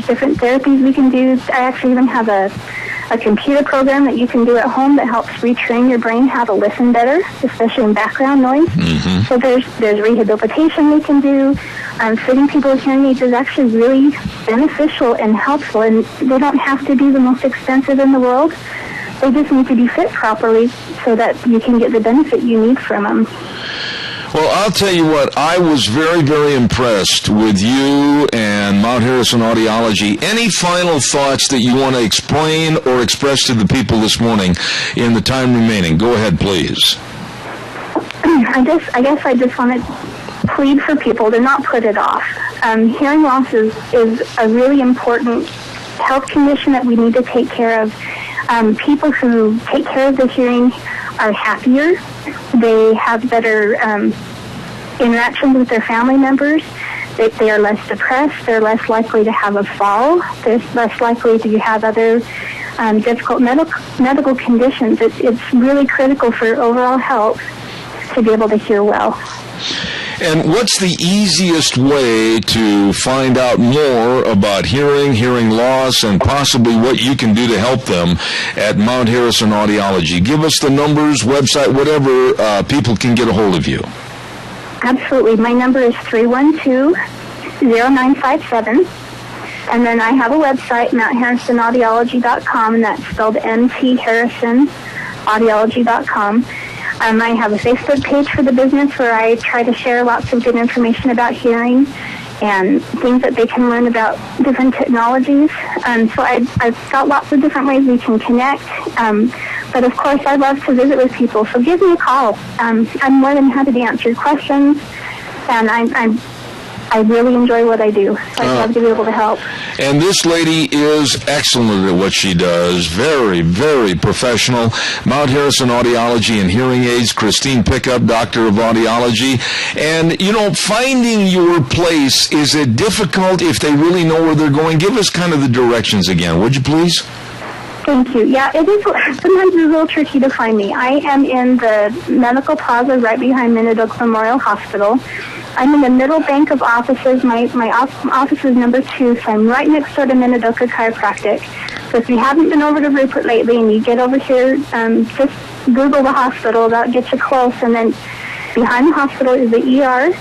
different therapies we can do. I actually even have a computer program that you can do at home that helps retrain your brain how to listen better, especially in background noise. Mm-hmm. So there's rehabilitation we can do. Fitting people with hearing aids is actually really beneficial and helpful, and they don't have to be the most expensive in the world. They just need to be fit properly so that you can get the benefit you need from them. Well, I'll tell you what, I was very, very impressed with you and Mount Harrison Audiology. Any final thoughts that you want to explain or express to the people this morning in the time remaining? Go ahead, please. I guess I just want to plead for people to not put it off. Hearing loss is a really important health condition that we need to take care of. People who take care of their hearing are happier. They have better interactions with their family members. They are less depressed. They're less likely to have a fall. They're less likely to have other difficult medical conditions. It's really critical for overall health to be able to hear well. And what's the easiest way to find out more about hearing loss, and possibly what you can do to help them at Mount Harrison Audiology? Give us the numbers, website, whatever people can get a hold of you. Absolutely. My number is 312-0957. And then I have a website, MountHarrisonAudiology.com, and that's spelled MTHarrisonAudiology.com. I have a Facebook page for the business where I try to share lots of good information about hearing and things that they can learn about different technologies. So I've got lots of different ways we can connect. But of course, I love to visit with people, so give me a call. I'm more than happy to answer your questions, and I really enjoy what I do. So I'd love to be able to help. And this lady is excellent at what she does. Very, very professional. Mount Harrison Audiology and Hearing Aids. Christine Pickup, Doctor of Audiology. And, finding your place, is it difficult if they really know where they're going? Give us kind of the directions again, would you please? Thank you. Yeah, it is. Sometimes it's a little tricky to find me. I am in the medical plaza right behind Minidoka Memorial Hospital. I'm in the middle bank of offices. My office is number 2, so I'm right next door to Minidoka Chiropractic. So if you haven't been over to Rupert lately and you get over here, just Google the hospital. That gets you close. And then behind the hospital is the ER.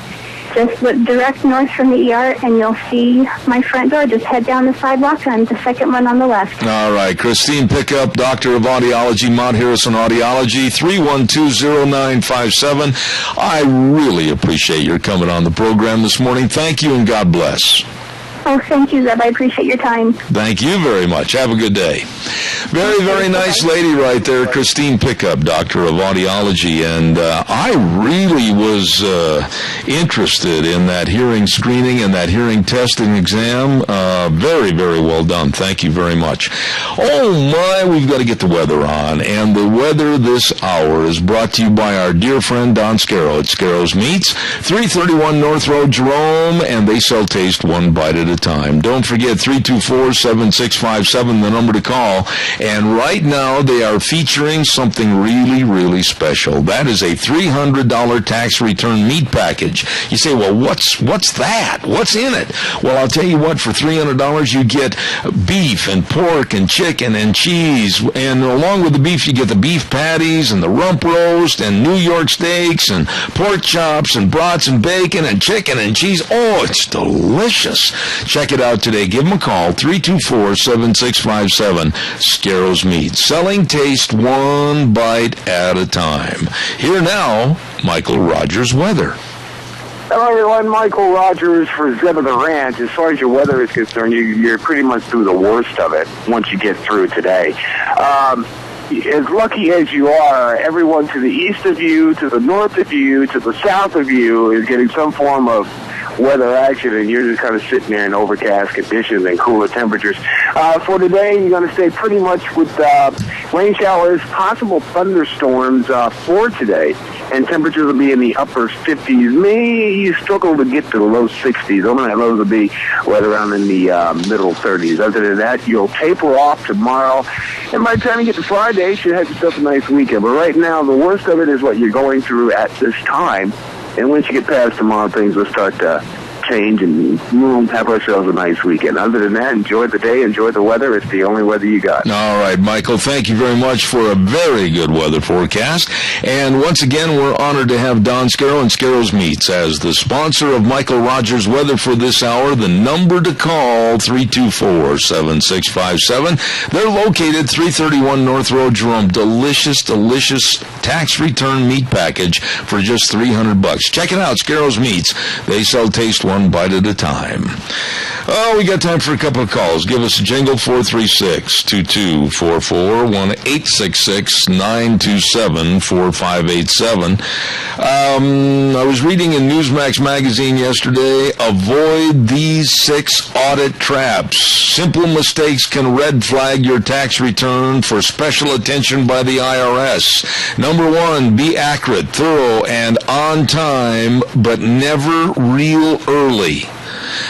Just look direct north from the ER, and you'll see my front door. Just head down the sidewalk, and I'm the second one on the left. All right. Christine Pickup, Doctor of Audiology, Mount Harrison Audiology, 312-0957. I really appreciate your coming on the program this morning. Thank you, and God bless. Oh, thank you, Zeb. I appreciate your time. Thank you very much. Have a good day. Very, very nice lady right there, Christine Pickup, Doctor of Audiology. And I really was interested in that hearing screening and that hearing testing exam. Very, very well done. Thank you very much. Oh, my, we've got to get the weather on. And the weather this hour is brought to you by our dear friend Don Scarrow at Scarrow's Meats, 331 North Road, Jerome, and they sell taste one bite at a a time. Don't forget 324-7657, the number to call. And right now they are featuring something really, really special. That is a $300 tax return meat package. You say, well, what's that? What's in it? Well, I'll tell you what, for $300 you get beef and pork and chicken and cheese. And along with the beef, you get the beef patties and the rump roast and New York steaks and pork chops and brats and bacon and chicken and cheese. Oh, it's delicious. Check it out today. Give them a call, 324-7657, Scarrows Meats. Selling taste one bite at a time. Here now, Michael Rogers weather. Hello, everyone. Michael Rogers for Zeb of the Ranch. As far as your weather is concerned, you're pretty much through the worst of it once you get through today. As lucky as you are, everyone to the east of you, to the north of you, to the south of you is getting some form of weather action, and you're just kind of sitting there in overcast conditions and cooler temperatures. For today, you're going to stay pretty much with rain showers, possible thunderstorms for today, and temperatures will be in the upper 50s. Maybe you struggle to get to the low 60s. Overnight lows will be right around in the middle 30s. Other than that, you'll taper off tomorrow, and by the time you get to Friday, you should have yourself a nice weekend. But right now, the worst of it is what you're going through at this time. And once you get past tomorrow, things will start to change, and we'll have ourselves a nice weekend. Other than that, enjoy the day, enjoy the weather. It's the only weather you got. All right, Michael, thank you very much for a very good weather forecast. And once again, we're honored to have Don Scarrow and Scarrows Meats as the sponsor of Michael Rogers Weather for this hour. The number to call, 324-7657. They're located 331 North Road, Jerome. Delicious, delicious tax return meat package for just $300. Check it out, Scarrows Meats. They sell taste one bite at a time. Oh, we got time for a couple of calls. Give us a jingle, 436-2244, 1-866-927-4587. I was reading in Newsmax magazine yesterday, avoid these 6 audit traps. Simple mistakes can red flag your tax return for special attention by the IRS. Number 1, be accurate, thorough, and on time, but never real early.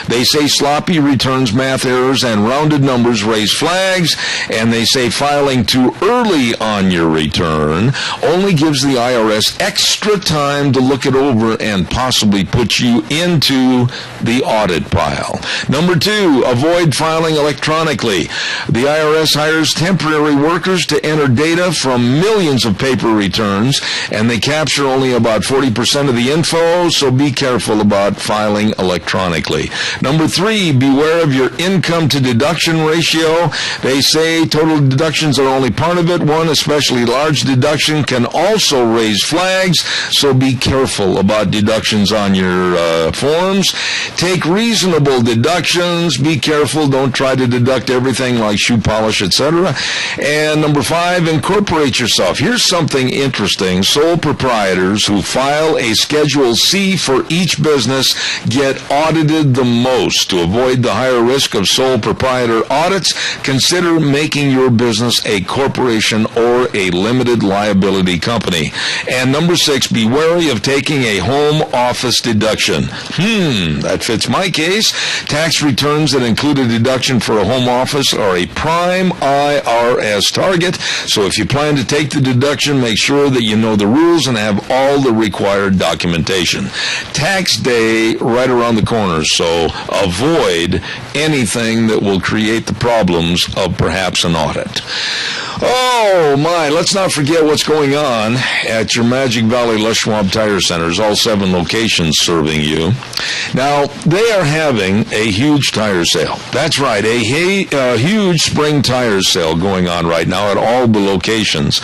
They say sloppy returns, math errors, and rounded numbers raise flags, and they say filing too early on your return only gives the IRS extra time to look it over and possibly put you into the audit pile. Number 2, avoid filing electronically. The IRS hires temporary workers to enter data from millions of paper returns, and they capture only about 40% of the info, so be careful about filing electronically. Number 3, beware of your income to deduction ratio. They say total deductions are only part of it. One especially large deduction can also raise flags, so be careful about deductions on your forms. Take reasonable deductions. Be careful. Don't try to deduct everything like shoe polish, etc. And number 5, incorporate yourself. Here's something interesting. Sole proprietors who file a Schedule C for each business get audited the most. To avoid the higher risk of sole proprietor audits, consider making your business a corporation or a limited liability company. And number 6, be wary of taking a home office deduction. That fits my case. Tax returns that include a deduction for a home office are a prime IRS target. So if you plan to take the deduction, make sure that you know the rules and have all the required documentation. Tax day right around the corner, so avoid anything that will create the problems of perhaps an audit. Oh, my, let's not forget what's going on at your Magic Valley Les Schwab Tire Centers, all 7 locations serving you. Now, they are having a huge tire sale. That's right, a huge spring tire sale going on right now at all the locations.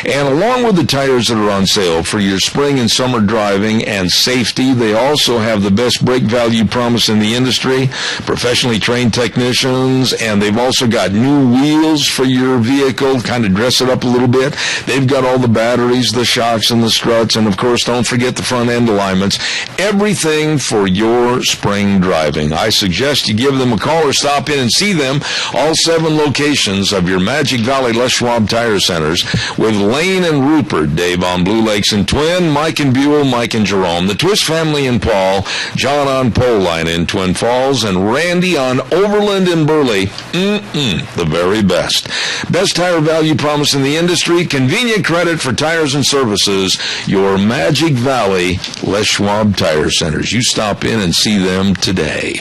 And along with the tires that are on sale for your spring and summer driving and safety, they also have the best brake value promise in the industry, professionally trained technicians, and they've also got new wheels for your vehicle style, kind of dress it up a little bit. They've got all the batteries, the shocks, and the struts, and of course, don't forget the front end alignments. Everything for your spring driving. I suggest you give them a call or stop in and see them. All 7 locations of your Magic Valley Les Schwab Tire Centers with Lane and Rupert, Dave on Blue Lakes and Twin, Mike and Buell, Mike and Jerome, the Twist family in Paul, John on Pole Line in Twin Falls, and Randy on Overland in Burley. The very best. Best tire value promise in the industry, convenient credit for tires and services, your Magic Valley Les Schwab Tire Centers. You stop in and see them today.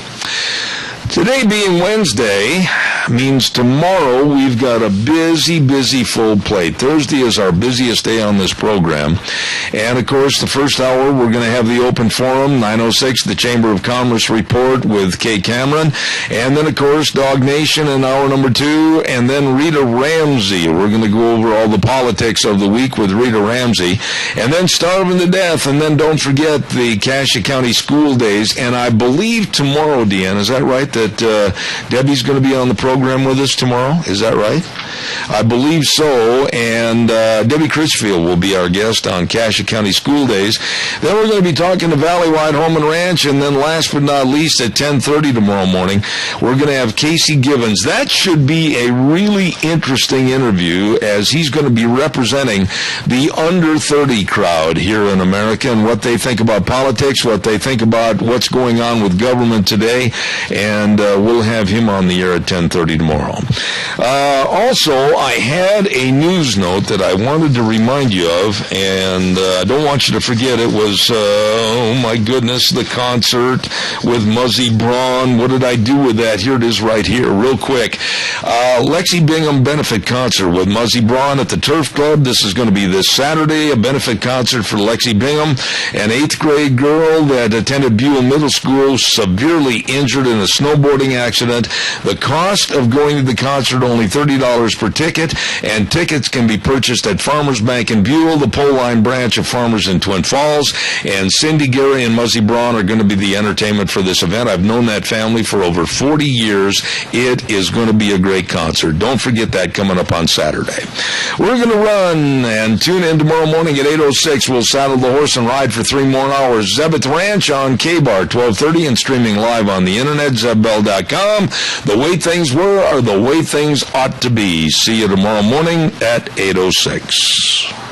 Today being Wednesday means tomorrow we've got a busy full plate. Thursday is our busiest day on this program. And, of course, the first hour we're going to have the open forum, 9:06, the Chamber of Commerce report with Kay Cameron. And then, of course, Dog Nation in hour number 2. And then Rita Ramsey. We're going to go over all the politics of the week with Rita Ramsey. And then Starving to Death. And then don't forget the Cassia County School Days. And I believe tomorrow, Deanne, is that right, that Debbie's going to be on the program with us tomorrow? Is that right? I believe so. And Debbie Critchfield will be our guest on Cassia County School Days. Then we're going to be talking to Valleywide Home and Ranch. And then last but not least, at 10:30 tomorrow morning, we're going to have Casey Givens. That should be a really interesting interview, as he's going to be representing the under 30 crowd here in America and what they think about politics, what they think about what's going on with government today. And we'll have him on the air at 10:30 tomorrow. Also, I had a news note that I wanted to remind you of, and I don't want you to forget. It was, oh my goodness, the concert with Muzzy Braun. What did I do with that? Here it is right here, real quick. Lexi Bingham benefit concert with Muzzy Braun at the Turf Club. This is going to be this Saturday, a benefit concert for Lexi Bingham, an 8th grade girl that attended Buell Middle School, severely injured in a snowboarding accident. The cost of going to the concert, only $30 per ticket, and tickets can be purchased at Farmers Bank in Buell, the Pole Line branch of Farmers in Twin Falls, and Cindy, Gary, and Muzzy Braun are going to be the entertainment for this event. I've known that family for over 40 years. It is going to be a great concert. Don't forget that coming up on Saturday. We're going to run and tune in tomorrow morning at 8:06. We'll saddle the horse and ride for 3 more hours. Zebeth Ranch on K-Bar, 1230, and streaming live on the internet, zebbell.com. The way things were are the way things ought to be. See you tomorrow morning at 8:06.